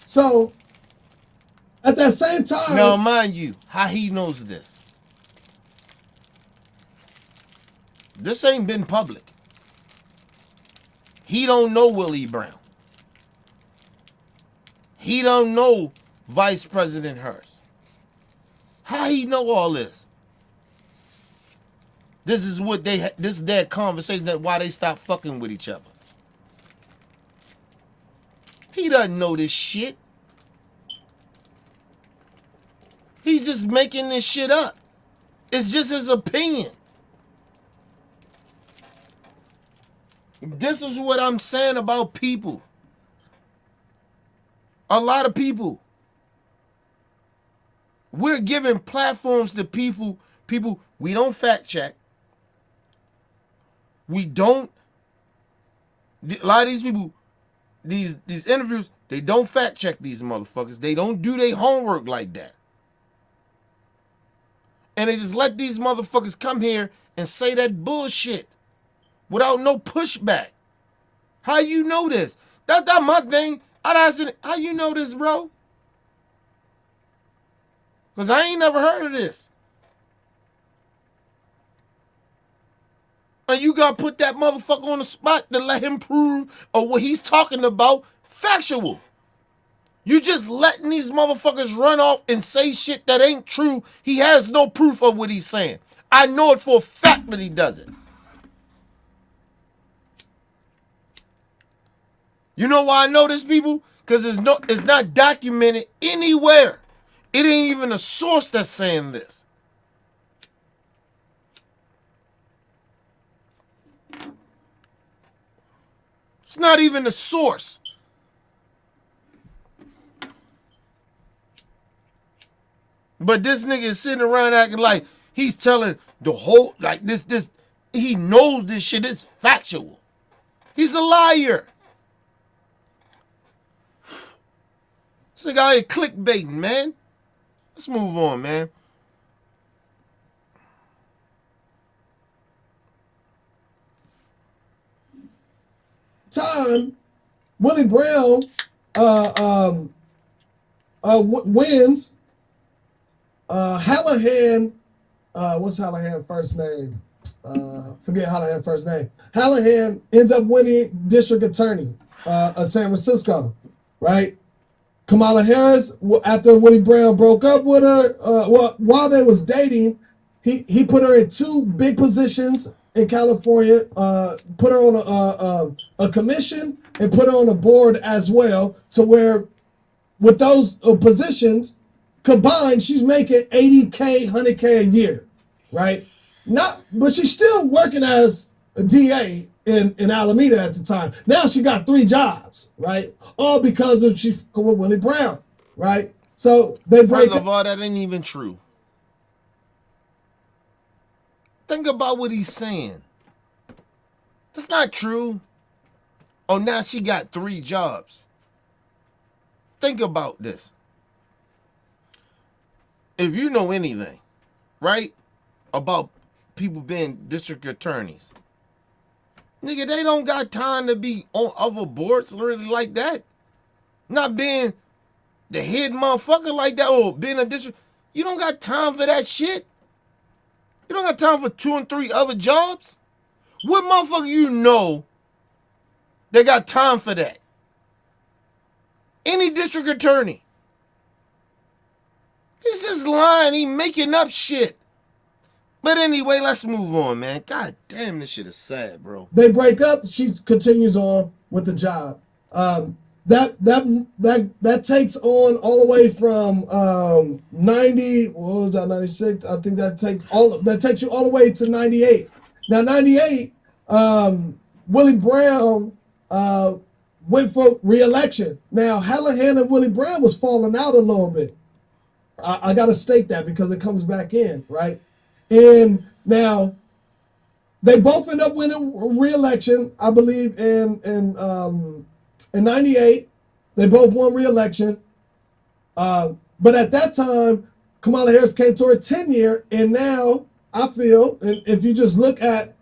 So, at that same time... Now, mind you, how he knows this. This ain't been public. He don't know Willie Brown. He don't know Vice President Harris. How he know all this? This is their conversation, that why they stop fucking with each other. He doesn't know this shit. He's just making this shit up. It's just his opinion. This is what I'm saying about people. A lot of people. We're giving platforms to people we don't fact check. We don't. A lot of these people, these interviews, they don't fact check these motherfuckers. They don't do their homework like that. And they just let these motherfuckers come here and say that bullshit without no pushback. How you know this? That's not my thing. I'd ask it, how you know this, bro? Because I ain't never heard of this. And you gotta put that motherfucker on the spot to let him prove or what he's talking about factual. You just letting these motherfuckers run off and say shit that ain't true. He has no proof of what he's saying. I know it for a fact that he doesn't. You know why I know this, people? Because it's not documented anywhere. It ain't even a source that's saying this. It's not even a source. But this nigga is sitting around acting like he's telling the whole, like this, he knows this shit. It's factual. He's a liar. This nigga out here clickbaiting, man. Let's move on, man. Time, Willie Brown wins. Hallahan, what's Hallahan's first name? Forget Hallahan's first name. Hallahan ends up winning district attorney of San Francisco, right? Kamala Harris, after Willie Brown broke up with her, while they was dating, he put her in 2 big positions in California, put her on a commission and put her on a board as well, to where with those positions combined, she's making $80K, $100K a year, right? But she's still working as a DA in Alameda at the time. Now she got 3 jobs, right? All because of she's with Willie Brown, right? So they break. First of all, that ain't even true. Think about what he's saying. That's not true. Oh, now she got 3 jobs. Think about this. If you know anything, right, about people being district attorneys, nigga, they don't got time to be on other boards really like that. Not being the head motherfucker like that or being a district. You don't got time for that shit. You don't got time for 2 and 3 other jobs. What motherfucker you know they got time for that? Any district attorney. He's just lying. He making up shit. But anyway, let's move on, man. God damn, this shit is sad, bro. They break up. She continues on with the job. That takes on all the way from 90. What was that? 96. I think that takes you all the way to 98. Now 98. Willie Brown went for re-election. Now Hallahan and Willie Brown was falling out a little bit. I got to state that because it comes back in, right? And now they both end up winning re-election, I believe, in 98. They both won re-election. But at that time, Kamala Harris came to her tenure, and now I feel, and if you just look at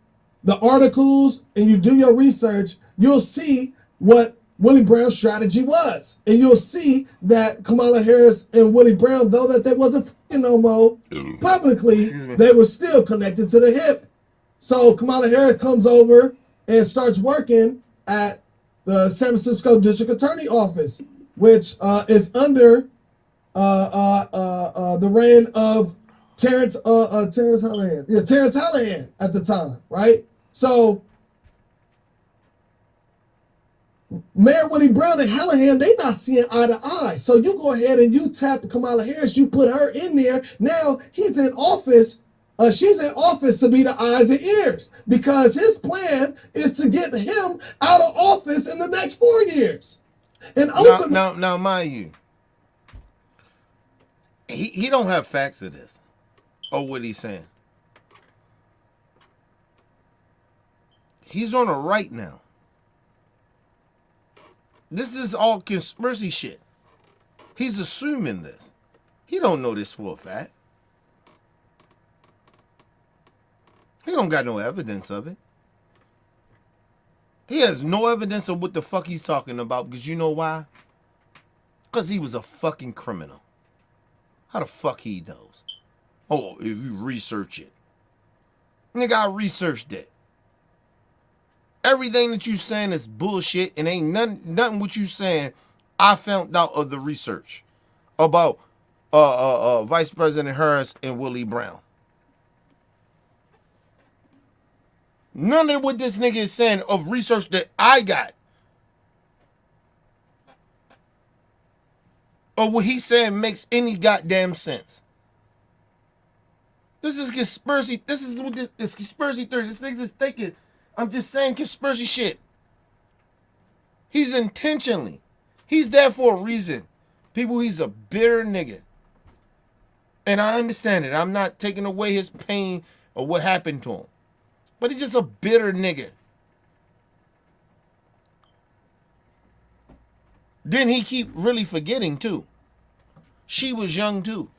the articles and you do your research, you'll see what Willie Brown's strategy was. And you'll see that Kamala Harris and Willie Brown, though that they wasn't fucking no more, publicly, they were still connected to the hip. So Kamala Harris comes over and starts working at the San Francisco District Attorney Office, which is under the reign of Terrence Hallahan. Yeah, Terrence Hallahan at the time, right? So Mayor Willie Brown and Hallahan, they not seeing eye to eye. So you go ahead and you tap Kamala Harris, you put her in there. Now he's in office. She's in office to be the eyes and ears because his plan is to get him out of office in the next 4 years. And ultimately, now, mind you, he don't have facts of this or what he's saying. He's on the right now. This is all conspiracy shit. He's assuming this. He don't know this for a fact. He don't got no evidence of it. He has no evidence of what the fuck he's talking about because you know why? Because he was a fucking criminal. How the fuck he knows? Oh, if you research it. Nigga, I researched it. Everything that you saying is bullshit, and ain't nothing what you saying. I found out of the research about Vice President Harris and Willie Brown. None of what this nigga is saying of research that I got, or what he's saying makes any goddamn sense. This is conspiracy. This is what this conspiracy theory. This nigga's thinking. I'm just saying conspiracy shit. He's intentionally. He's there for a reason. People, he's a bitter nigga. And I understand it. I'm not taking away his pain or what happened to him. But he's just a bitter nigga. Then he keep really forgetting too. She was young too.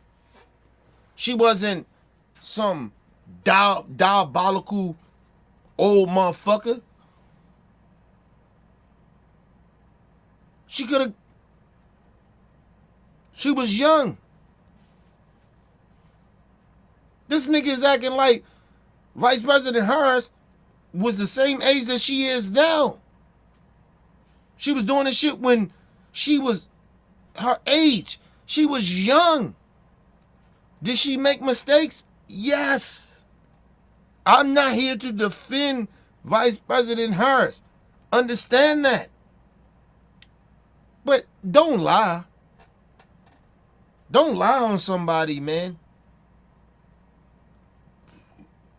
She wasn't some diabolical old motherfucker. She was young. This nigga is acting like Vice President Harris was the same age that she is now. She was doing this shit when she was her age. She was young. Did she make mistakes? Yes. I'm not here to defend Vice President Harris. Understand that. But don't lie. Don't lie on somebody, man.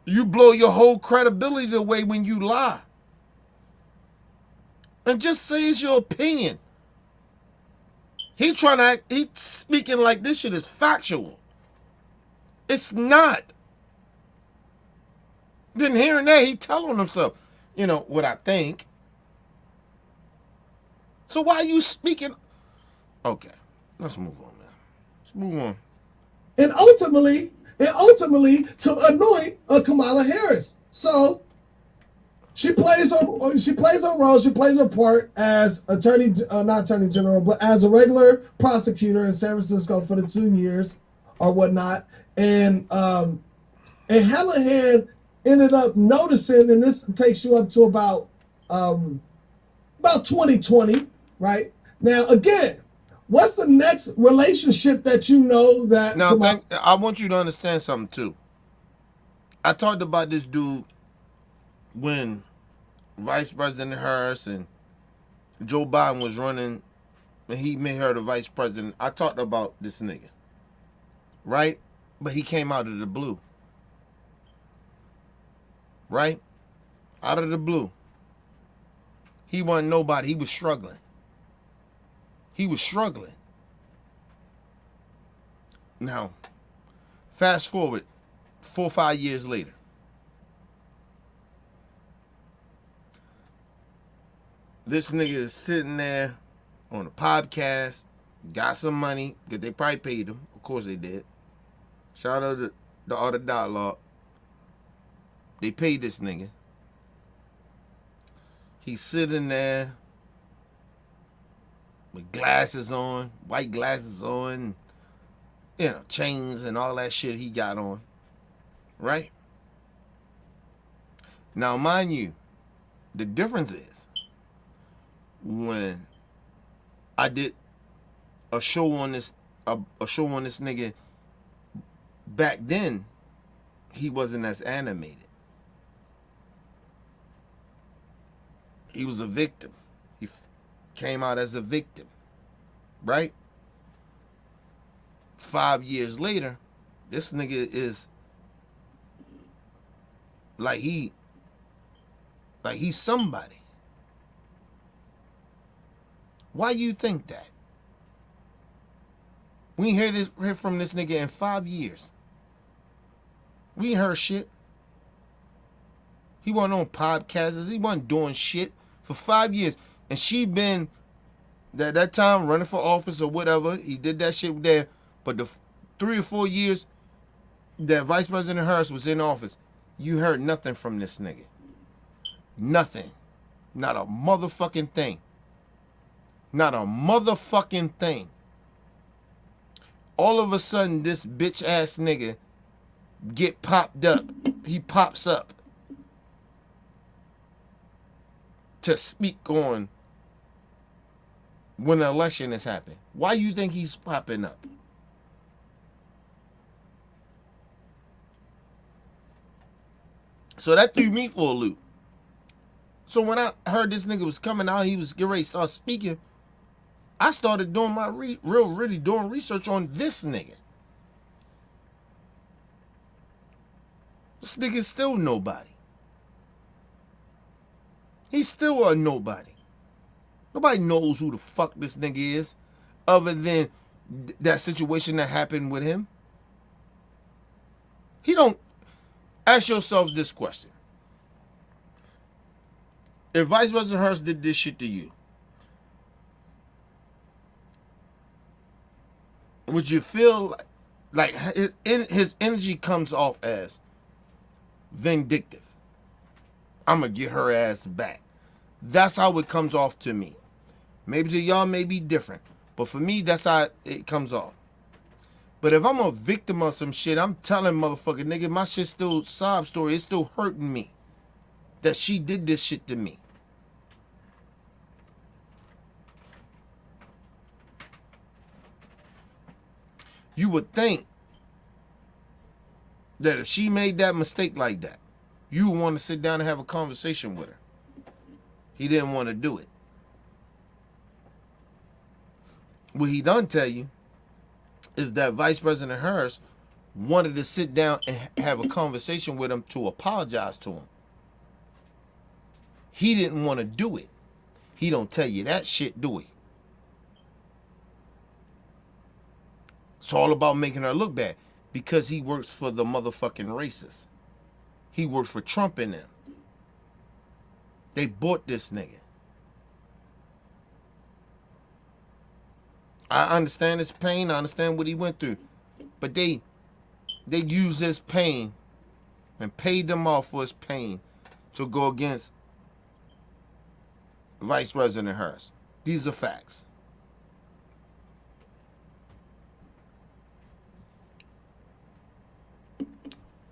You blow your whole credibility away when you lie. And just say it's your opinion. He's speaking like this shit is factual. It's not. Then here and there, he telling himself, what I think. So why are you speaking? Okay, let's move on, man. Let's move on. And ultimately to anoint Kamala Harris. So she plays her role. She plays her part as not attorney general, but as a regular prosecutor in San Francisco for the 2 years or whatnot. And Hallahan ended up noticing, and this takes you up to about 2020, right? Now, again, what's the next relationship that you know that... Now, I want you to understand something, too. I talked about this dude when Vice President Harris and Joe Biden was running, and he made her the vice president. I talked about this nigga, right? But he came out of the blue. Right? Out of the blue. He wasn't nobody. He was struggling. Now, fast forward 4 or 5 years later. This nigga is sitting there on a podcast, got some money, because they probably paid him. Of course they did. Shout out to the Art of Dialogue. They paid this nigga. He's sitting there with glasses on, white glasses on, chains and all that shit he got on. Right? Now, mind you, the difference is when I did a show on this nigga back then, he wasn't as animated. He was a victim. He came out as a victim, right? 5 years later, this nigga is like he's somebody. Why you think that? We ain't hear from this nigga in 5 years. We ain't heard shit. He wasn't on podcasts. He wasn't doing shit for 5 years. And she been, that time, running for office or whatever. He did that shit there. But the 3 or 4 years that Vice President Harris was in office, you heard nothing from this nigga. Nothing. Not a motherfucking thing. Not a motherfucking thing. All of a sudden, this bitch ass nigga get popped up. He pops up. to speak on when the election has happened? Why you think he's popping up? So that threw me for a loop. So when I heard this nigga was coming out, he was getting ready to start speaking, I started doing my really doing research on this nigga. This nigga's still nobody. He's still a nobody. Nobody knows who the fuck this nigga is other than that situation that happened with him. He don't. Ask yourself this question. If Vice President Harris did this shit to you, would you feel like his energy comes off as vindictive? I'm going to get her ass back. That's how it comes off to me. Maybe to y'all may be different, but for me, that's how it comes off. But if I'm a victim of some shit, I'm telling motherfucker, nigga, my shit's still sob story. It's still hurting me that she did this shit to me. You would think that if she made that mistake like that, you would want to sit down and have a conversation with her. He didn't want to do it. What he done tell you is that Vice President Harris wanted to sit down and have a conversation with him to apologize to him. He didn't want to do it. He don't tell you that shit, do he? It's all about making her look bad because he works for the motherfucking racists. He works for Trump and them. They bought this nigga. I understand his pain. I understand what he went through. But they used his pain and paid them off for his pain to go against Vice President Harris. These are facts.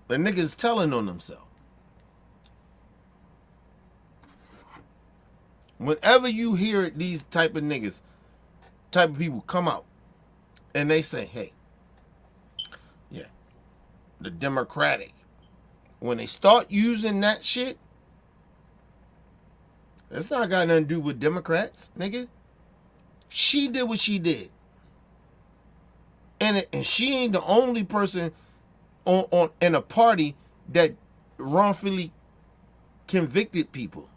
The nigga's telling on himself. Whenever you hear these type of niggas, type of people come out and they say, hey, yeah, the Democratic, when they start using that shit, that's not got nothing to do with Democrats, nigga. She did what she did. And she ain't the only person on in a party that wrongfully convicted people.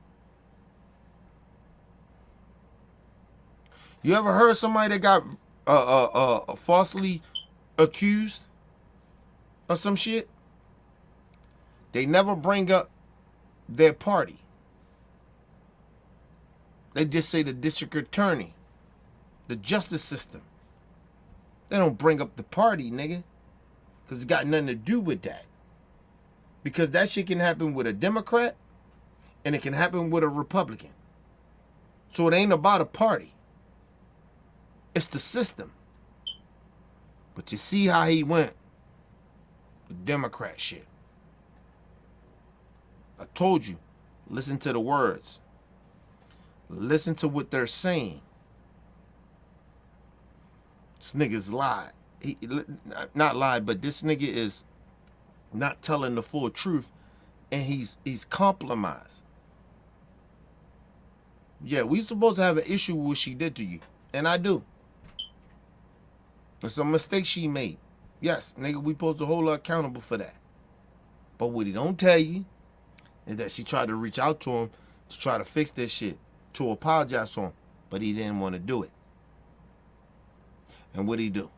You ever heard somebody that got falsely accused of some shit? They never bring up their party. They just say the district attorney, the justice system. They don't bring up the party, nigga. Because it's got nothing to do with that. Because that shit can happen with a Democrat and it can happen with a Republican. So it ain't about a party. It's the system. But you see how he went with Democrat shit. I told you, listen to the words. Listen to what they're saying. This nigga's lied. He not lied, but this nigga is not telling the full truth, and he's compromised. Yeah, we supposed to have an issue with what she did to you, and I do. It's a mistake she made. Yes, nigga, we supposed to hold her accountable for that. But what he don't tell you is that she tried to reach out to him to try to fix this shit, to apologize to him, but he didn't want to do it. And what'd he do?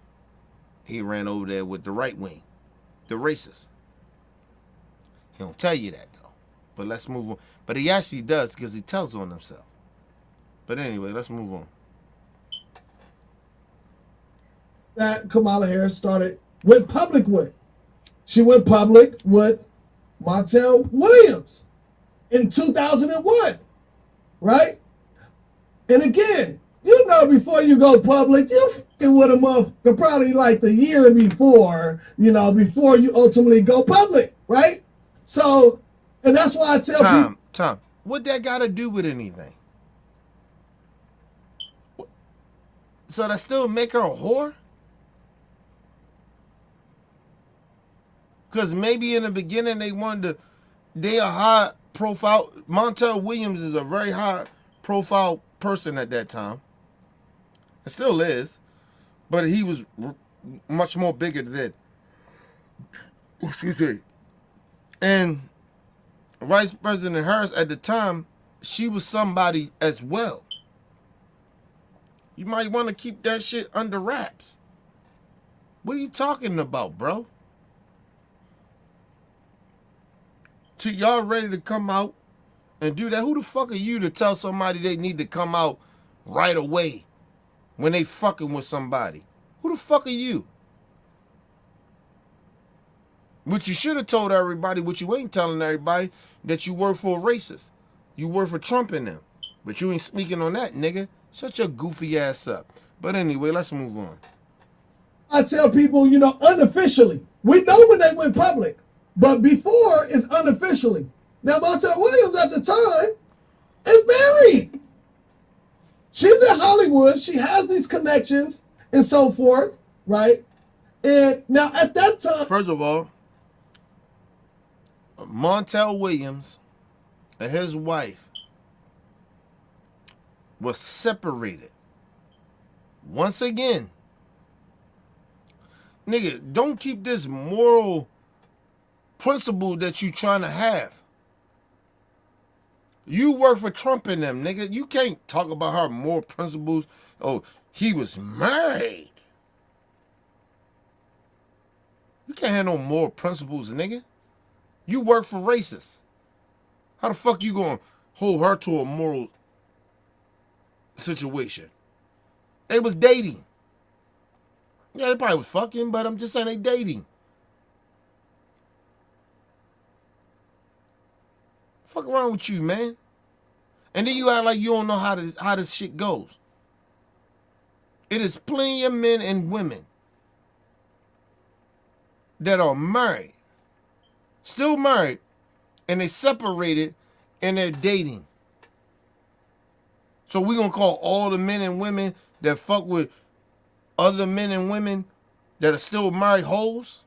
He ran over there with the right wing, the racists. He don't tell you that though. But let's move on. But he actually does because he tells on himself. But anyway, let's move on. That Kamala Harris went public with. She went public with Montel Williams in 2001, right? And again, you know, before you go public, you fucking with a motherfucker probably like the year before, you know, before you ultimately go public, right? So, and that's why I tell people. Tom, What that got to do with anything? So that still make her a whore? Because maybe in the beginning they wanted to, they a high profile. Montel Williams is a very high profile person at that time. It still is. But he was much more bigger than, excuse me. And Vice President Harris at the time, she was somebody as well. You might want to keep that shit under wraps. What are you talking about, bro? So y'all ready to come out and do that? Who the fuck are you to tell somebody they need to come out right away when they fucking with somebody? Who the fuck are you? What you should have told everybody, what you ain't telling everybody, that you work for a racist. You work for Trump and them. But you ain't speaking on that, nigga. Shut your goofy ass up. But anyway, let's move on. I tell people, you know, unofficially. We know when they went public. But before, it's unofficially. Now, Montel Williams at the time is married. She's in Hollywood. She has these connections and so forth, right? And now at that time... First of all, Montel Williams and his wife was separated. Once again, nigga, don't keep this moral principle that you trying to have. You work for Trump and them, nigga. You can't talk about her moral principles. Oh, he was married. You can't have no moral principles, nigga. You work for racists. How the fuck you gonna hold her to a moral situation? They was dating. Yeah, they probably was fucking, but I'm just saying they dating. Fuck around with you, man. And then you act like you don't know how this shit goes. It is plenty of men and women that are married, still married, and they separated and they're dating. So we gonna call all the men and women that fuck with other men and women that are still married hoes?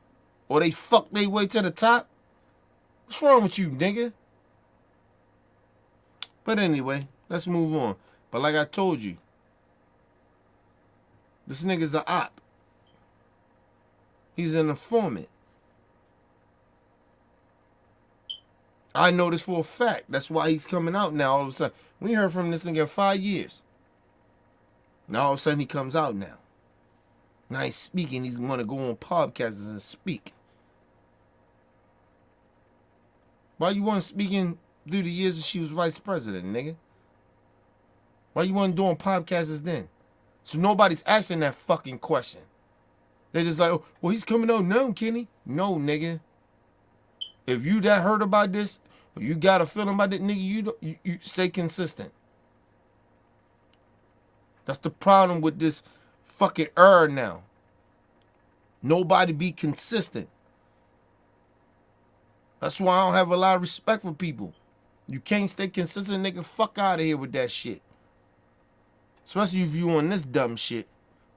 Or they fuck their way to the top? What's wrong with you, nigga? But anyway, let's move on. But like I told you, this nigga's an op. He's an informant. I know this for a fact. That's why he's coming out now all of a sudden. We heard from this nigga in 5 years. Now all of a sudden he comes out now. Now he's speaking. He's going to go on podcasts and speak. Why you weren't speaking through the years that she was vice president, nigga? Why you weren't doing podcasts then? So nobody's asking that fucking question. They're just like, oh, well, he's coming out now, Kenny. No, nigga. If you that heard about this, or you got a feeling about it, nigga, you stay consistent. That's the problem with this fucking era now. Nobody be consistent. That's why I don't have a lot of respect for people. You can't stay consistent, nigga. Fuck out of here with that shit. Especially if you on this dumb shit.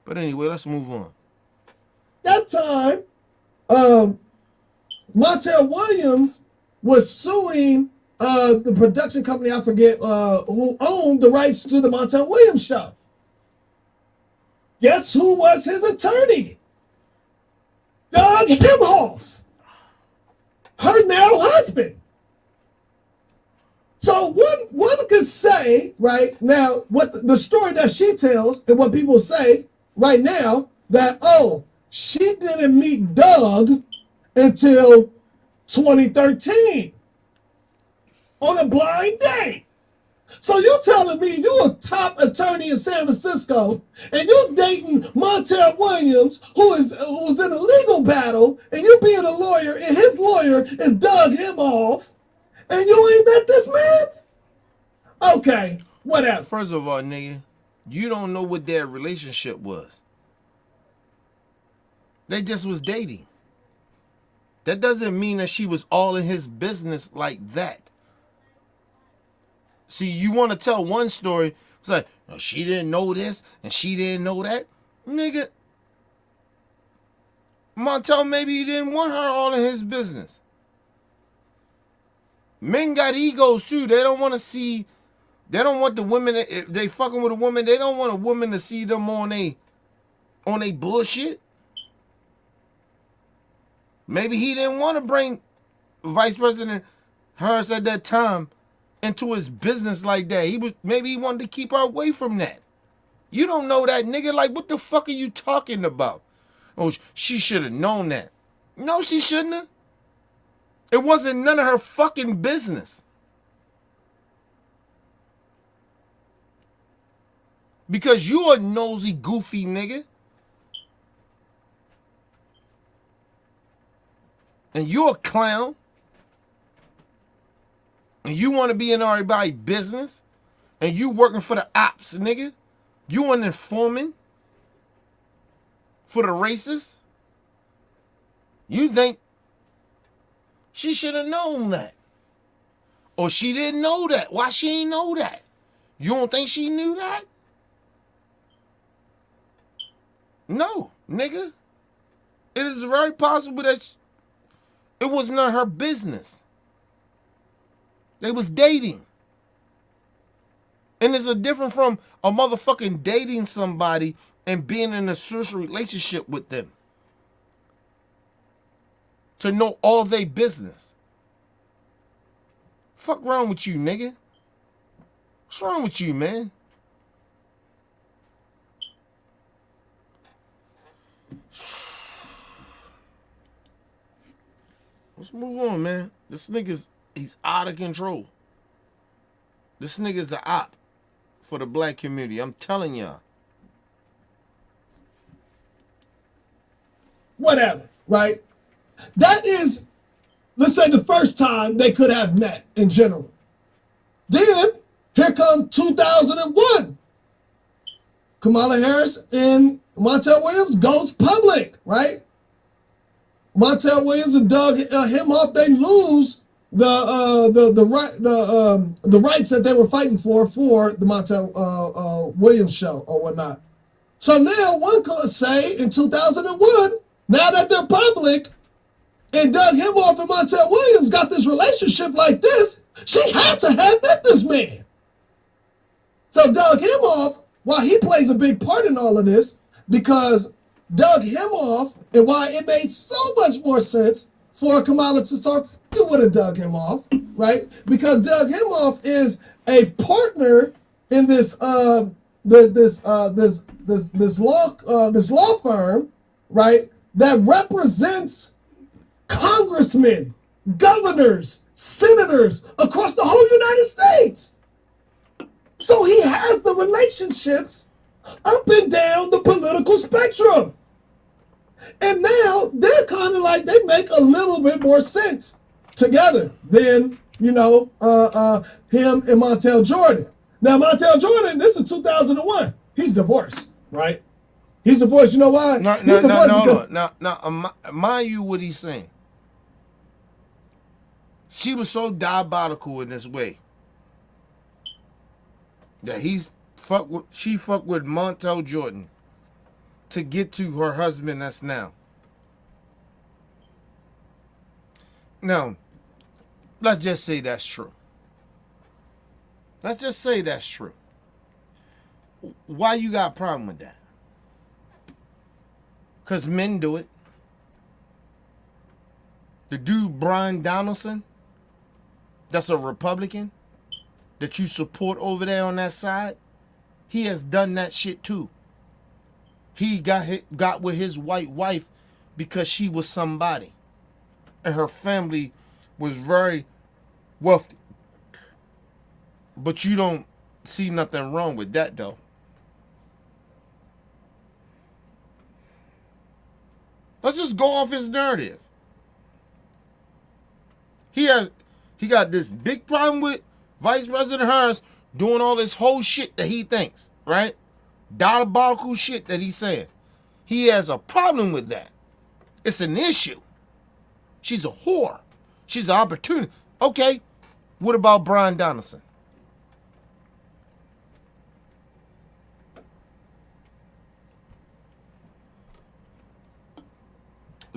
But anyway, let's move on. That time, Montel Williams was suing the production company, I forget who owned the rights to the Montel Williams show. Guess who was his attorney? Doug Himhoff, her now husband. So one could say, right now, what the story that she tells and what people say right now, that, oh, she didn't meet Doug until 2013 on a blind date. So you telling me you a top attorney in San Francisco and you dating Montel Williams, who's in a legal battle, and you being a lawyer, and his lawyer is Doug Himhoff, and you ain't met this man? Okay, whatever. First of all, nigga, you don't know what their relationship was. They just was dating. That doesn't mean that she was all in his business like that. See, you want to tell one story. It's like, oh, she didn't know this and she didn't know that. Nigga, Montel, maybe he didn't want her all in his business. Men got egos too. They don't want to see, they don't want the women, if they fucking with a woman, they don't want a woman to see them on they bullshit. Maybe he didn't want to bring Vice President Harris at that time into his business like that. Maybe he wanted to keep her away from that. You don't know that, nigga. Like, what the fuck are you talking about? Oh, she should have known that. No, she shouldn't have. It wasn't none of her fucking business. Because you a nosy, goofy nigga. And you a clown. And you want to be in everybody's business. And you working for the ops, nigga. You an informant for the racists. You think she should have known that. Or she didn't know that. Why she ain't know that? You don't think she knew that? No, nigga. It is very possible that it was not her business. They was dating. And it's a different from a motherfucking dating somebody and being in a social relationship with them. To know all they business. Fuck wrong with you, nigga? What's wrong with you, man? Let's move on, man. This nigga's, he's out of control. This nigga's a op for the black community. I'm telling y'all. Whatever, right? That is, let's say, the first time they could have met in general. Then, here come 2001. Kamala Harris and Montel Williams goes public, right? Montel Williams and Doug Himhoff, they lose the rights that they were fighting for the Montel Williams show or whatnot. So now one could say in 2001, now that they're public, and Doug Himhoff and Montel Williams got this relationship like this, she had to have met this man. So Doug Himhoff, while he plays a big part in all of this, because Doug Himhoff, and why it made so much more sense for Kamala to start with a Doug Himhoff, right? Because Doug Himhoff is a partner in this law firm, right? That represents congressmen, governors, senators across the whole United States. So he has the relationships up and down the political spectrum. And now they're kind of like, they make a little bit more sense together than, you know, him and Montel Jordan. Now, Montel Jordan, this is 2001. He's divorced, right? He's divorced. You know why? No. Mind you what he's saying. She was so diabolical in this way that she fucked with Montel Jordan to get to her husband that's now. Now, let's just say that's true. Let's just say that's true. Why you got a problem with that? Because men do it. The dude, Brian Donaldson, that's a Republican, that you support over there on that side, he has done that shit too. He got with his white wife because she was somebody. And her family was very wealthy. But you don't see nothing wrong with that though. Let's just go off his narrative. He got this big problem with Vice President Harris doing all this whole shit that he thinks, right? Diabolical shit that he's saying. He has a problem with that. It's an issue. She's a whore. She's an opportunity. Okay, what about Brian Donaldson?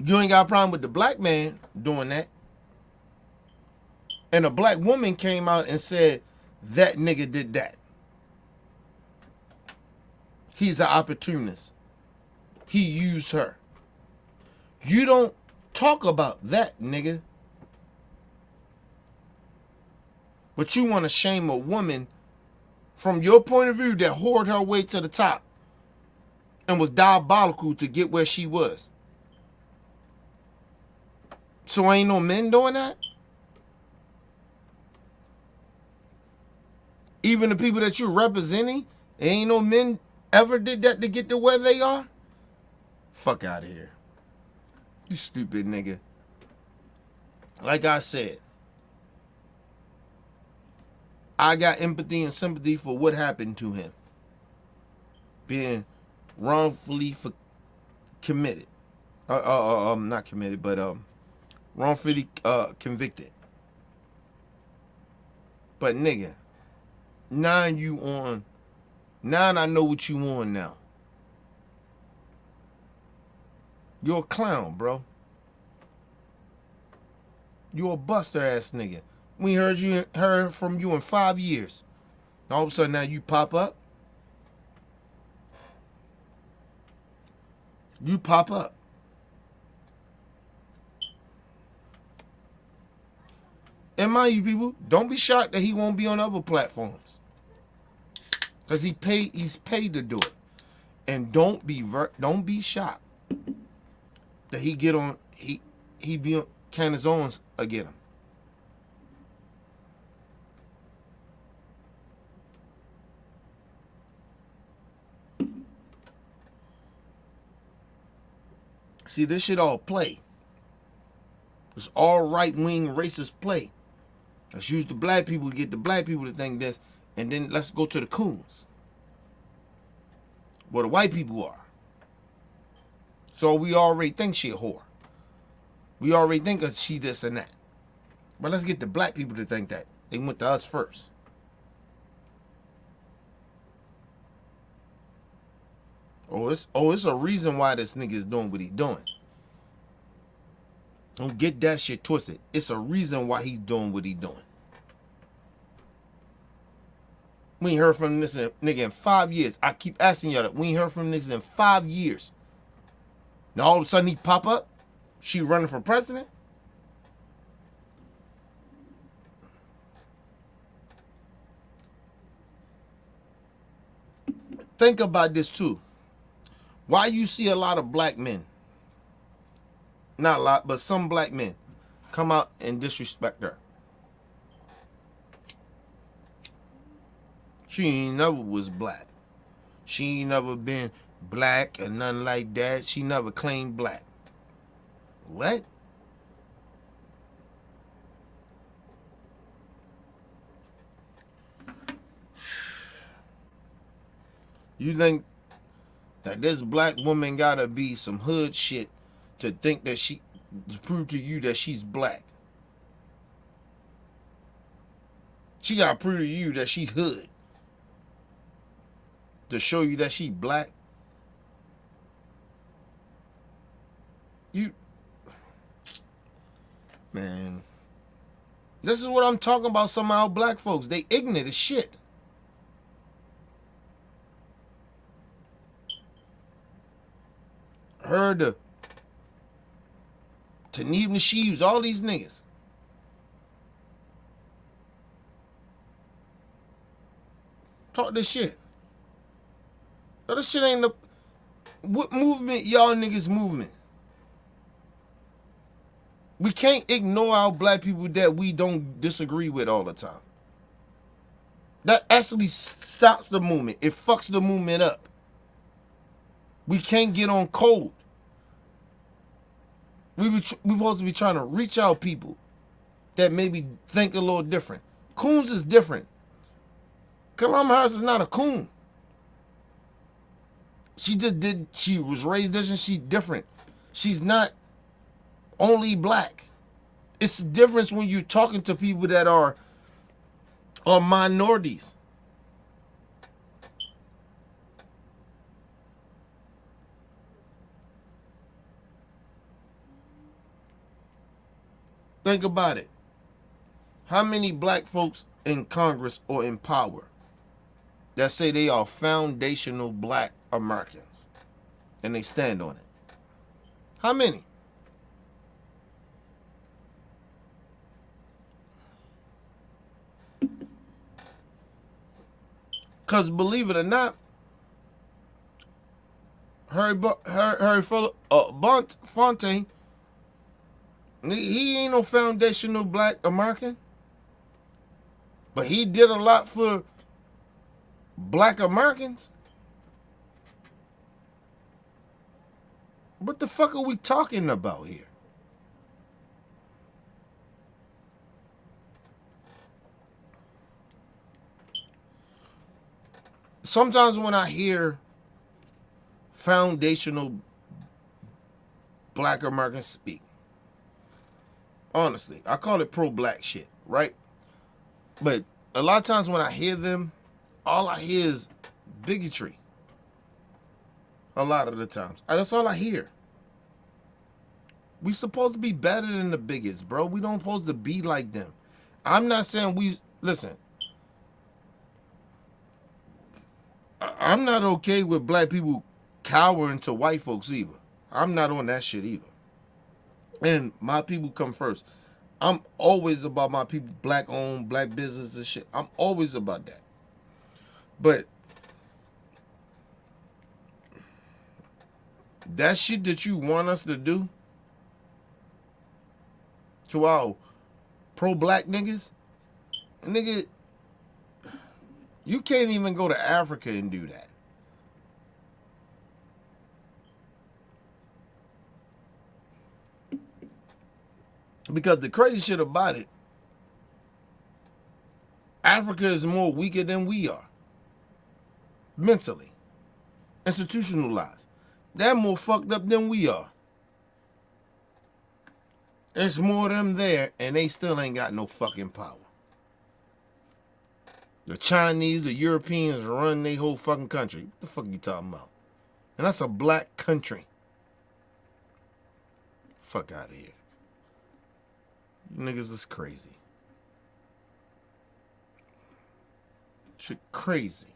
You ain't got a problem with the black man doing that. And a black woman came out and said, that nigga did that. He's an opportunist. He used her. You don't talk about that, nigga. But you want to shame a woman from your point of view that whored her way to the top and was diabolical to get where she was. So ain't no men doing that? Even the people that you're representing, ain't no men ever did that to get to where they are? Fuck out of here. You stupid nigga. Like I said, I got empathy and sympathy for what happened to him. Being wrongfully committed. Not committed, but wrongfully convicted. But nigga, now I know what you on now. You're a clown, bro. You're a buster ass nigga. We heard from you in 5 years. All of a sudden now you pop up. You pop up. And mind you, people, don't be shocked that he won't be on other platforms. Because he's paid to do it. And don't be shocked that he get on he be on Candace Owens again him. See, this shit all play. It's all right-wing racist play. Let's use the black people to get the black people to think this, and then let's go to the coons. Where the white people are. So we already think she a whore. We already think she this and that. But let's get the black people to think that. They went to us first. It's a reason why this nigga is doing what he's doing. Don't get that shit twisted. It's a reason why he's doing what he's doing. We ain't heard from this nigga in 5 years. I keep asking y'all that. We ain't heard from this in 5 years. Now all of a sudden he pop up. She running for president. Think about this too. Why you see a lot of black men, not a lot, but some black men come out and disrespect her. She ain't never was black. She ain't never been black or nothing like that. She never claimed black. What? You think that this black woman gotta be some hood shit to think that to prove to you that she's black? She gotta prove to you that she hood to show you that she black. Man, this is what I'm talking about. Somehow black folks, they ignorant as shit. Heard to Taneeb Nasheebs, all these niggas. Talk this shit. No, this shit ain't what movement y'all niggas movement? We can't ignore our black people that we don't disagree with all the time. That actually stops the movement. It fucks the movement up. We can't get on code. We supposed to be trying to reach out people that maybe think a little different. Coons is different. Kalama Harris is not a coon. She was raised this and she's different. She's not only black. It's the difference when you're talking to people that are minorities. Think about it. How many black folks in Congress or in power that say they are foundational black Americans and they stand on it? How many? Because believe it or not, Harry Fontaine, he ain't no foundational black American. But he did a lot for black Americans. What the fuck are we talking about here? Sometimes when I hear foundational black Americans speak, honestly, I call it pro-black shit, right? But a lot of times when I hear them, all I hear is bigotry. A lot of the times. That's all I hear. We supposed to be better than the bigots, bro. We don't supposed to be like them. I'm not saying listen, I'm not okay with black people cowering to white folks either. I'm not on that shit either. And my people come first. I'm always about my people, black owned, black business and shit. I'm always about that. But that shit that you want us to do to our pro-black niggas, nigga, you can't even go to Africa and do that. Because the crazy shit about it, Africa is more weaker than we are. Mentally. Institutionalized. They're more fucked up than we are. There's more of them there, and they still ain't got no fucking power. The Chinese, the Europeans run their whole fucking country. What the fuck are you talking about? And that's a black country. Fuck out of here. You niggas is crazy. Shit crazy.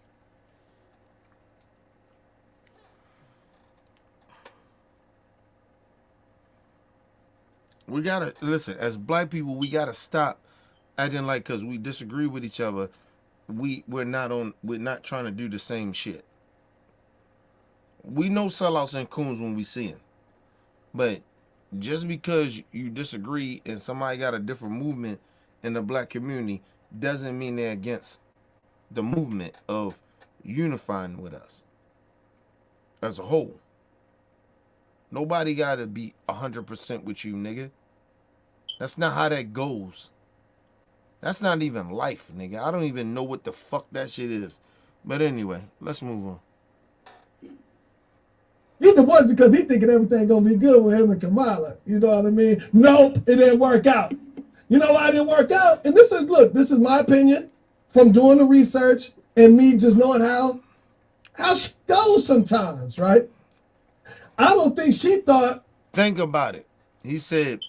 We gotta, listen, as black people, we gotta stop acting like because we disagree with each other, we're not trying to do the same shit. We know sellouts and coons when we see them. But just because you disagree and somebody got a different movement in the black community doesn't mean they're against the movement of unifying with us as a whole. Nobody got to be 100% with you, nigga. That's not how that goes. That's not even life, nigga. I don't even know what the fuck that shit is. But anyway, let's move on. He the one because he thinking everything gonna be good with him and Kamala. You know what I mean? Nope, it didn't work out. You know why it didn't work out? And this is my opinion from doing the research and me just knowing how shit goes sometimes, right? I don't think she thought. Think about it. He said,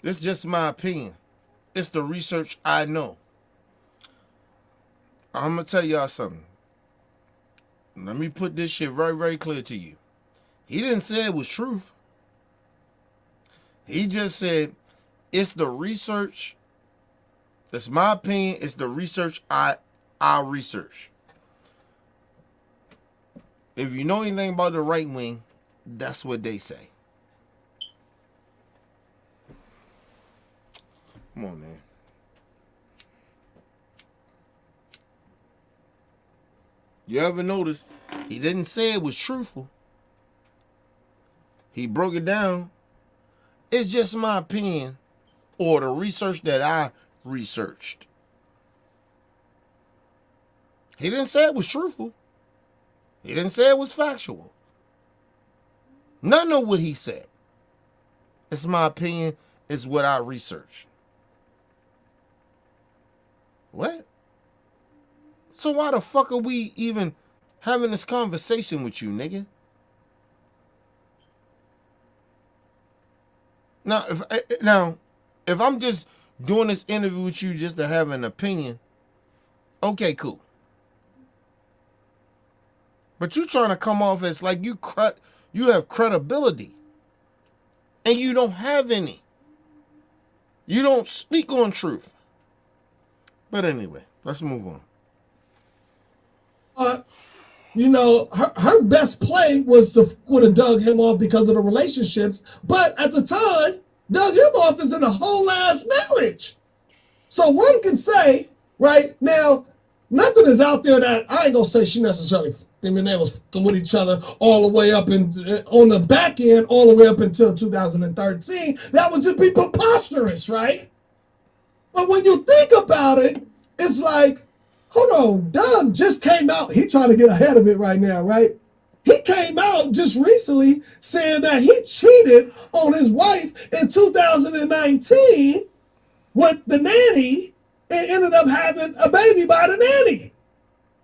"This is just my opinion. It's the research I know." I'm gonna tell y'all something. Let me put this shit very, very clear to you. He didn't say it was truth. He just said, it's the research. That's my opinion. It's the research I research. If you know anything about the right wing, that's what they say. Come on, man. You ever notice he didn't say it was truthful? He broke it down. It's just my opinion or the research that I researched. He didn't say it was truthful. He didn't say it was factual. None of what he said. It's my opinion. It's what I researched. What? So why the fuck are we even having this conversation with you, nigga? Now, If I'm just doing this interview with you just to have an opinion, okay, cool. But you trying to come off as like you have credibility. And you don't have any. You don't speak on truth. But anyway, let's move on. You know, her best play would have dug him off because of the relationships. But at the time, dug him off is in a whole ass marriage. So one can say, right now, nothing is out there that I ain't gonna say she necessarily. I mean, they was fucking with each other all the way up and on the back end, all the way up until 2013. That would just be preposterous, right? But when you think about it, it's like, hold on, Doug just came out. He trying to get ahead of it right now, right? He came out just recently saying that he cheated on his wife in 2019 with the nanny and ended up having a baby by the nanny.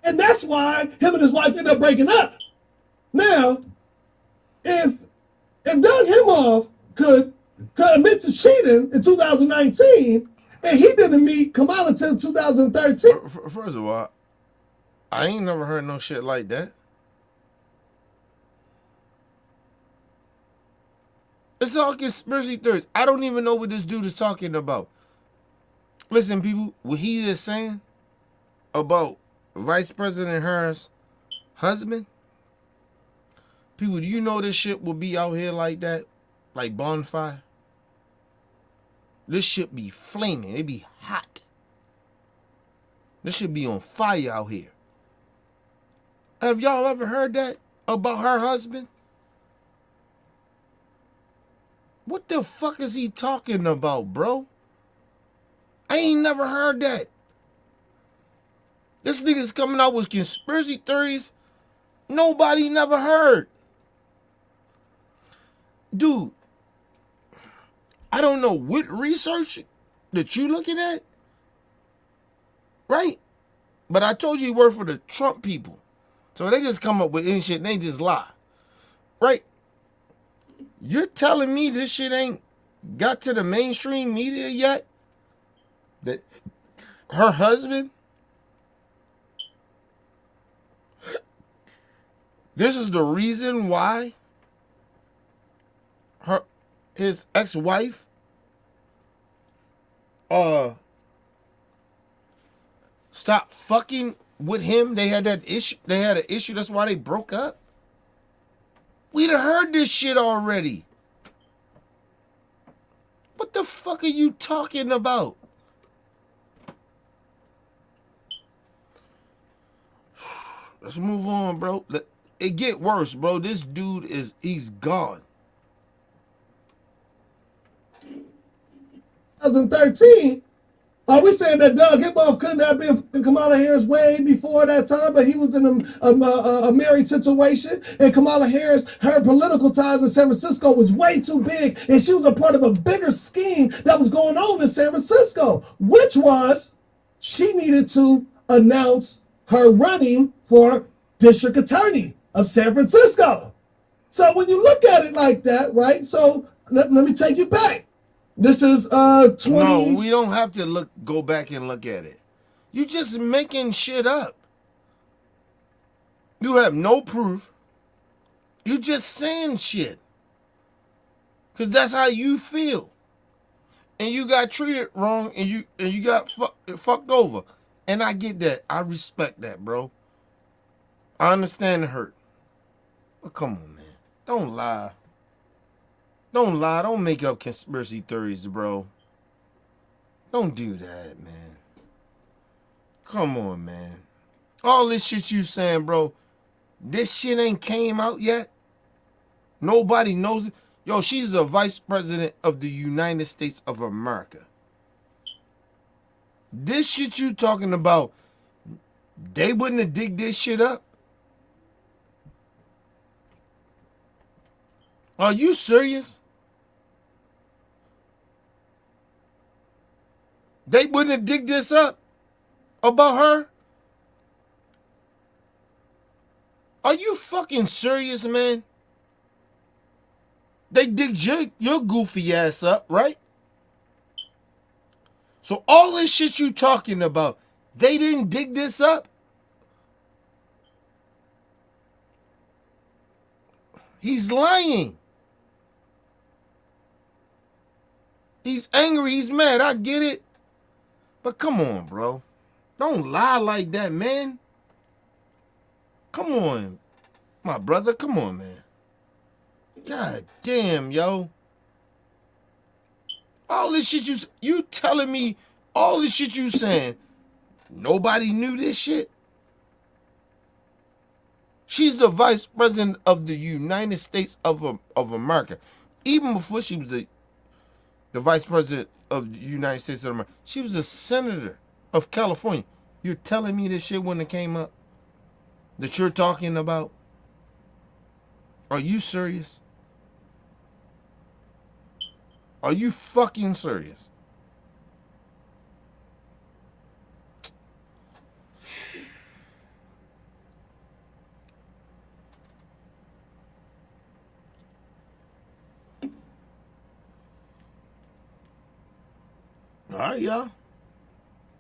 And that's why him and his wife ended up breaking up. Now, if Doug Himoff could admit to cheating in 2019, and he didn't meet Kamala until 2013. First of all, I ain't never heard no shit like that. It's all conspiracy theories. I don't even know what this dude is talking about. Listen, people, what he is saying about Vice President Harris' husband, people, do you know this shit will be out here like that? Like bonfire? This shit be flaming. It be hot. This shit be on fire out here. Have y'all ever heard that about her husband? What the fuck is he talking about, bro? I ain't never heard that. This nigga's coming out with conspiracy theories nobody never heard. Dude, I don't know what research that you looking at, right? But I told you he worked for the Trump people. So they just come up with any shit and they just lie, right? You're telling me this shit ain't got to the mainstream media yet? That her husband, this is the reason why his ex-wife stopped fucking with him. They had that issue. They had an issue. That's why they broke up. We'd have heard this shit already. What the fuck are you talking about? Let's move on, bro. It get worse, bro. This dude he's gone. 2013. Are we saying that Doug Himoff couldn't have been Kamala Harris way before that time, but he was in a married situation, and Kamala Harris, her political ties in San Francisco was way too big, and she was a part of a bigger scheme that was going on in San Francisco, which was she needed to announce her running for district attorney of San Francisco. So when you look at it like that, right? So let me take you back. This is 20. No, we don't have to go back and look at it. You just making shit up. You have no proof. You just saying shit. Cause that's how you feel. And you got treated wrong and you got fucked over. And I get that. I respect that, bro. I understand the hurt. But come on, man. Don't lie. Don't lie. Don't make up conspiracy theories, bro. Don't do that, man. Come on, man. All this shit you saying, bro, this shit ain't came out yet. Nobody knows it. Yo, she's a vice president of the United States of America. This shit you talking about, they wouldn't have digged this shit up? Are you serious? They wouldn't have digged this up about her? Are you fucking serious, man? They digged your goofy ass up, right? So all this shit you talking about, they didn't dig this up? He's lying. He's angry. He's mad. I get it. But come on, bro. Don't lie like that, man. Come on, my brother. Come on, man. God damn, yo. All this shit you telling me, all this shit you saying, nobody knew this shit? She's the vice president of the United States of America. Even before she was the vice president of the United States of America, she was a senator of California. You're telling me this shit wouldn't have came up? That you're talking about? Are you serious? Are you fucking serious? All right, y'all.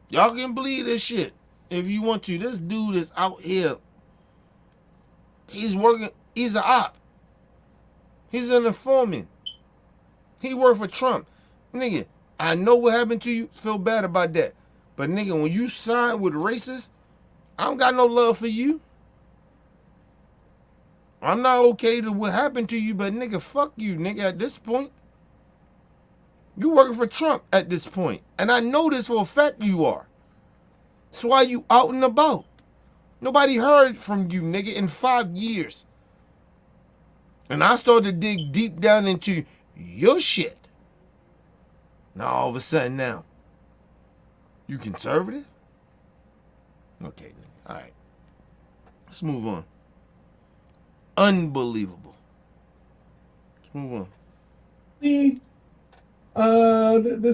Y'all can believe this shit if you want to. This dude is out here. He's working. He's an op. He's an informant. He worked for Trump. Nigga, I know what happened to you. Feel bad about that. But nigga, when you sign with racists, I don't got no love for you. I'm not okay to what happened to you, but nigga, fuck you, nigga, at this point. You working for Trump at this point. And I know this for a fact you are. That's why you out and about. Nobody heard from you, nigga, in 5 years. And I started to dig deep down into your shit. Now all of a sudden now, you conservative? Okay, all right. Let's move on. Unbelievable. Let's move on. This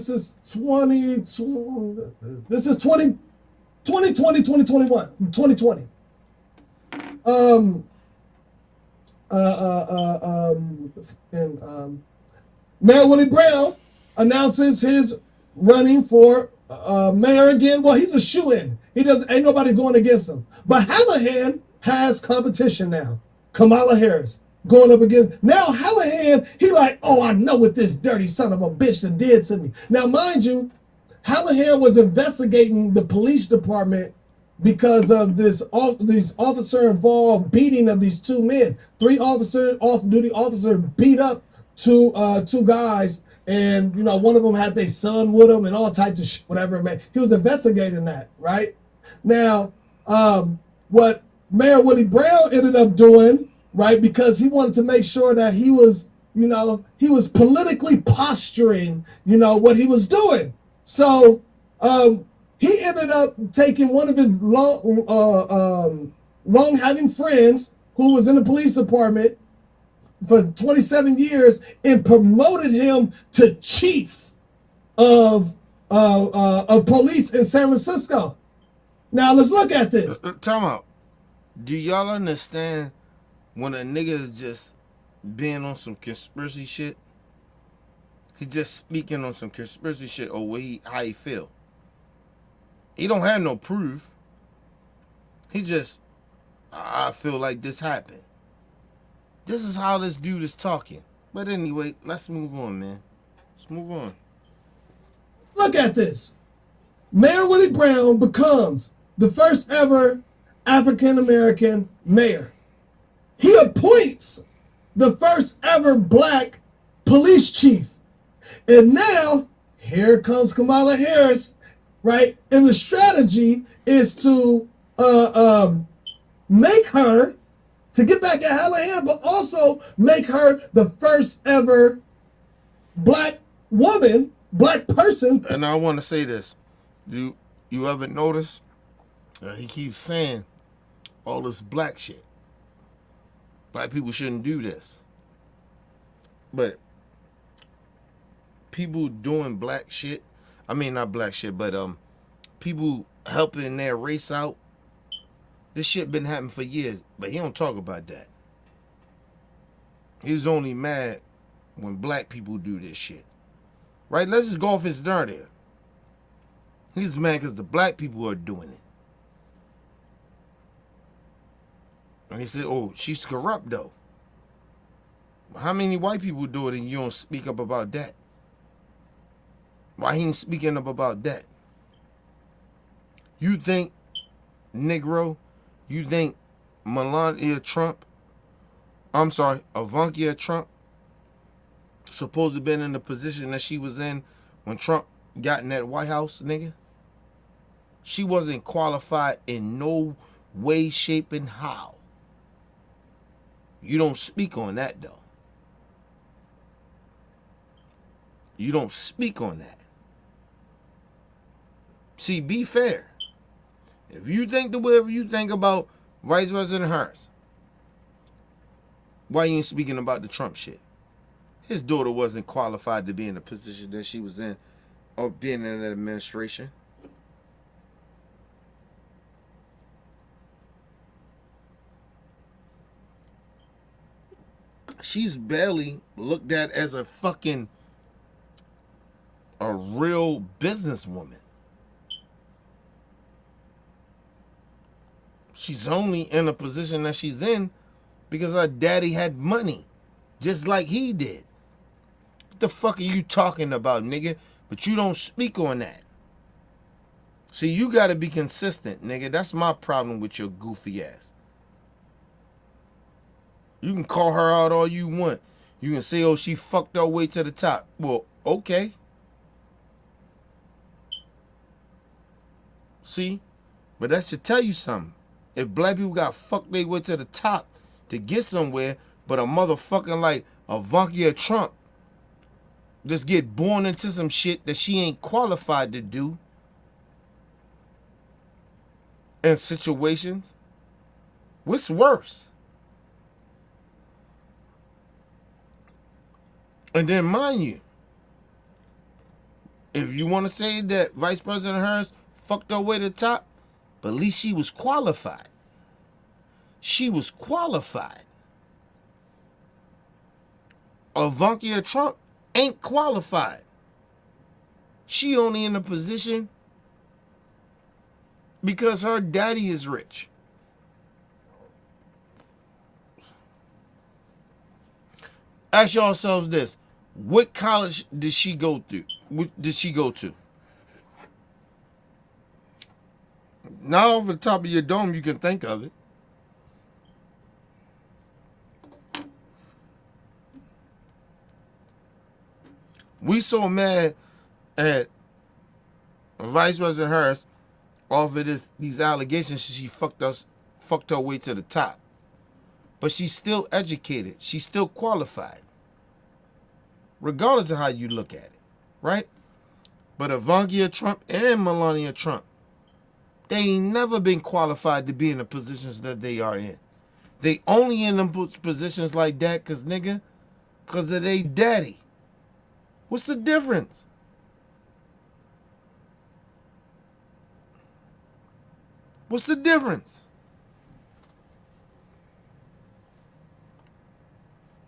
is 2020, 2021, 2020. Mayor Willie Brown announces his running for mayor again. Well, he's a shoo-in. Ain't nobody going against him. But Hallahan has competition now. Kamala Harris going up against. Now Hallahan, he like, oh, I know what this dirty son of a bitch done did to me. Now, mind you, Hallahan was investigating the police department because of these officer-involved beating of these two men. 3 off-duty officers beat up two guys, and you know one of them had their son with him and all types of shit, whatever, man. He was investigating that, right? Now, what Mayor Willie Brown ended up doing, right, because he wanted to make sure that he was politically posturing, what he was doing. So he ended up taking one of his long-having friends who was in the police department for 27 years and promoted him to chief of police in San Francisco. Now let's look at this. Time out. Do y'all understand when a nigga is just being on some conspiracy shit? He's just speaking on some conspiracy shit or how he feel. He don't have no proof. He just, I feel like this happened. This is how this dude is talking. But anyway, let's move on, man. Let's move on. Look at this. Mayor Willie Brown becomes the first ever African-American mayor. He appoints the first ever black police chief. And now, here comes Kamala Harris, right? And the strategy is to make her, to get back at Hallahan, but also make her the first ever black woman, black person. And I want to say this. You ever notice he keeps saying all this black shit? Black people shouldn't do this. But people doing black shit, I mean not black shit, but people helping their race out, this shit been happening for years, but he don't talk about that. He's only mad when black people do this shit. Right? Let's just go off his narrative. He's mad because the black people are doing it. And he said, oh, she's corrupt though. How many white people do it and you don't speak up about that? Why he ain't speaking up about that? You think, Negro, you think Ivanka Trump, supposed to have been in the position that she was in when Trump got in that White House, nigga? She wasn't qualified in no way, shape, and how. You don't speak on that, though. You don't speak on that. See, be fair. If you think the whatever you think about Vice President Harris, why you ain't speaking about the Trump shit? His daughter wasn't qualified to be in the position that she was in or being in an administration. She's barely looked at as a real businesswoman. She's only in a position that she's in because her daddy had money, just like he did. What the fuck are you talking about, nigga? But you don't speak on that. See, you gotta be consistent, nigga. That's my problem with your goofy ass. You can call her out all you want. You can say, oh, she fucked her way to the top. Well, okay. See? But that should tell you something. If black people got fucked their way to the top to get somewhere, but a motherfucking like Ivanka Trump just get born into some shit that she ain't qualified to do in situations, what's worse? And then mind you, if you want to say that Vice President Harris fucked her way to the top, but at least she was qualified. She was qualified. Ivanka Trump ain't qualified. She only in a position because her daddy is rich. Ask yourselves this. What college did she go through? What did she go to? Now off the top of your dome, you can think of it. We so mad at Vice President Harris off of these allegations she fucked her way to the top. But she's still educated. She's still qualified. Regardless of how you look at it. Right? But Ivanka Trump and Melania Trump, they ain't never been qualified to be in the positions that they are in. They only in them positions like that because of their daddy. What's the difference? What's the difference?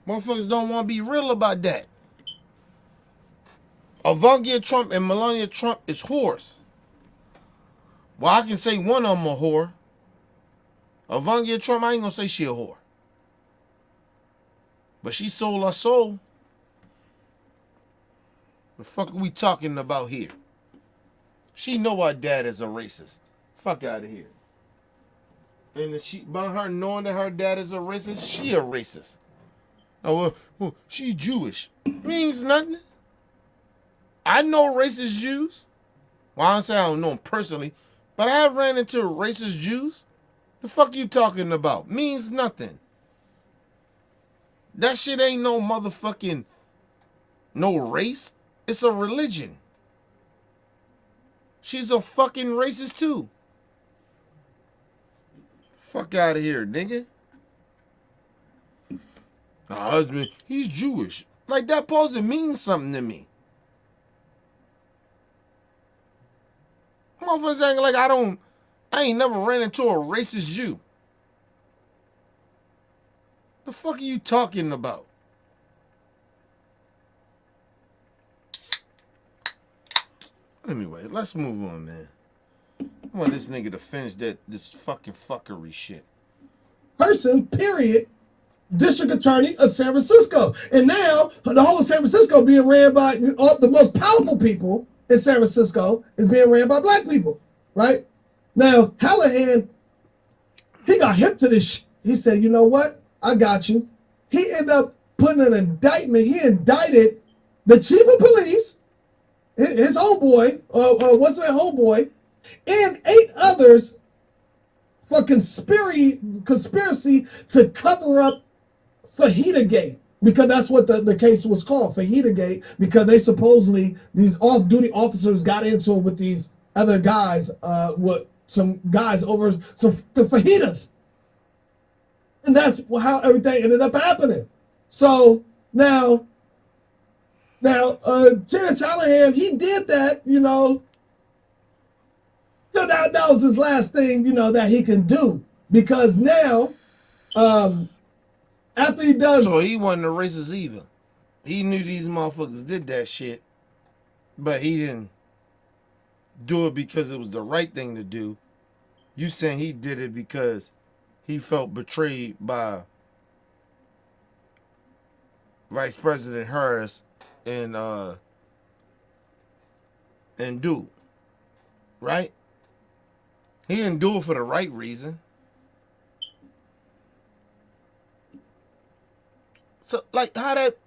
Motherfuckers don't want to be real about that. Ivanka Trump and Melania Trump is whores. Well, I can say one of them a whore. Ivanka Trump, I ain't gonna say she a whore. But she sold her soul. The fuck are we talking about here? She know her dad is a racist. Fuck out of here. And by her knowing that her dad is a racist, she a racist. Oh, well, she Jewish. Means nothing. I know racist Jews. Well, I don't say I don't know them personally, but I have ran into racist Jews. The fuck you talking about? Means nothing. That shit ain't no motherfucking no race. It's a religion. She's a fucking racist too. Fuck out of here, nigga. My husband, he's Jewish. Like that supposed to mean something to me. Motherfuckers acting like I ain't never ran into a racist Jew. The fuck are you talking about? Anyway, let's move on, man. I want this nigga to finish this fucking fuckery shit. Person, period, district attorney of San Francisco. And now the whole of San Francisco being ran by all the most powerful people in San Francisco is being ran by black people, right? Now, Hallahan, he got hip to this shit. He said, you know what? I got you. He ended up putting an indictment. He indicted the chief of police, his homeboy, wasn't it homeboy, and 8 others for conspiracy to cover up Fajita Gate, because that's what the case was called, Fajita Gate, because they supposedly, these off-duty officers got into it with these other guys, with some guys over some fajitas. And that's how everything ended up happening. So now Terrence Hallahan, he did that, that was his last thing, that he can do. Because now, after he does... So he wasn't a racist either. He knew these motherfuckers did that shit, but he didn't do it because it was the right thing to do. You saying he did it because he felt betrayed by Vice President Harris and Dude, right? He didn't do it for the right reason. So, like, how that...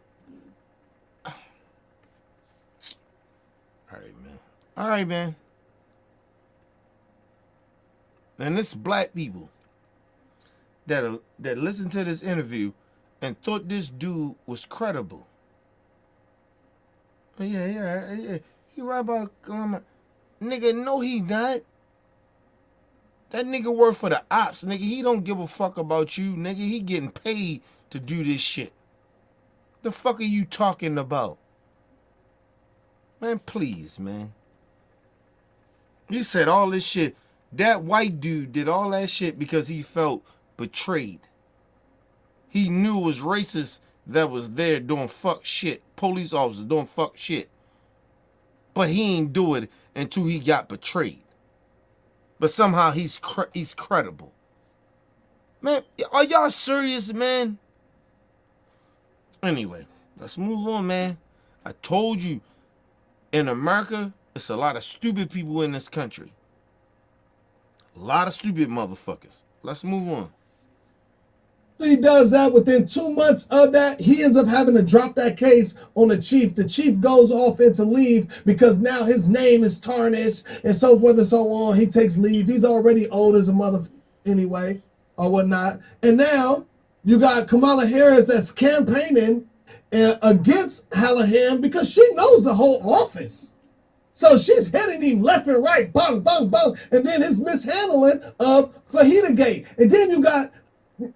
All right, man. And this black people that listened to this interview and thought this dude was credible. Yeah. He right about nigga. No, he not. That nigga work for the ops, nigga. He don't give a fuck about you, nigga. He getting paid to do this shit. The fuck are you talking about? Man, please, man. He said all this shit. That white dude did all that shit because he felt betrayed. He knew it was racists that was there doing fuck shit. Police officers doing fuck shit. But he ain't do it until he got betrayed. But somehow he's credible. Man, are y'all serious, man? Anyway, let's move on, man. I told you, in America, it's a lot of stupid people in this country. A lot of stupid motherfuckers. Let's move on. He does that. Within 2 months of that, he ends up having to drop that case on the chief. The chief goes off into leave because now his name is tarnished and so forth and so on. He takes leave. He's already old as a motherfucker anyway, or whatnot. And now you got Kamala Harris that's campaigning against Hallahan because she knows the whole office. So she's hitting him left and right, bang, bang, bang, and then his mishandling of Fajita Gate. And then you got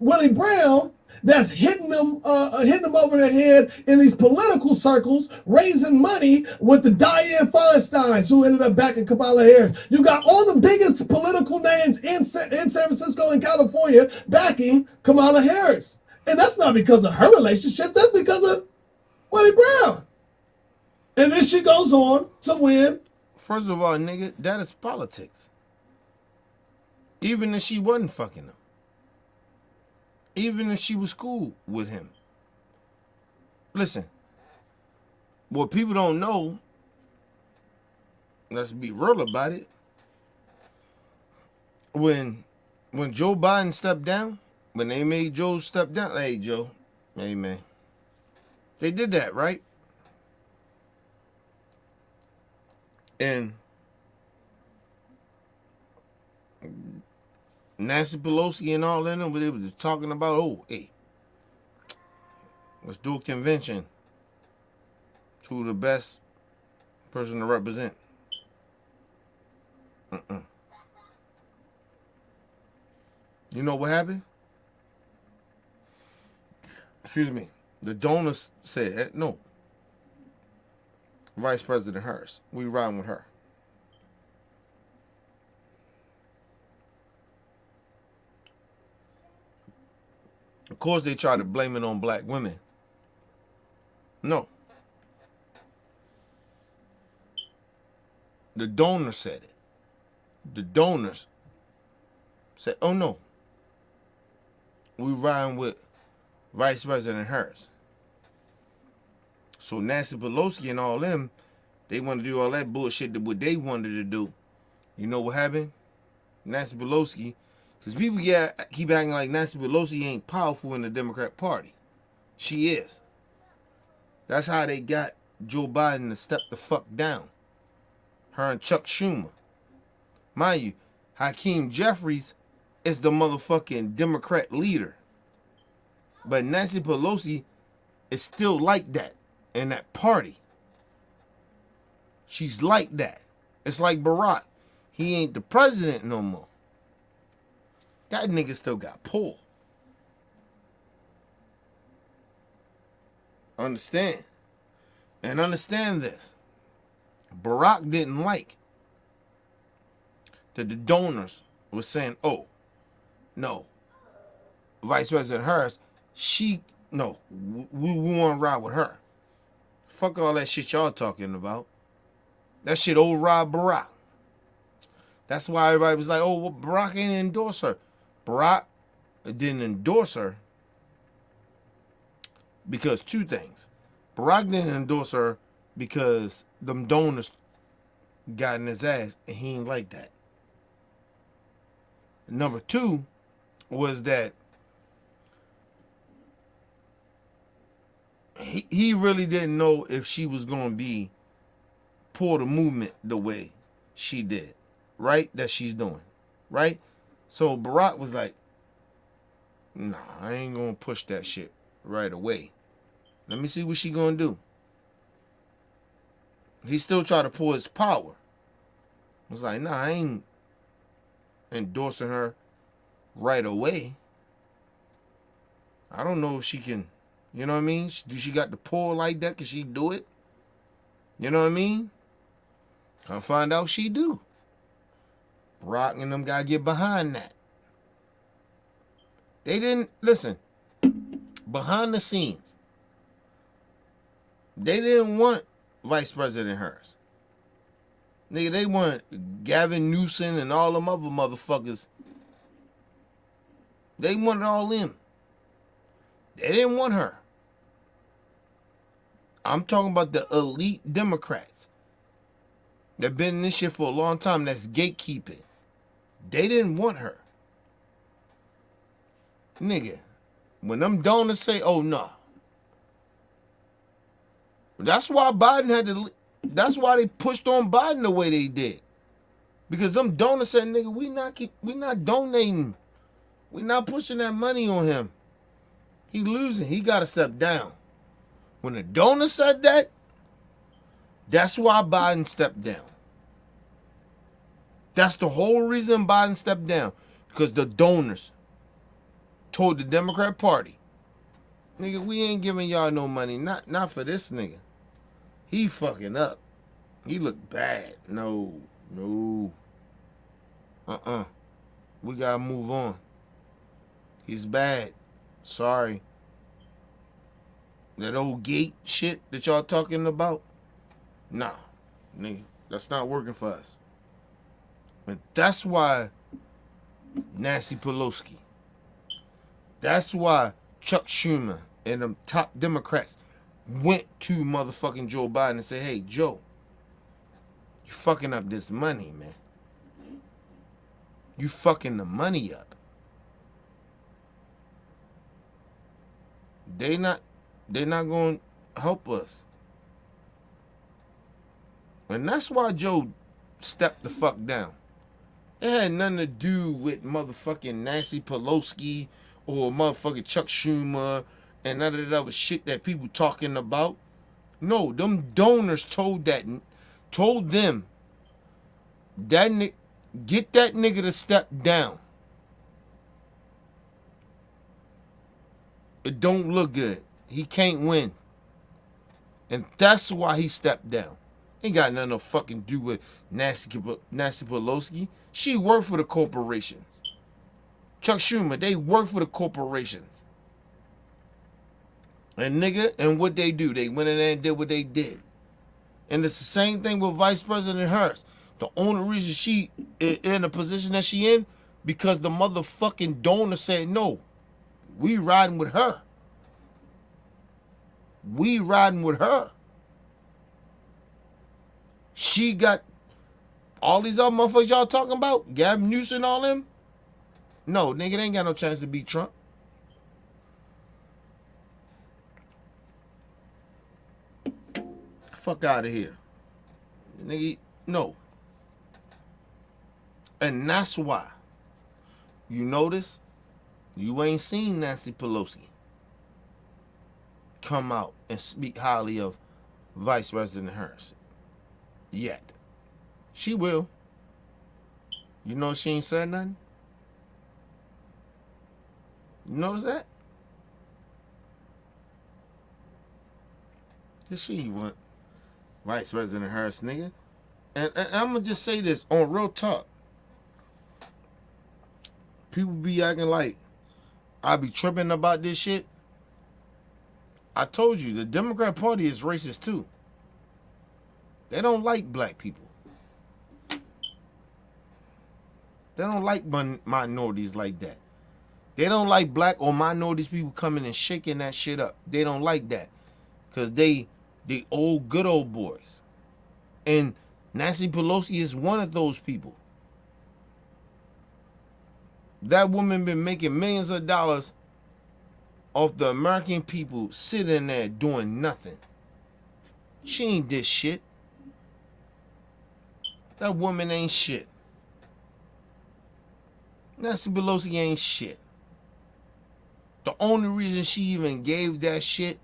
Willie Brown that's hitting them over the head in these political circles, raising money with the Dianne Feinsteins, who ended up backing Kamala Harris. You got all the biggest political names in San Francisco and California backing Kamala Harris. And that's not because of her relationship, that's because of Willie Brown. And then she goes on to win. First of all, nigga, that is politics. Even if she wasn't fucking him. Even if she was cool with him. Listen, what people don't know, let's be real about it. When Joe Biden stepped down, when they made Joe step down, hey Joe, hey man, they did that, right? And Nancy Pelosi and all of them, they were talking about, oh, hey, let's do a convention. Who the best person to represent? You know what happened? Excuse me. The donors said, no. Vice President Harris. We riding with her. Of course, they try to blame it on black women. No. The donor said it. The donors said, oh no, we riding with Vice President Harris. So Nancy Pelosi and all them, they want to do all that bullshit that what they wanted to do. You know what happened? Nancy Pelosi, because people keep acting like Nancy Pelosi ain't powerful in the Democrat Party. She is. That's how they got Joe Biden to step the fuck down. Her and Chuck Schumer. Mind you, Hakeem Jeffries is the motherfucking Democrat leader. But Nancy Pelosi is still like that in that party. She's like that. It's like Barack. He ain't the president no more. That nigga still got pull. Understand. And understand this. Barack didn't like that the donors were saying, oh, no, Vice President Harris, we want to ride with her. Fuck all that shit y'all talking about. That shit old Rob Barack. That's why everybody was like, oh, well, Barack ain't endorse her. Barack didn't endorse her because two things. Barack didn't endorse her because them donors got in his ass and he ain't like that. Number two was that he really didn't know if she was going to pull the movement the way she did, right? That she's doing, right? So Barack was like, nah, I ain't going to push that shit right away. Let me see what she going to do. He still tried to pull his power. I was like, nah, I ain't endorsing her right away. I don't know if she can, you know what I mean? Do she got the pull like that? Can she do it? You know what I mean? I'll find out she do. Brock and them gotta get behind that. They didn't, listen, behind the scenes, they didn't want Vice President Harris. Nigga, they want Gavin Newsom and all them other motherfuckers. They wanted all them. They didn't want her. I'm talking about the elite Democrats that been in this shit for a long time, that's gatekeeping. They didn't want her. Nigga, when them donors say, oh no. That's why Biden had to, that's why they pushed on Biden the way they did. Because them donors said, nigga, we not donating. We not pushing that money on him. He losing. He got to step down. When the donor said that, that's why Biden stepped down. That's the whole reason Biden stepped down. Because the donors told the Democrat Party, nigga, we ain't giving y'all no money. Not for this nigga. He fucking up. He look bad. No. We gotta move on. He's bad. Sorry. That old gate shit that y'all talking about, nah, nigga, that's not working for us. And that's why Nancy Pelosi, that's why Chuck Schumer and them top Democrats went to motherfucking Joe Biden and said, hey, Joe, you fucking up this money, man. You fucking the money up. They're not going to help us. And that's why Joe stepped the fuck down. It had nothing to do with motherfucking Nancy Pelosi or motherfucking Chuck Schumer and none of that other shit that people talking about. No, them donors told them that get that nigga to step down. It don't look good. He can't win. And that's why he stepped down. Ain't got nothing to fucking do with Nancy Pelosi. She worked for the corporations. Chuck Schumer, they work for the corporations. And nigga, and what they do, they went in there and did what they did. And it's the same thing with Vice President Harris. The only reason she in the position that she in, because the motherfucking donor said no. We riding with her. We riding with her. She got all these other motherfuckers y'all talking about, Gavin Newsom and all them. No, nigga, they ain't got no chance to beat Trump. Fuck out of here. Nigga, no. And that's why, you notice, you ain't seen Nancy Pelosi come out and speak highly of Vice President Harris yet. She will. You know she ain't said nothing? You notice that? She want Vice President Harris, nigga. And I'm going to just say this on real talk. People be acting like I be tripping about this shit. I told you, the Democrat Party is racist too. They don't like black people. They don't like minorities like that. They don't like black or minorities people coming and shaking that shit up. They don't like that. Because they old good old boys. And Nancy Pelosi is one of those people. That woman been making millions of dollars off the American people sitting there doing nothing. She ain't did shit. That woman ain't shit. Nancy Pelosi ain't shit. The only reason she even gave that shit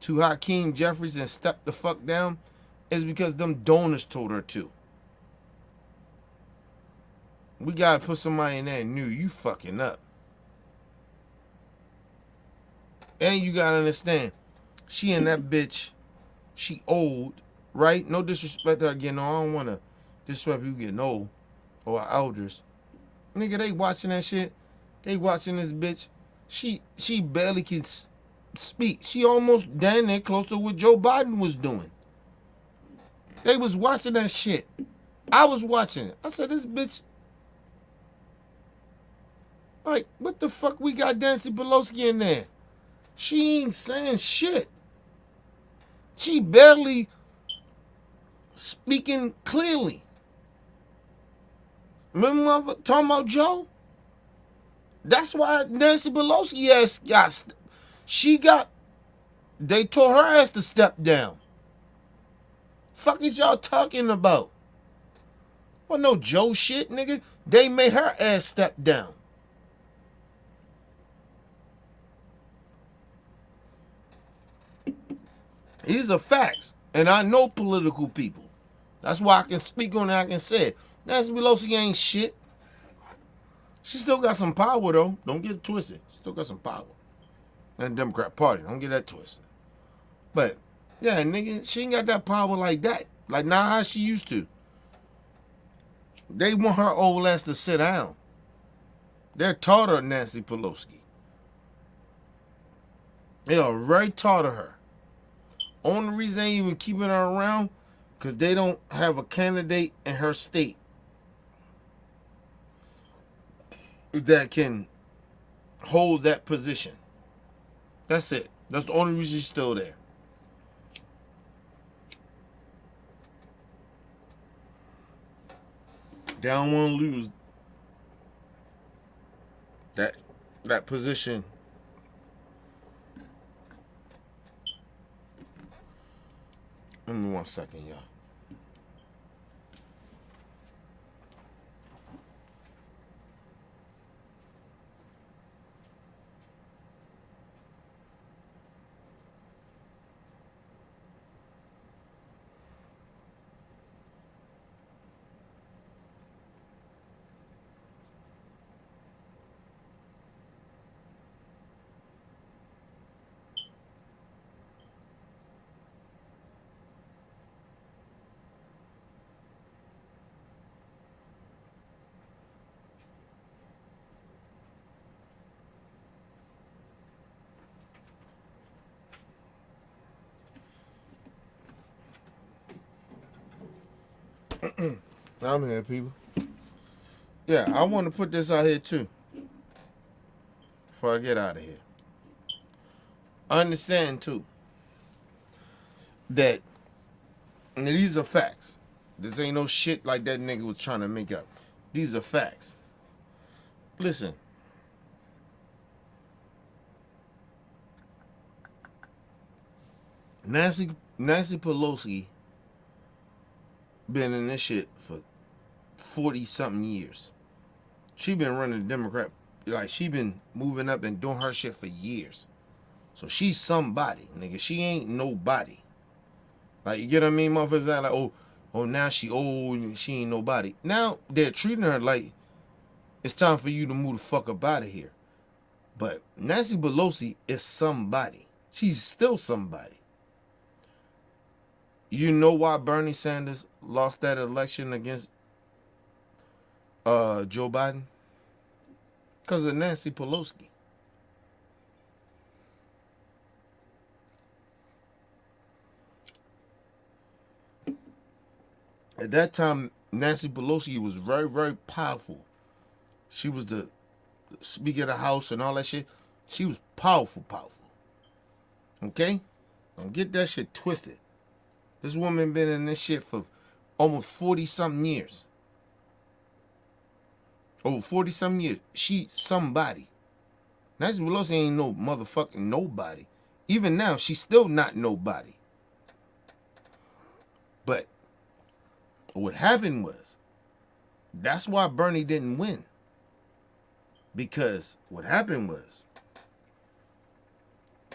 to Hakeem Jeffries and stepped the fuck down is because them donors told her to. We gotta put somebody in there new. You fucking up. And you gotta understand, she and that bitch, she old, right? No disrespect to her getting old. I don't wanna disrespect people getting old or our elders. Nigga, they watching that shit. They watching this bitch. She barely can speak. She almost down there close to what Joe Biden was doing. They was watching that shit. I was watching it. I said, this bitch. Like, what the fuck we got Nancy Pelosi in there? She ain't saying shit. She barely speaking clearly. Remember talking about Joe? That's why Nancy Pelosi they told her ass to step down. Fuck is y'all talking about? Well, no Joe shit, nigga. They made her ass step down. These are facts. And I know political people. That's why I can speak on it. I can say it. Nancy Pelosi ain't shit. She still got some power, though. Don't get it twisted. She still got some power. And the Democrat Party. Don't get that twisted. But, yeah, nigga, she ain't got that power like that. Like, not how she used to. They want her old ass to sit down. They're taught her Nancy Pelosi. They are very taught of her. Only reason they even keeping her around, because they don't have a candidate in her state that can hold that position. That's it. That's the only reason she's still there. They don't want to lose that position. Give me 1 second, y'all. I'm here, people. Yeah, I want to put this out here too. Before I get out of here. Understand too that these are facts. This ain't no shit like that nigga was trying to make up. These are facts. Listen. Nancy Pelosi been in this shit for 40 something years. She been running the Democrat, like she been moving up and doing her shit for years. So she's somebody, nigga. She ain't nobody. Like, you get what I mean? Motherfuckers are like, oh, now she old and she ain't nobody. Now they're treating her like it's time for you to move the fuck up out of here. But Nancy Pelosi is somebody. She's still somebody. You know why Bernie Sanders lost that election against Joe Biden? Because of Nancy Pelosi. At that time, Nancy Pelosi was very, very powerful. She was the Speaker of the House and all that shit. She was powerful. Okay? Don't get that shit twisted. This woman been in this shit for almost 40-something years. Over 40-something years. She somebody. Nancy Pelosi ain't no motherfucking nobody. Even now, she's still not nobody. But what happened was, that's why Bernie didn't win. Because what happened was,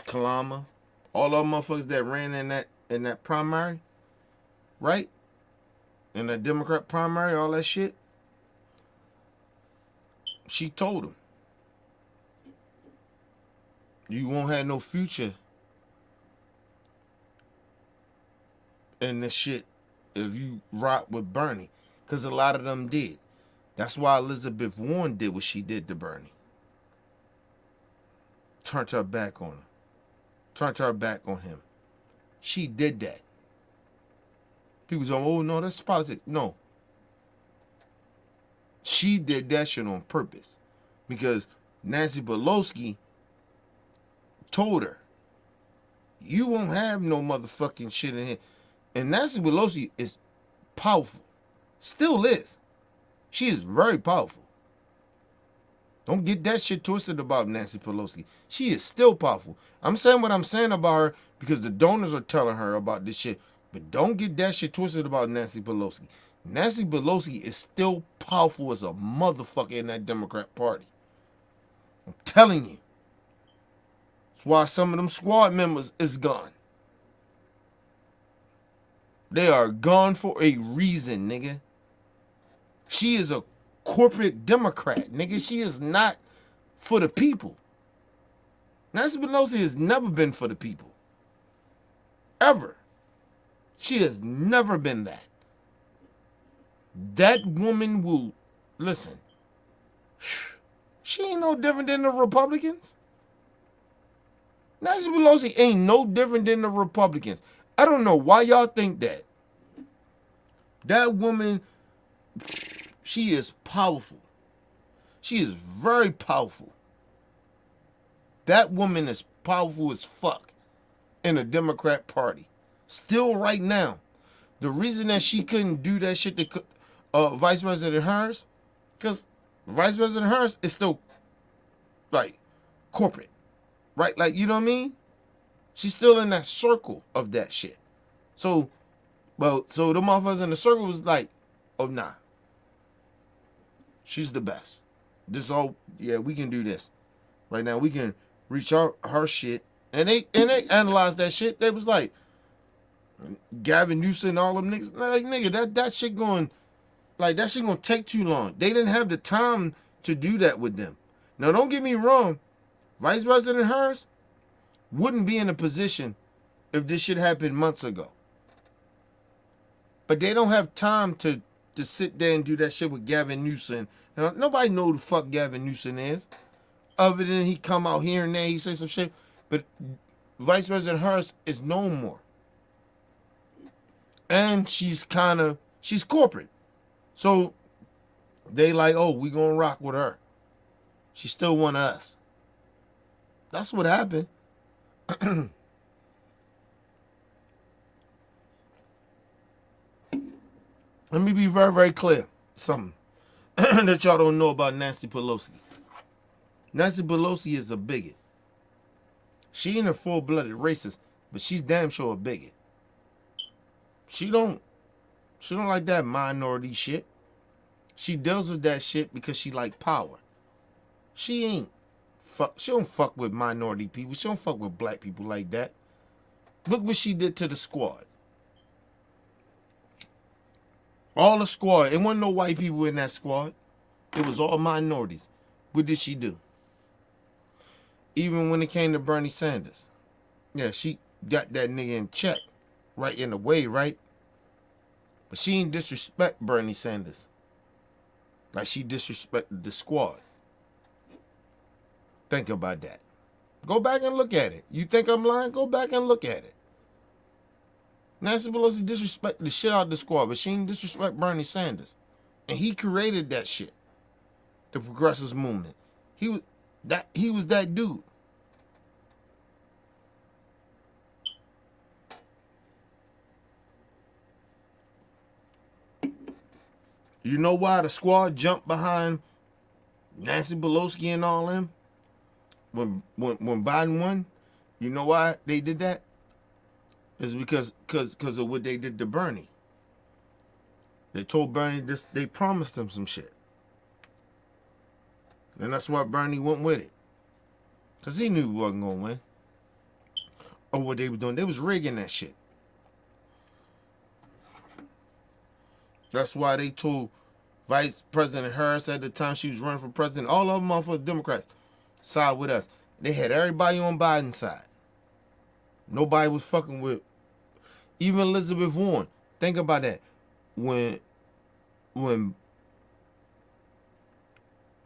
Kalama, all those motherfuckers that ran in that primary, right? In the Democrat primary, all that shit. She told him, you won't have no future in this shit if you rock with Bernie. Because a lot of them did. That's why Elizabeth Warren did what she did to Bernie. Turned her back on him. Turned her back on him. She did that. People say, oh no, that's politics. No. She did that shit on purpose. Because Nancy Pelosi told her, you won't have no motherfucking shit in here. And Nancy Pelosi is powerful. Still is. She is very powerful. Don't get that shit twisted about Nancy Pelosi. She is still powerful. I'm saying what I'm saying about her because the donors are telling her about this shit. But don't get that shit twisted about Nancy Pelosi. Nancy Pelosi is still powerful as a motherfucker in that Democrat Party. I'm telling you. That's why some of them squad members is gone. They are gone for a reason, nigga. She is a corporate Democrat, nigga. She is not for the people. Nancy Pelosi has never been for the people. Ever. She has never been that. That woman will, listen, she ain't no different than the Republicans. Nancy Pelosi ain't no different than the Republicans. I don't know why y'all think that. That woman, she is powerful. She is very powerful. That woman is powerful as fuck in the Democrat Party. Still right now. The reason that she couldn't do that shit to Vice President Harris, because Vice President Harris is still, like, corporate. Right? Like, you know what I mean? She's still in that circle of that shit. So the motherfuckers in the circle was like, oh, nah. She's the best. This all, yeah, we can do this. Right now, we can reach out her shit. And they analyzed that shit. They was like, Gavin Newsom and all them niggas. Like, nigga, that shit going, like, that shit gonna take too long. They didn't have the time to do that with them. Now, don't get me wrong. Vice President Harris wouldn't be in a position if this shit happened months ago. But they don't have time to sit there and do that shit with Gavin Newsom. Now, nobody know who the fuck Gavin Newsom is. Other than he come out here and there, he say some shit. But Vice President Harris is known more. And she's kind of She's corporate. So they like, oh, we gonna rock with her. She still one of us. That's what happened. Let me be very, very clear. Something that y'all don't know about Nancy Pelosi. Nancy Pelosi is a bigot. She ain't a full-blooded racist, but she's damn sure a bigot. She don't like that minority shit. She deals with that shit because she like power. She don't fuck with minority people. She don't fuck with black people like that. Look what she did to the squad. All the squad. It wasn't no white people in that squad. It was all minorities. What did she do? Even when it came to Bernie Sanders. Yeah, she got that nigga in check. Right in the way, right? But she ain't disrespect Bernie Sanders. Like she disrespected the squad. Think about that. Go back and look at it. You think I'm lying? Go back and look at it. Nancy Pelosi disrespected the shit out of the squad, but she didn't disrespect Bernie Sanders. And he created that shit. The progressives movement. He was that dude. You know why the squad jumped behind Nancy Pelosi and all them? When Biden won, you know why they did that? It's because of what they did to Bernie. They told Bernie this. They promised him some shit, and that's why Bernie went with it, because he knew he wasn't gonna win. Or what they were doing, they was rigging that shit. That's why they told Vice President Harris at the time she was running for president, all of them motherfuckers Democrats, side with us. They had everybody on Biden's side. Nobody was fucking with even Elizabeth Warren. Think about that. When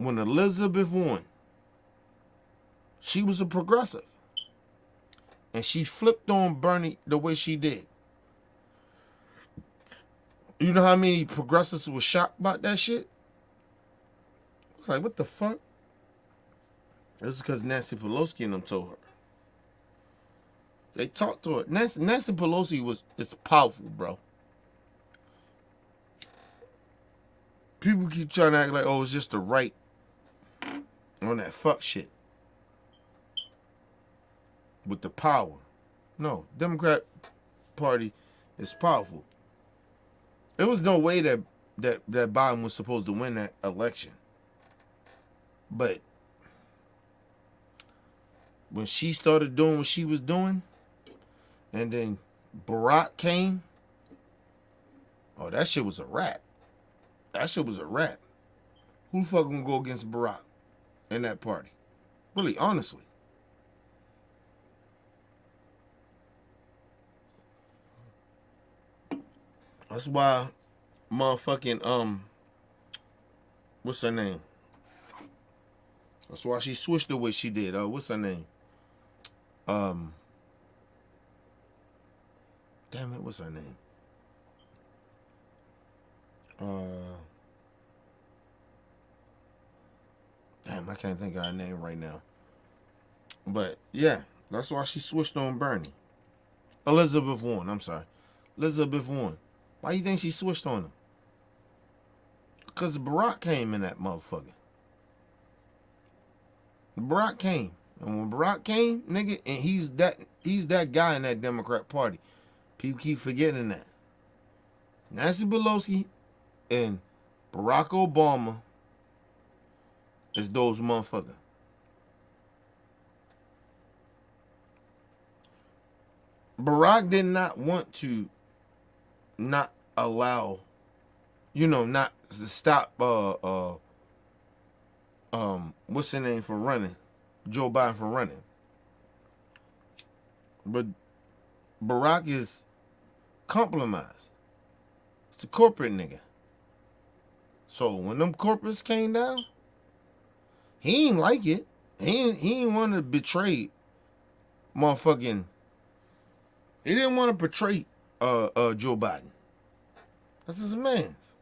Elizabeth Warren, she was a progressive. And she flipped on Bernie the way she did. You know how many progressives were shocked about that shit? It's like, what the fuck? This is because Nancy Pelosi and them told her. They talked to her. Nancy Pelosi is powerful, bro. People keep trying to act like, oh, it's just the right on that fuck shit. With the power. No, Democrat Party is powerful. There was no way that Biden was supposed to win that election. But when she started doing what she was doing, and then Barack came, oh, that shit was a wrap. That shit was a wrap. Who the fuck gonna go against Barack in that party? Really, honestly. That's why motherfucking, what's her name? That's why she switched the way she did. What's her name? Damn it, what's her name? Damn, I can't think of her name right now. But yeah, that's why she switched on Bernie. Elizabeth Warren, I'm sorry. Elizabeth Warren. Why you think she switched on him? Because Barack came in that motherfucker. Barack came. And when Barack came, nigga, and he's that guy in that Democrat Party. People keep forgetting that. Nancy Pelosi and Barack Obama is those motherfuckers. Barack did not want to not allow, not to stop what's the name for running? Joe Biden for running. But Barack is compromised. It's a corporate nigga. So when them corporates came down, he ain't like it. He ain't want to betray motherfucking. He didn't want to betray Joe Biden. That's his man's.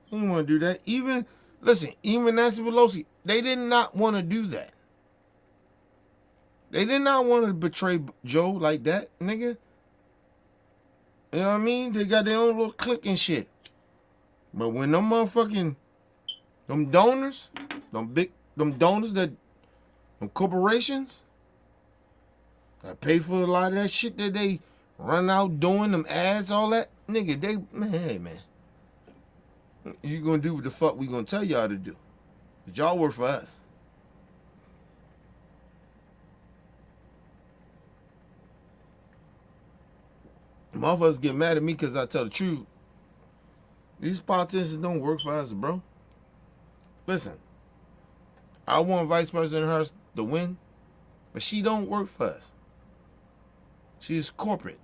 He didn't want to do that. Even Nancy Pelosi, they did not want to do that. They did not want to betray Joe like that, nigga. You know what I mean? They got their own little clique and shit. But when them motherfucking, them donors, them donors them corporations that pay for a lot of that shit that they run out doing, them ads, all that, nigga, hey man. You gonna do what the fuck we gonna tell y'all to do. But y'all work for us. Motherfuckers get mad at me because I tell the truth. These politicians don't work for us, bro. Listen, I want Vice President Harris to win, but she don't work for us. She's corporate.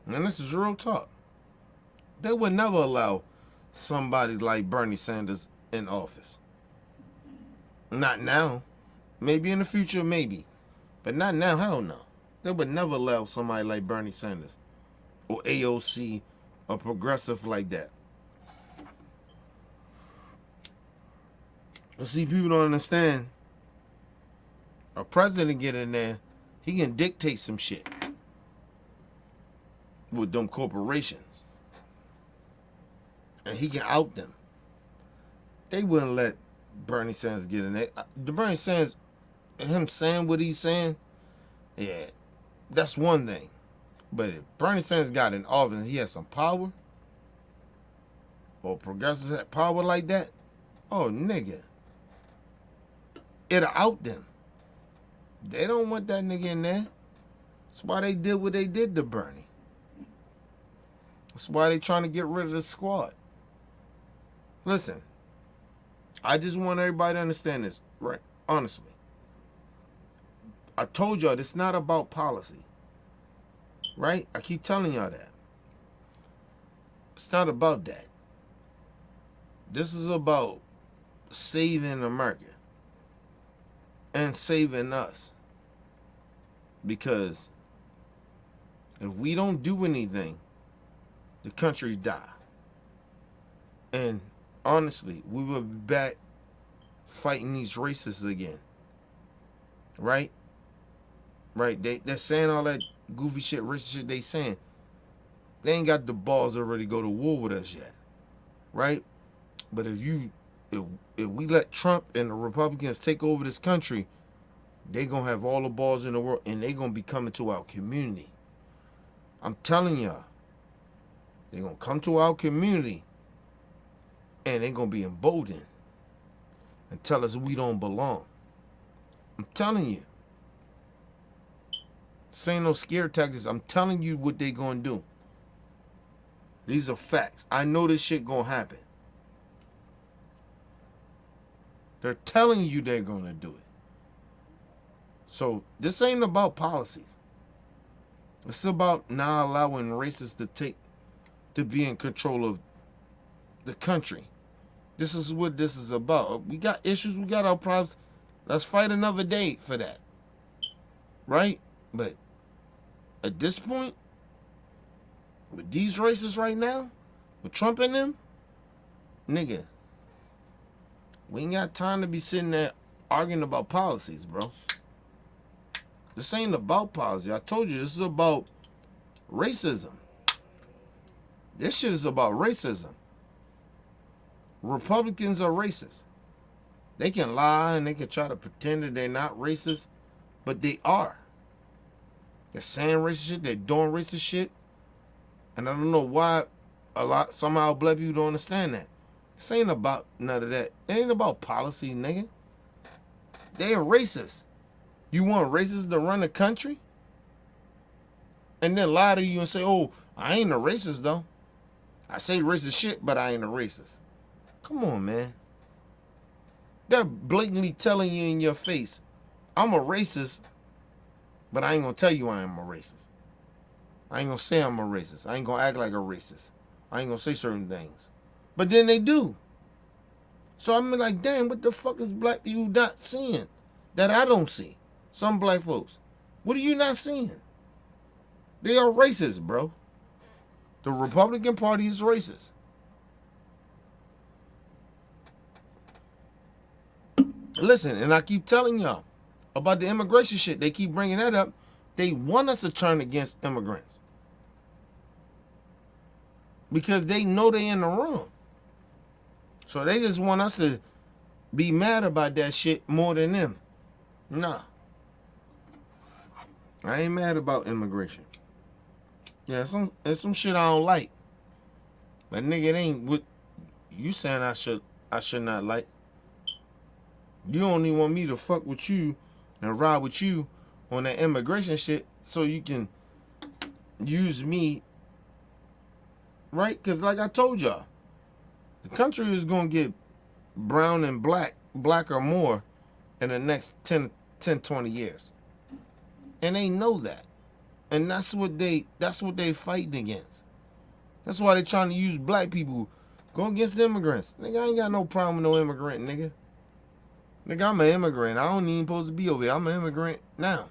And this is real talk. They would never allow somebody like Bernie Sanders in office. Not now. Maybe in the future, maybe. But not now, hell no. They would never allow somebody like Bernie Sanders or AOC or progressive like that. But see, people don't understand. A president get in there, he can dictate some shit with them corporations. And he can out them. They wouldn't let Bernie Sanders get in there. The Bernie Sanders, him saying what he's saying, yeah, that's one thing. But if Bernie Sanders got in office and he has some power, or progressives have power like that, oh, nigga, it'll out them. They don't want that nigga in there. That's why they did what they did to Bernie. That's why they trying to get rid of the squad. Listen, I just want everybody to understand this, right? Honestly. I told y'all, it's not about policy. Right? I keep telling y'all that. It's not about that. This is about saving America. And saving us. Because if we don't do anything, the country die. And honestly, we will be back fighting these racists again. Right? Right? They're saying all that goofy shit, racist shit they saying. They ain't got the balls to really go to war with us yet. Right? But if we let Trump and the Republicans take over this country, they gonna have all the balls in the world and they gonna be coming to our community. I'm telling y'all. They gonna come to our community and they gonna be emboldened and tell us we don't belong. I'm telling you. This ain't no scare tactics. I'm telling you what they gonna do. These are facts. I know this shit gonna happen. They're telling you they're gonna do it. So this ain't about policies. It's about not allowing racists to be in control of the country. This is what this is about. We got issues, we got our problems. Let's fight another day for that. Right? But at this point, with these racists right now, with Trump and them, nigga, we ain't got time to be sitting there arguing about policies, bro. This ain't about policy. I told you, this is about racism. This shit is about racism. Republicans are racist. They can lie and they can try to pretend that they're not racist, but they are. They're saying racist shit, they're doing racist shit. And I don't know why somehow black people don't understand that. This ain't about none of that. It ain't about policy, nigga. They are racist. You want racists to run the country? And then lie to you and say, oh, I ain't a racist though. I say racist shit, but I ain't a racist. Come on, man. They're blatantly telling you in your face, I'm a racist, but I ain't gonna tell you I am a racist. I ain't gonna say I'm a racist. I ain't gonna act like a racist. I ain't gonna say certain things. But then they do. So I'm like, damn, what the fuck is black people not seeing that I don't see? Some black folks. What are you not seeing? They are racist, bro. The Republican Party is racist. Listen, and I keep telling y'all about the immigration shit. They keep bringing that up. They want us to turn against immigrants because they know they in the wrong. So they just want us to be mad about that shit more than them. Nah. I ain't mad about immigration. Yeah, it's some shit I don't like. But nigga, it ain't what you saying I should not like. You only want me to fuck with you and ride with you on that immigration shit so you can use me, right? Because like I told y'all, the country is going to get brown and black or more in the next 10, 20 years. And they know that. And that's what they fighting against. That's why they trying to use black people. Go against the immigrants. Nigga, I ain't got no problem with no immigrant, nigga. Nigga, I'm an immigrant. I don't even supposed to be over here. I'm an immigrant now.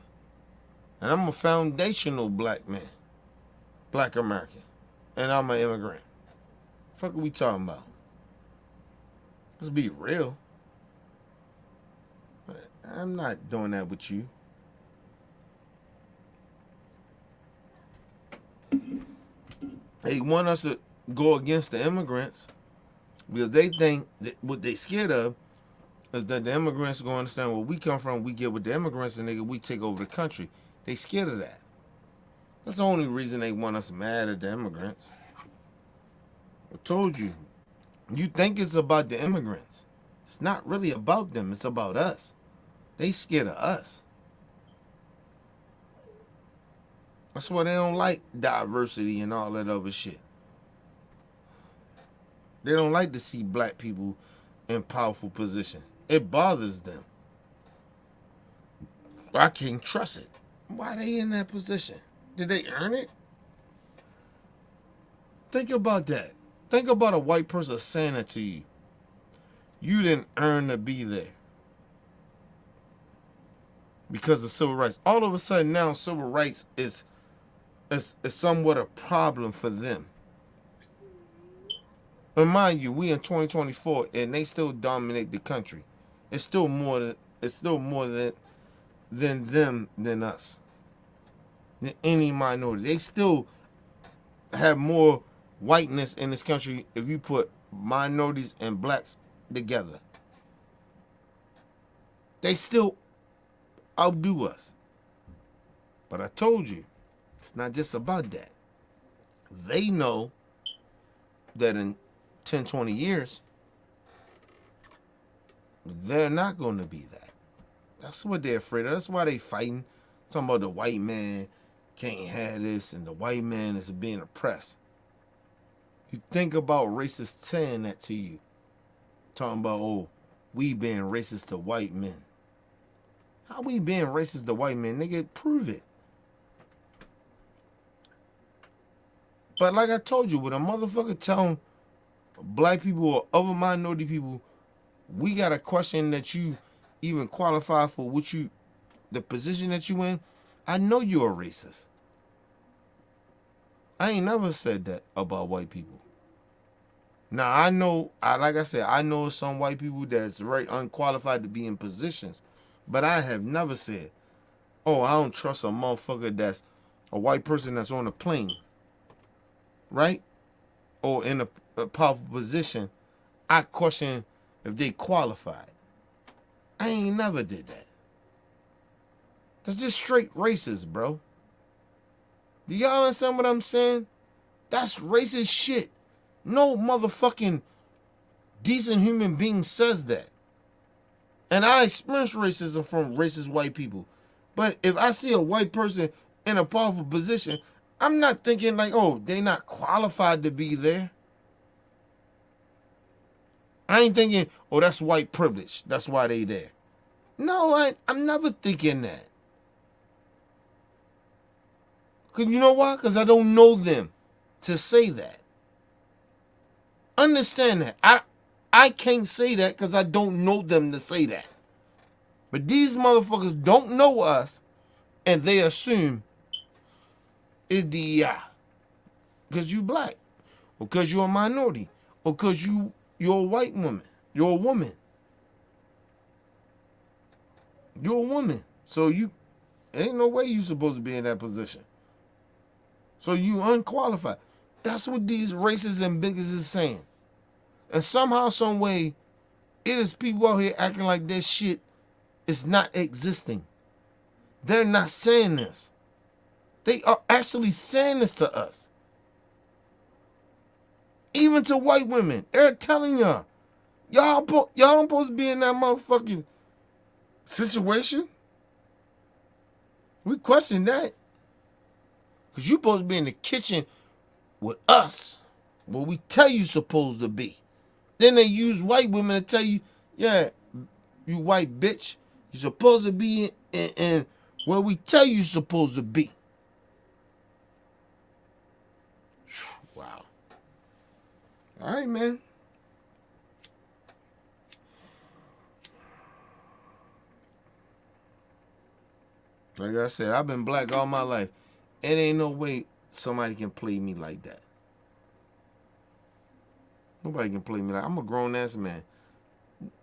And I'm a foundational black man. Black American. And I'm an immigrant. Fuck are we talking about? Let's be real. I'm not doing that with you. They want us to go against the immigrants because they think that what they scared of is that the immigrants going to understand where we come from. We get with the immigrants and nigga, we take over the country. They scared of that. That's the only reason they want us mad at the immigrants. I told you. You think it's about the immigrants. It's not really about them. It's about us. They scared of us. That's why they don't like diversity and all that other shit. They don't like to see black people in powerful positions. It bothers them. I can't trust it. Why are they in that position? Did they earn it? Think about that. Think about a white person saying that to you. You didn't earn to be there. Because of civil rights. All of a sudden now civil rights is somewhat a problem for them. But mind you, we in 2024 and they still dominate the country. It's still more than them than us. Than any minority. They still have more whiteness in this country if you put minorities and blacks together. They still outdo us. But I told you, it's not just about that. They know that in 10, 20 years, they're not going to be that. That's what they're afraid of. That's why they fighting. Talking about the white man can't have this and the white man is being oppressed. You think about racists saying that to you. Talking about, oh, we being racist to white men. How we being racist to white men? Nigga, prove it. But like I told you, with a motherfucker telling black people or other minority people, we got a question that you even qualify for the position that you in, I know you're a racist. I ain't never said that about white people. Now, like I said, I know some white people that's very unqualified to be in positions, but I have never said, oh, I don't trust a motherfucker that's a white person that's on a plane. Right? Or in a powerful position, I question if they qualified. I ain't never did that. That's just straight racist, bro. Do y'all understand what I'm saying? That's racist shit. No motherfucking decent human being says that. And I experienced racism from racist white people. But if I see a white person in a powerful position, I'm not thinking like, oh, they not qualified to be there. I ain't thinking, oh, that's white privilege. That's why they there. No, I'm never thinking that. Cause you know why? Because I don't know them to say that. Understand that. I can't say that because I don't know them to say that. But these motherfuckers don't know us and they assume it's DEI. because you black, or because you're a minority, or because you're a white woman. You're a woman. You're a woman. So you ain't no way you supposed to be in that position. So you unqualified. That's what these racists and bigots is saying. And somehow, some way, it is people out here acting like this shit is not existing. They're not saying this. They are actually saying this to us. Even to white women. They're telling y'all. Y'all don't supposed to be in that motherfucking situation. We question that. Because you supposed to be in the kitchen with us. Where we tell you supposed to be. Then they use white women to tell you, yeah, you white bitch, you're supposed to be in where we tell you supposed to be. Wow. All right, man. Like I said, I've been black all my life. It ain't no way somebody can play me like that. Nobody can play me like I'm a grown ass man.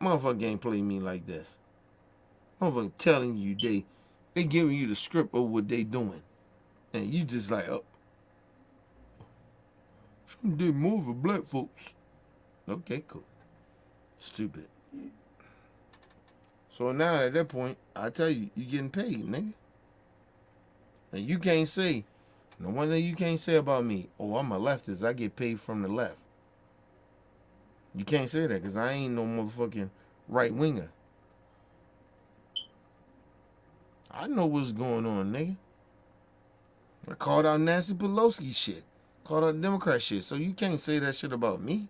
Motherfucker can't play me like this. Motherfucker telling you they giving you the script of what they doing. And you just like, oh, some did more for black folks. Okay, cool. Stupid. So now at that point, I tell you, you getting paid, nigga. And you can't say, the one thing you can't say about me, oh, I'm a leftist, I get paid from the left. You can't say that because I ain't no motherfucking right winger. I know what's going on, nigga. I called out Nancy Pelosi shit. Called out Democrat shit. So you can't say that shit about me.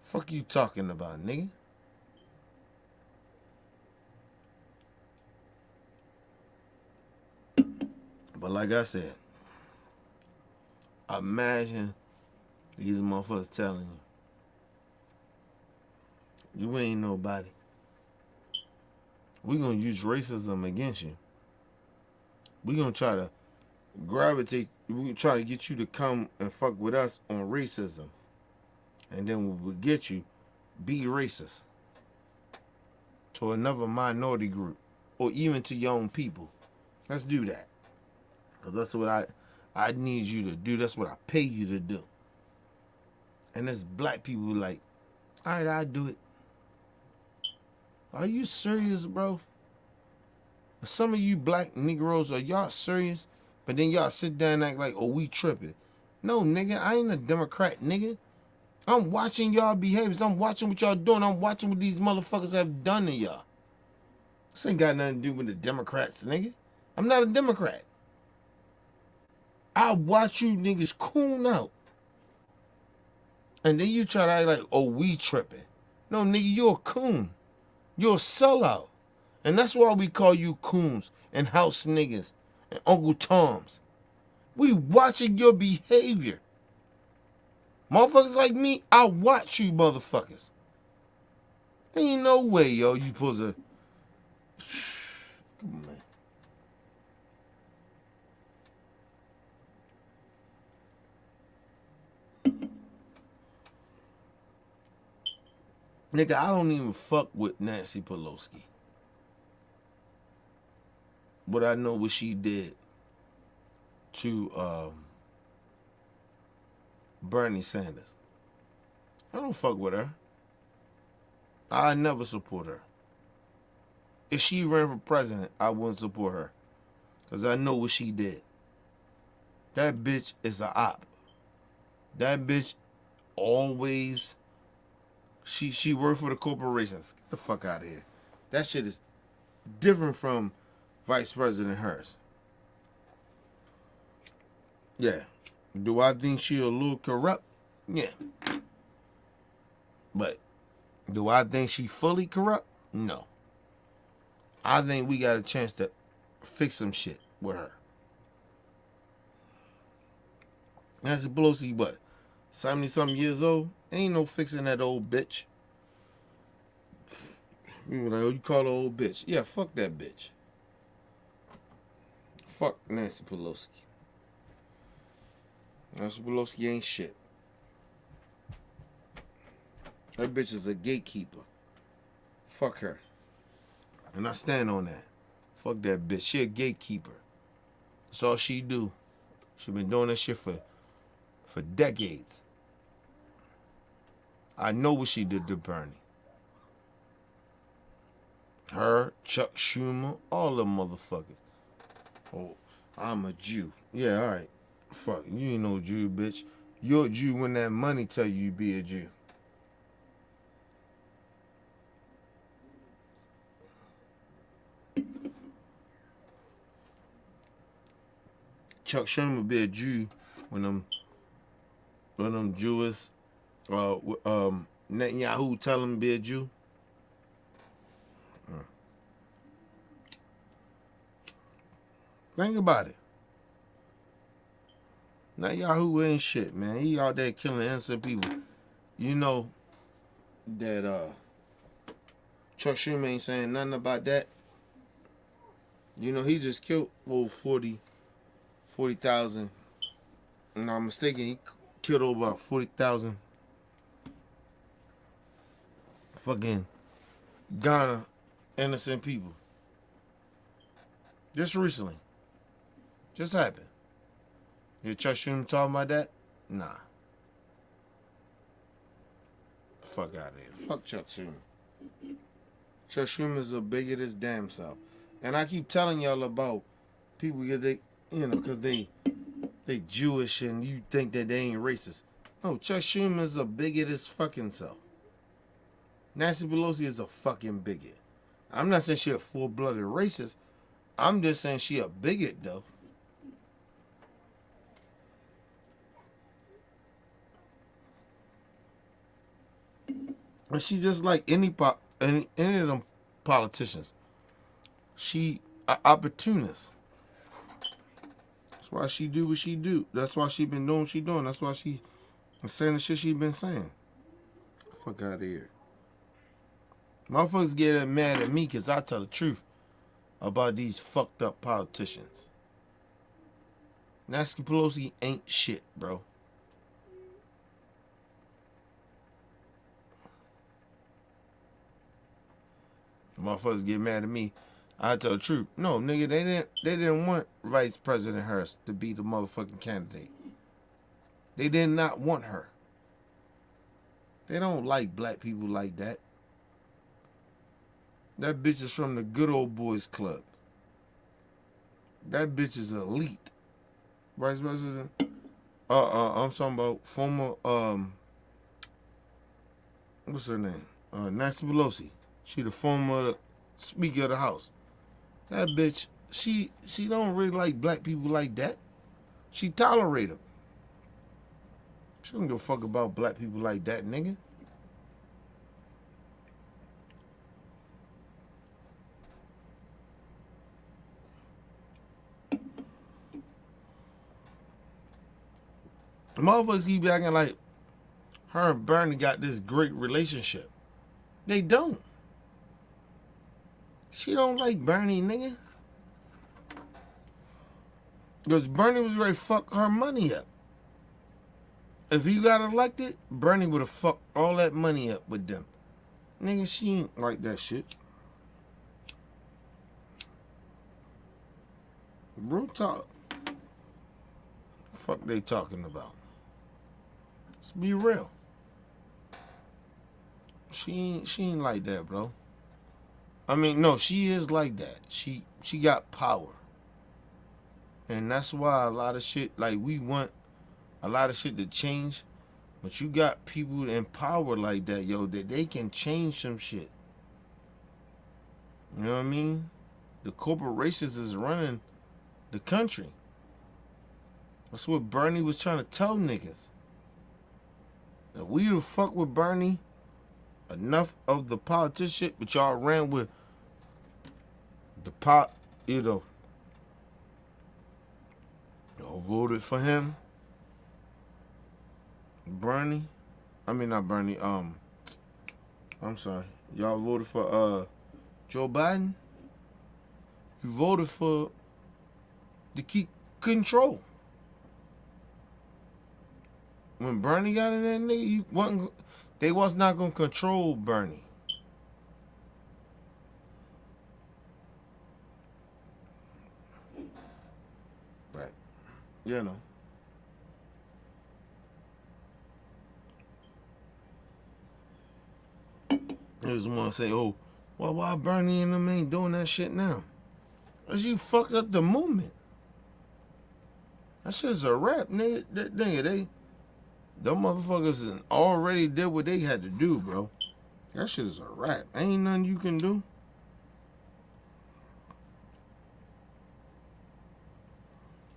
Fuck you talking about, nigga. But like I said, imagine these motherfuckers telling you ain't nobody. We gonna use racism against you. We gonna try to gravitate. We gonna try to get you to come and fuck with us on racism, and then when we get you, be racist to another minority group, or even to your own people. Let's do that. Cause that's what I need you to do. That's what I pay you to do. And there's black people like, all right, I'll do it. Are you serious, bro? Some of you black Negroes, are y'all serious? But then y'all sit down and act like, oh, we tripping. No, nigga, I ain't a Democrat, nigga. I'm watching y'all behaviors. I'm watching what y'all doing. I'm watching what these motherfuckers have done to y'all. This ain't got nothing to do with the Democrats, nigga. I'm not a Democrat. I watch you niggas coon out. And then you try to act like, oh, we tripping. No, nigga, you're a coon. You're a sellout. And that's why we call you coons and house niggas and Uncle Toms. We watching your behavior. Motherfuckers like me, I watch you motherfuckers. Ain't no way, yo, you supposed to... Come on, man. Nigga, I don't even fuck with Nancy Pelosi. But I know what she did to Bernie Sanders. I don't fuck with her. I never support her. If she ran for president, I wouldn't support her. Because I know what she did. That bitch is a op. That bitch always... She worked for the corporations. Get the fuck out of here. That shit is different from Vice President Harris. Yeah. Do I think she a little corrupt? Yeah. But do I think she fully corrupt? No. I think we got a chance to fix some shit with her. Nancy Pelosi, what? 70-something years old? Ain't no fixing that old bitch. You like, oh, you call her old bitch. Yeah, fuck that bitch. Fuck Nancy Pelosi. Nancy Pelosi ain't shit. That bitch is a gatekeeper. Fuck her. And I stand on that. Fuck that bitch. She a gatekeeper. That's all she do. She been doing that shit for decades. I know what she did to Bernie. Her, Chuck Schumer, all them motherfuckers. Oh, I'm a Jew. Yeah, all right. Fuck, you ain't no Jew, bitch. You're a Jew when that money tell you be a Jew. Chuck Schumer be a Jew when them Jewish Netanyahu tell him to be a Jew. Think about it. Netanyahu ain't shit, man. He out there killing innocent people. You know that Chuck Schumer ain't saying nothing about that. You know he just killed over 40,000. I'm not mistaken, he killed over about 40,000 fucking Ghana innocent people. Just recently. Just happened. You Chuck Schumer talking about that? Nah. Fuck out of here. Fuck Chuck Schumer. Chuck Schumer's a bigot his damn self. And I keep telling y'all about people because they Jewish and you think that they ain't racist. No, Chuck Schumer's a bigot his fucking self. Nancy Pelosi is a fucking bigot. I'm not saying she a full-blooded racist. I'm just saying she a bigot though. And she just like any of them politicians. She an opportunist. That's why she do what she do. That's why she been doing what she doing. That's why she been saying the shit she been saying. Fuck out of here. Motherfuckers get mad at me because I tell the truth about these fucked up politicians. Nancy Pelosi ain't shit, bro. Motherfuckers get mad at me. I tell the truth. No, nigga, they didn't want Vice President Harris to be the motherfucking candidate. They did not want her. They don't like black people like that. That bitch is from the good old boys club. That bitch is elite. Vice President. I'm talking about former what's her name? Nancy Pelosi. She the former Speaker of the House. That bitch, she don't really like black people like that. She tolerate them. She don't give a fuck about black people like that, nigga. The motherfuckers keep acting like her and Bernie got this great relationship. They don't. She don't like Bernie, nigga. Because Bernie was ready to fuck her money up. If he got elected, Bernie would have fucked all that money up with them. Nigga, she ain't like that shit. Real talk. Fuck they talking about? Let's be real. She ain't like that, bro. I mean, no, she is like that. She got power. And that's why a lot of shit, like we want a lot of shit to change. But you got people in power like that, yo, that they can change some shit. You know what I mean? The corporations is running the country. That's what Bernie was trying to tell niggas. If we would fuck with Bernie, enough of the politician shit, but y'all ran with the y'all voted for him. Bernie. I mean not Bernie, I'm sorry. Y'all voted for Joe Biden. You voted for to keep control. when Bernie got in there, nigga, they was not gonna control Bernie. But, you know. I just want to say, oh, well, why Bernie and them ain't doing that shit now? Because you fucked up the movement. That shit is a rap, nigga. Them motherfuckers already did what they had to do, bro. That shit is a rap. Ain't nothing you can do.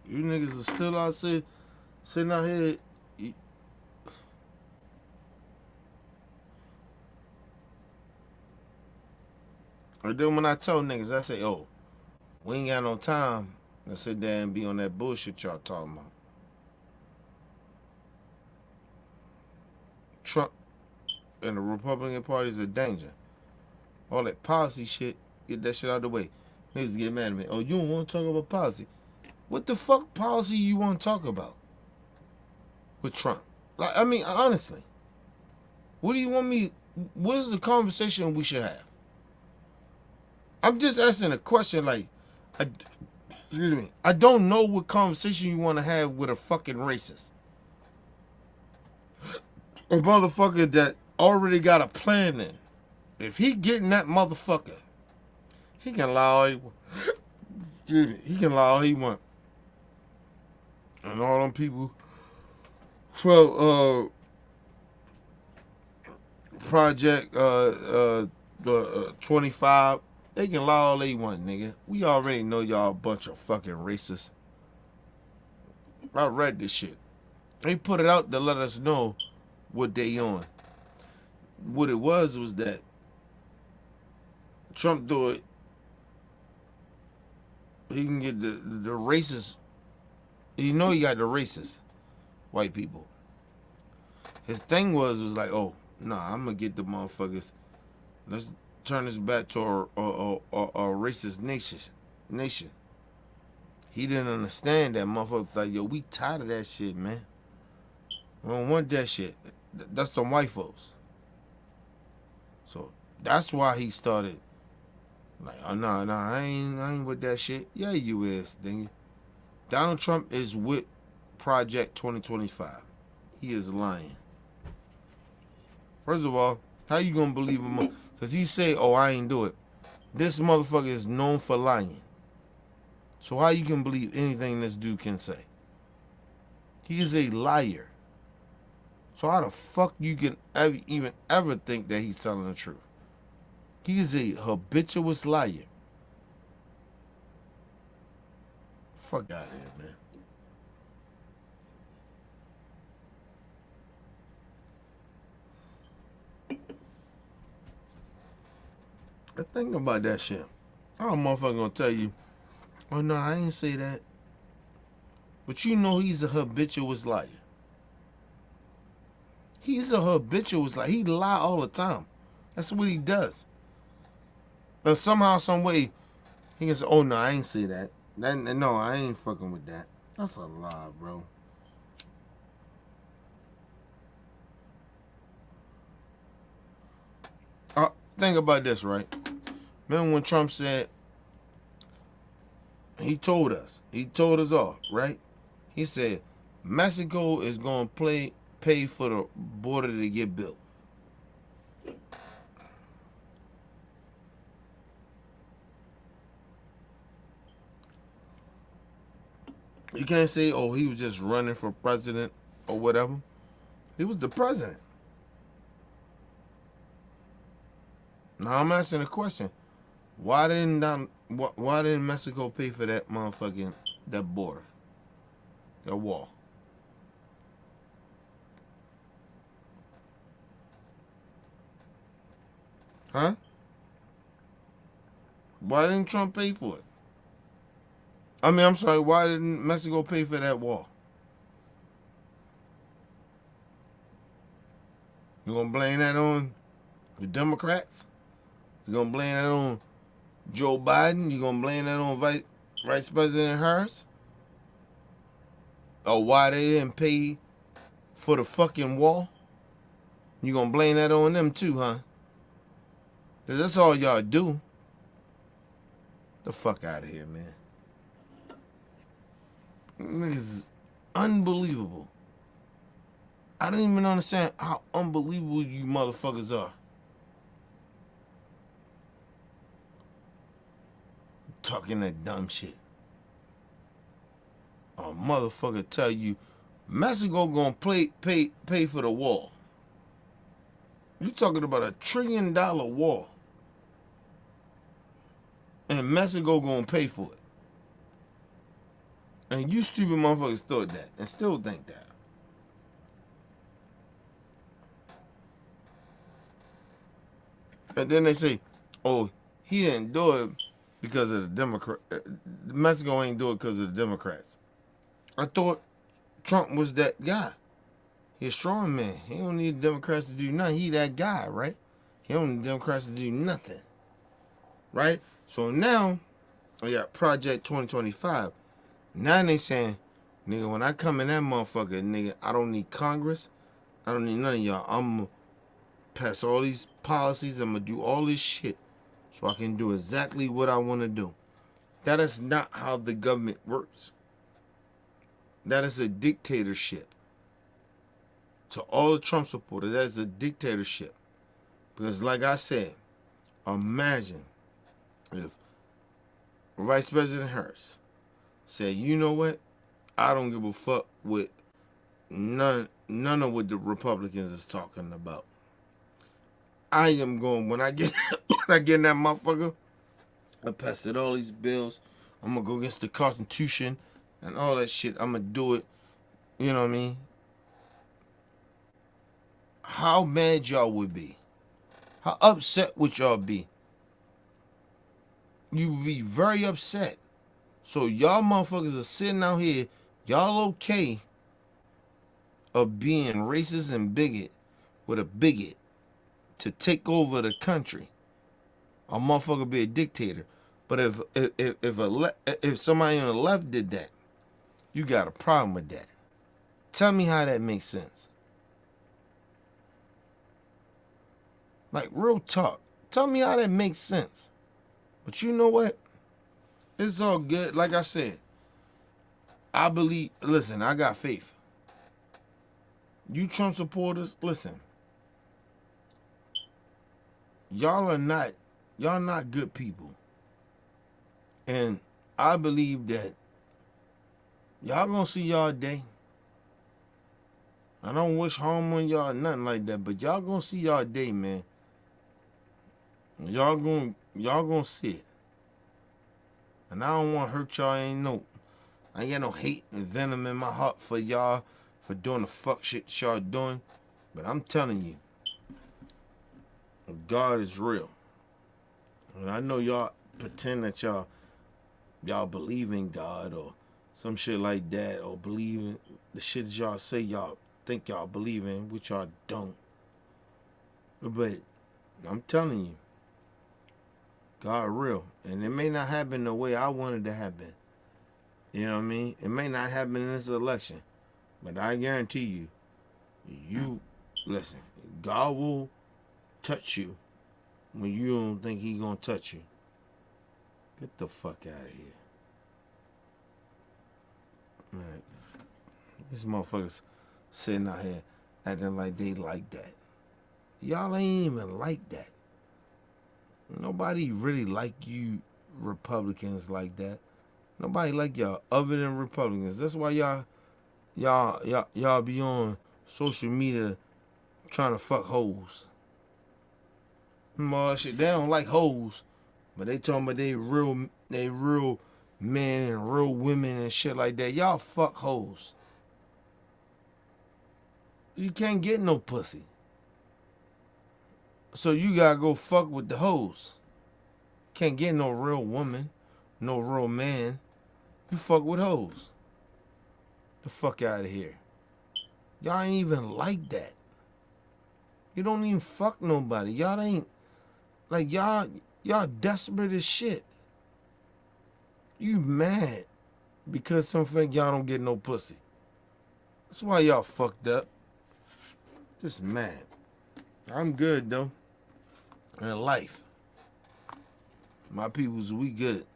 You niggas are still out sitting out here. And then when I tell niggas, I say, oh, we ain't got no time to sit there and be on that bullshit y'all talking about. Trump and the Republican Party is a danger. All that policy shit, get that shit out of the way. Niggas get mad at me. Oh, you don't want to talk about policy. What the fuck policy you want to talk about with Trump? Like, I mean, honestly, what do you want me? What is the conversation we should have? I'm just asking a question. Like, excuse me, I don't know what conversation you want to have with a fucking racist, a motherfucker that already got a plan in. If he getting that motherfucker, he can lie all he want. He can lie all he want. And all them people, well, Project 25, they can lie all they want, nigga. We already know y'all a bunch of fucking racists. I read this shit. They put it out to let us know what they on. What it was that Trump do it, he can get the racist. You know he got the racist white people. His thing was like, oh, nah, I'm gonna get the motherfuckers. Let's turn this back to a racist nation. He didn't understand that motherfuckers like, yo, we tired of that shit, man. We don't want that shit. That's the white folks. So that's why he started like, oh no, I ain't with that shit. Yeah, you is, nigga. Donald Trump is with Project 2025. He is lying. First of all, how you gonna believe him? Because he say, oh, I ain't do it. This motherfucker is known for lying. So how you can believe anything this dude can say? He is a liar. So how the fuck you can even ever think that he's telling the truth? He is a habituous liar. Fuck out of here, man. The thing about that shit, our motherfucker gonna tell you, oh no, I ain't say that. But you know he's a habituous liar. He's a habituous liar. He lie all the time. That's what he does. But somehow, some way, he can say, oh no, I ain't say that. No, I ain't fucking with that. That's a lie, bro. Think about this, right? Remember when Trump said, he told us all, right? He said, Mexico is going to pay for the border to get built. You can't say, oh, he was just running for president or whatever. He was the president. Now I'm asking a question. Why didn't Mexico pay for that motherfucking, that border? That wall? Huh? Why didn't Trump pay for it? I mean, I'm sorry, why didn't Mexico pay for that wall? You gonna blame that on the Democrats? You gonna blame that on Joe Biden? You gonna blame that on Vice President Harris? Or why they didn't pay for the fucking wall? You gonna blame that on them too, huh? 'Cause that's all y'all do. The fuck out of here, man. Niggas is unbelievable. I don't even understand how unbelievable you motherfuckers are. Talking that dumb shit. A motherfucker tell you Mexico gonna pay for the wall. You talking about $1 trillion wall. And Mexico gonna pay for it. And you stupid motherfuckers thought that and still think that. And then they say, oh, he didn't do it because of the Democrat. Mexico ain't do it because of the Democrats. I thought Trump was that guy. He's a strong man. He don't need Democrats to do nothing. He that guy, right? He don't need Democrats to do nothing. Right? So now, I got Project 2025. Now they saying, nigga, when I come in that motherfucker, nigga, I don't need Congress. I don't need none of y'all. I'm going to pass all these policies. I'm going to do all this shit so I can do exactly what I want to do. That is not how the government works. That is a dictatorship. To all the Trump supporters, that is a dictatorship. Because like I said, imagine if Vice President Harris said, you know what? I don't give a fuck with none of what the Republicans is talking about. I am going, when I get in that motherfucker, I pass it all these bills. I'm going to go against the Constitution and all that shit. I'm going to do it. You know what I mean? How mad y'all would be? How upset would y'all be? You would be very upset. So y'all motherfuckers are sitting out here, y'all okay of being racist and bigot with a bigot to take over the country. A motherfucker be a dictator. But if somebody on the left did that, you got a problem with that. Tell me how that makes sense. Like, real talk. Tell me how that makes sense. But you know what? It's all good. Like I said, I believe, listen, I got faith. You Trump supporters, listen. Y'all not good people. And I believe that y'all gonna see y'all day. I don't wish harm on y'all, nothing like that, but y'all gonna see y'all day, man. Y'all gonna see it. And I don't want to hurt y'all. I ain't got no hate and venom in my heart for y'all for doing the fuck shit y'all doing. But I'm telling you, God is real. And I know y'all pretend that y'all believe in God or some shit like that, or believe in the shit that y'all say y'all think y'all believe in, which y'all don't. But I'm telling you, God real. And it may not happen the way I wanted to happen. You know what I mean? It may not happen in this election. But I guarantee you listen, God will touch you when you don't think he gonna touch you. Get the fuck out of here. Man, these motherfuckers sitting out here acting like they like that. Y'all ain't even like that. Nobody really like you Republicans like that. Nobody like y'all other than Republicans. That's why y'all be on social media trying to fuck hoes. All that shit. They don't like hoes, but they talking about they real men and real women and shit like that. Y'all fuck hoes. You can't get no pussy. So you gotta go fuck with the hoes. Can't get no real woman, no real man. You fuck with hoes. The fuck out of here. Y'all ain't even like that. You don't even fuck nobody. Y'all ain't like y'all desperate as shit. You mad because some fake y'all don't get no pussy. That's why y'all fucked up. Just mad. I'm good though. In life. My peoples, we good.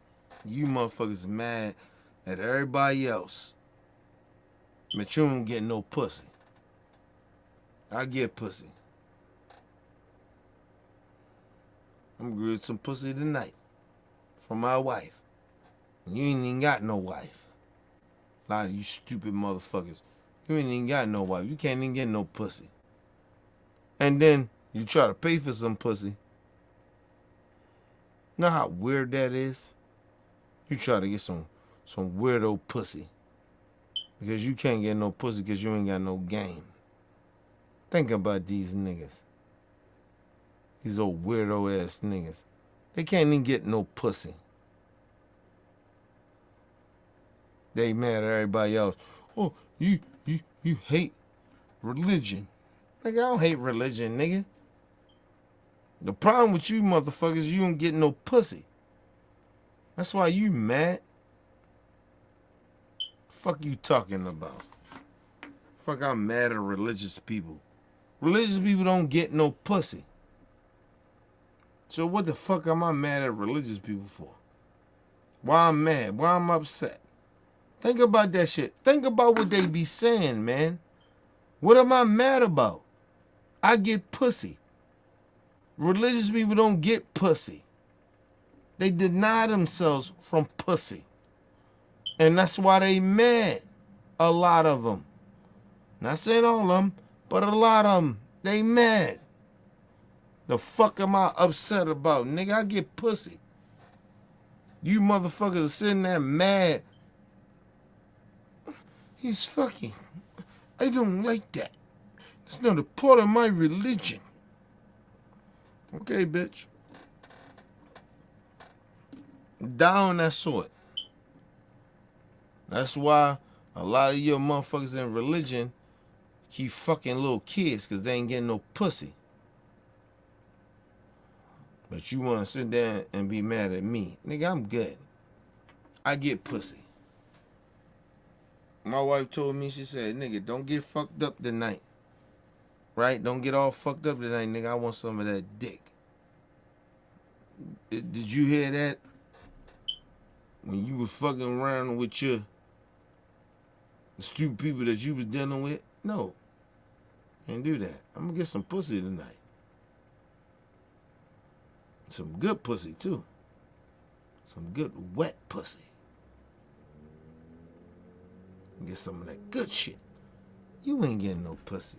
You motherfuckers mad at everybody else. But you don't get no pussy. I get pussy. I'm gonna get some pussy tonight. From my wife. You ain't even got no wife. A lot of you stupid motherfuckers. You ain't even got no wife. You can't even get no pussy. And then you try to pay for some pussy. Know how weird that is? You try to get some weirdo pussy. Because you can't get no pussy because you ain't got no game. Think about these niggas. These old weirdo ass niggas. They can't even get no pussy. They mad at everybody else. Oh, you hate religion. Nigga, I don't hate religion, nigga. The problem with you motherfuckers, you don't get no pussy. That's why you mad. Fuck you talking about? Fuck, I'm mad at religious people. Religious people don't get no pussy. So what the fuck am I mad at religious people for? Why I'm mad? Why I'm upset? Think about that shit. Think about what they be saying, man. What am I mad about? I get pussy. Religious people don't get pussy. They deny themselves from pussy. And that's why they mad. A lot of them. Not saying all of them, but a lot of them. They mad. The fuck am I upset about? Nigga, I get pussy. You motherfuckers are sitting there mad. He's fucking. I don't like that. It's not a part of my religion. Okay, bitch. Down that sort. That's why a lot of your motherfuckers in religion keep fucking little kids because they ain't getting no pussy. But you want to sit there and be mad at me. Nigga, I'm good. I get pussy. My wife told me, she said, nigga, don't get fucked up tonight. Right? Don't get all fucked up tonight, nigga. I want some of that dick. Did you hear that? When you was fucking around with the stupid people that you was dealing with? No. Can't do that. I'm gonna get some pussy tonight. Some good pussy, too. Some good wet pussy. Get some of that good shit. You ain't getting no pussy.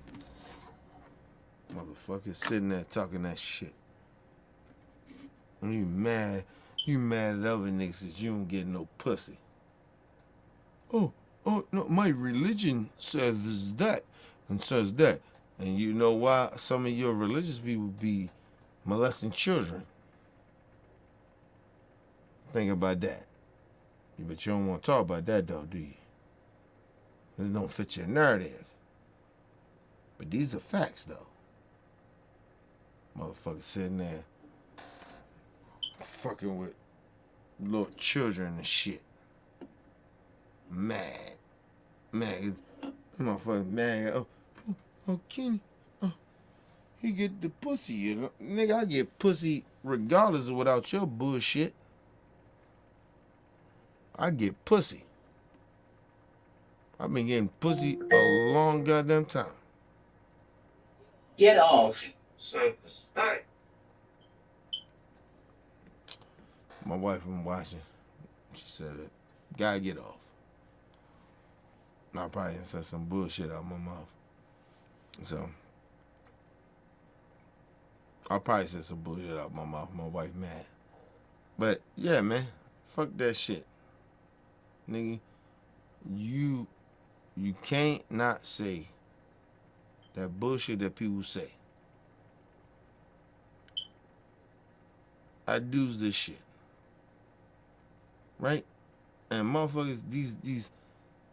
Motherfucker sitting there talking that shit. And you mad at other niggas that you don't get no pussy. Oh, no, my religion says that and says that. And you know why some of your religious people be molesting children? Think about that. But you don't want to talk about that though, do you? This don't fit your narrative. But these are facts though. Motherfuckers sitting there fucking with little children and shit. Mad. Motherfuckers mad. Oh, Kenny. He get the pussy. You know? Nigga, I get pussy regardless of without your bullshit. I get pussy. I've been getting pussy a long goddamn time. Get off. My wife been watching. She said it. Gotta get off. I probably said some bullshit out my mouth. So I probably said some bullshit out my mouth. My wife mad. But yeah, man. Fuck that shit. Nigga, you can't not say that bullshit that people say. I do this shit. Right? And motherfuckers, these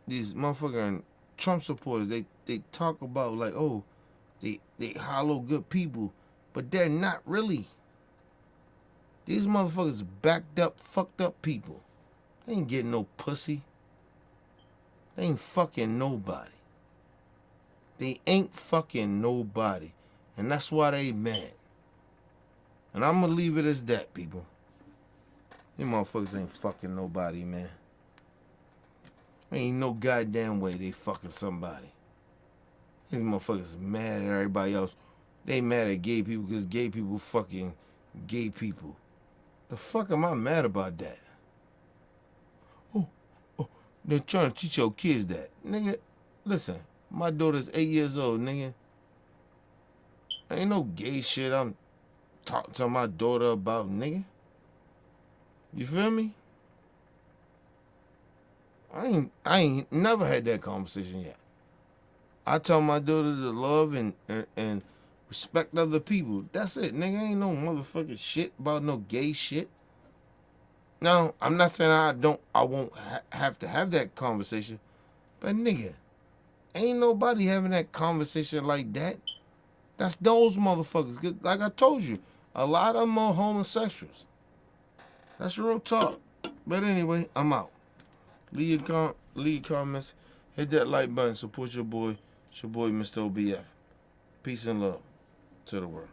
motherfucking Trump supporters, they talk about like, oh, they hollow good people, but they're not really. These motherfuckers backed up, fucked up people. They ain't getting no pussy. They ain't fucking nobody. They ain't fucking nobody. And that's why they mad. And I'm gonna leave it as that, people. These motherfuckers ain't fucking nobody, man. Ain't no goddamn way they fucking somebody. These motherfuckers mad at everybody else. They mad at gay people because gay people fucking gay people. The fuck am I mad about that? Oh, they're trying to teach your kids that. Nigga, listen, my daughter's 8 years old, nigga. Ain't no gay shit I'm talking to my daughter about, nigga. You feel me? I ain't never had that conversation yet. I tell my daughter to love and respect other people. That's it, nigga. Ain't no motherfucking shit about no gay shit. Now, I'm not saying I won't have to have that conversation, but nigga, ain't nobody having that conversation like that. That's those motherfuckers. 'Cause like I told you, a lot of them are homosexuals. That's real talk. But anyway, I'm out. Leave your comments. Hit that like button. Support your boy. It's your boy, Mr. OBF. Peace and love to the world.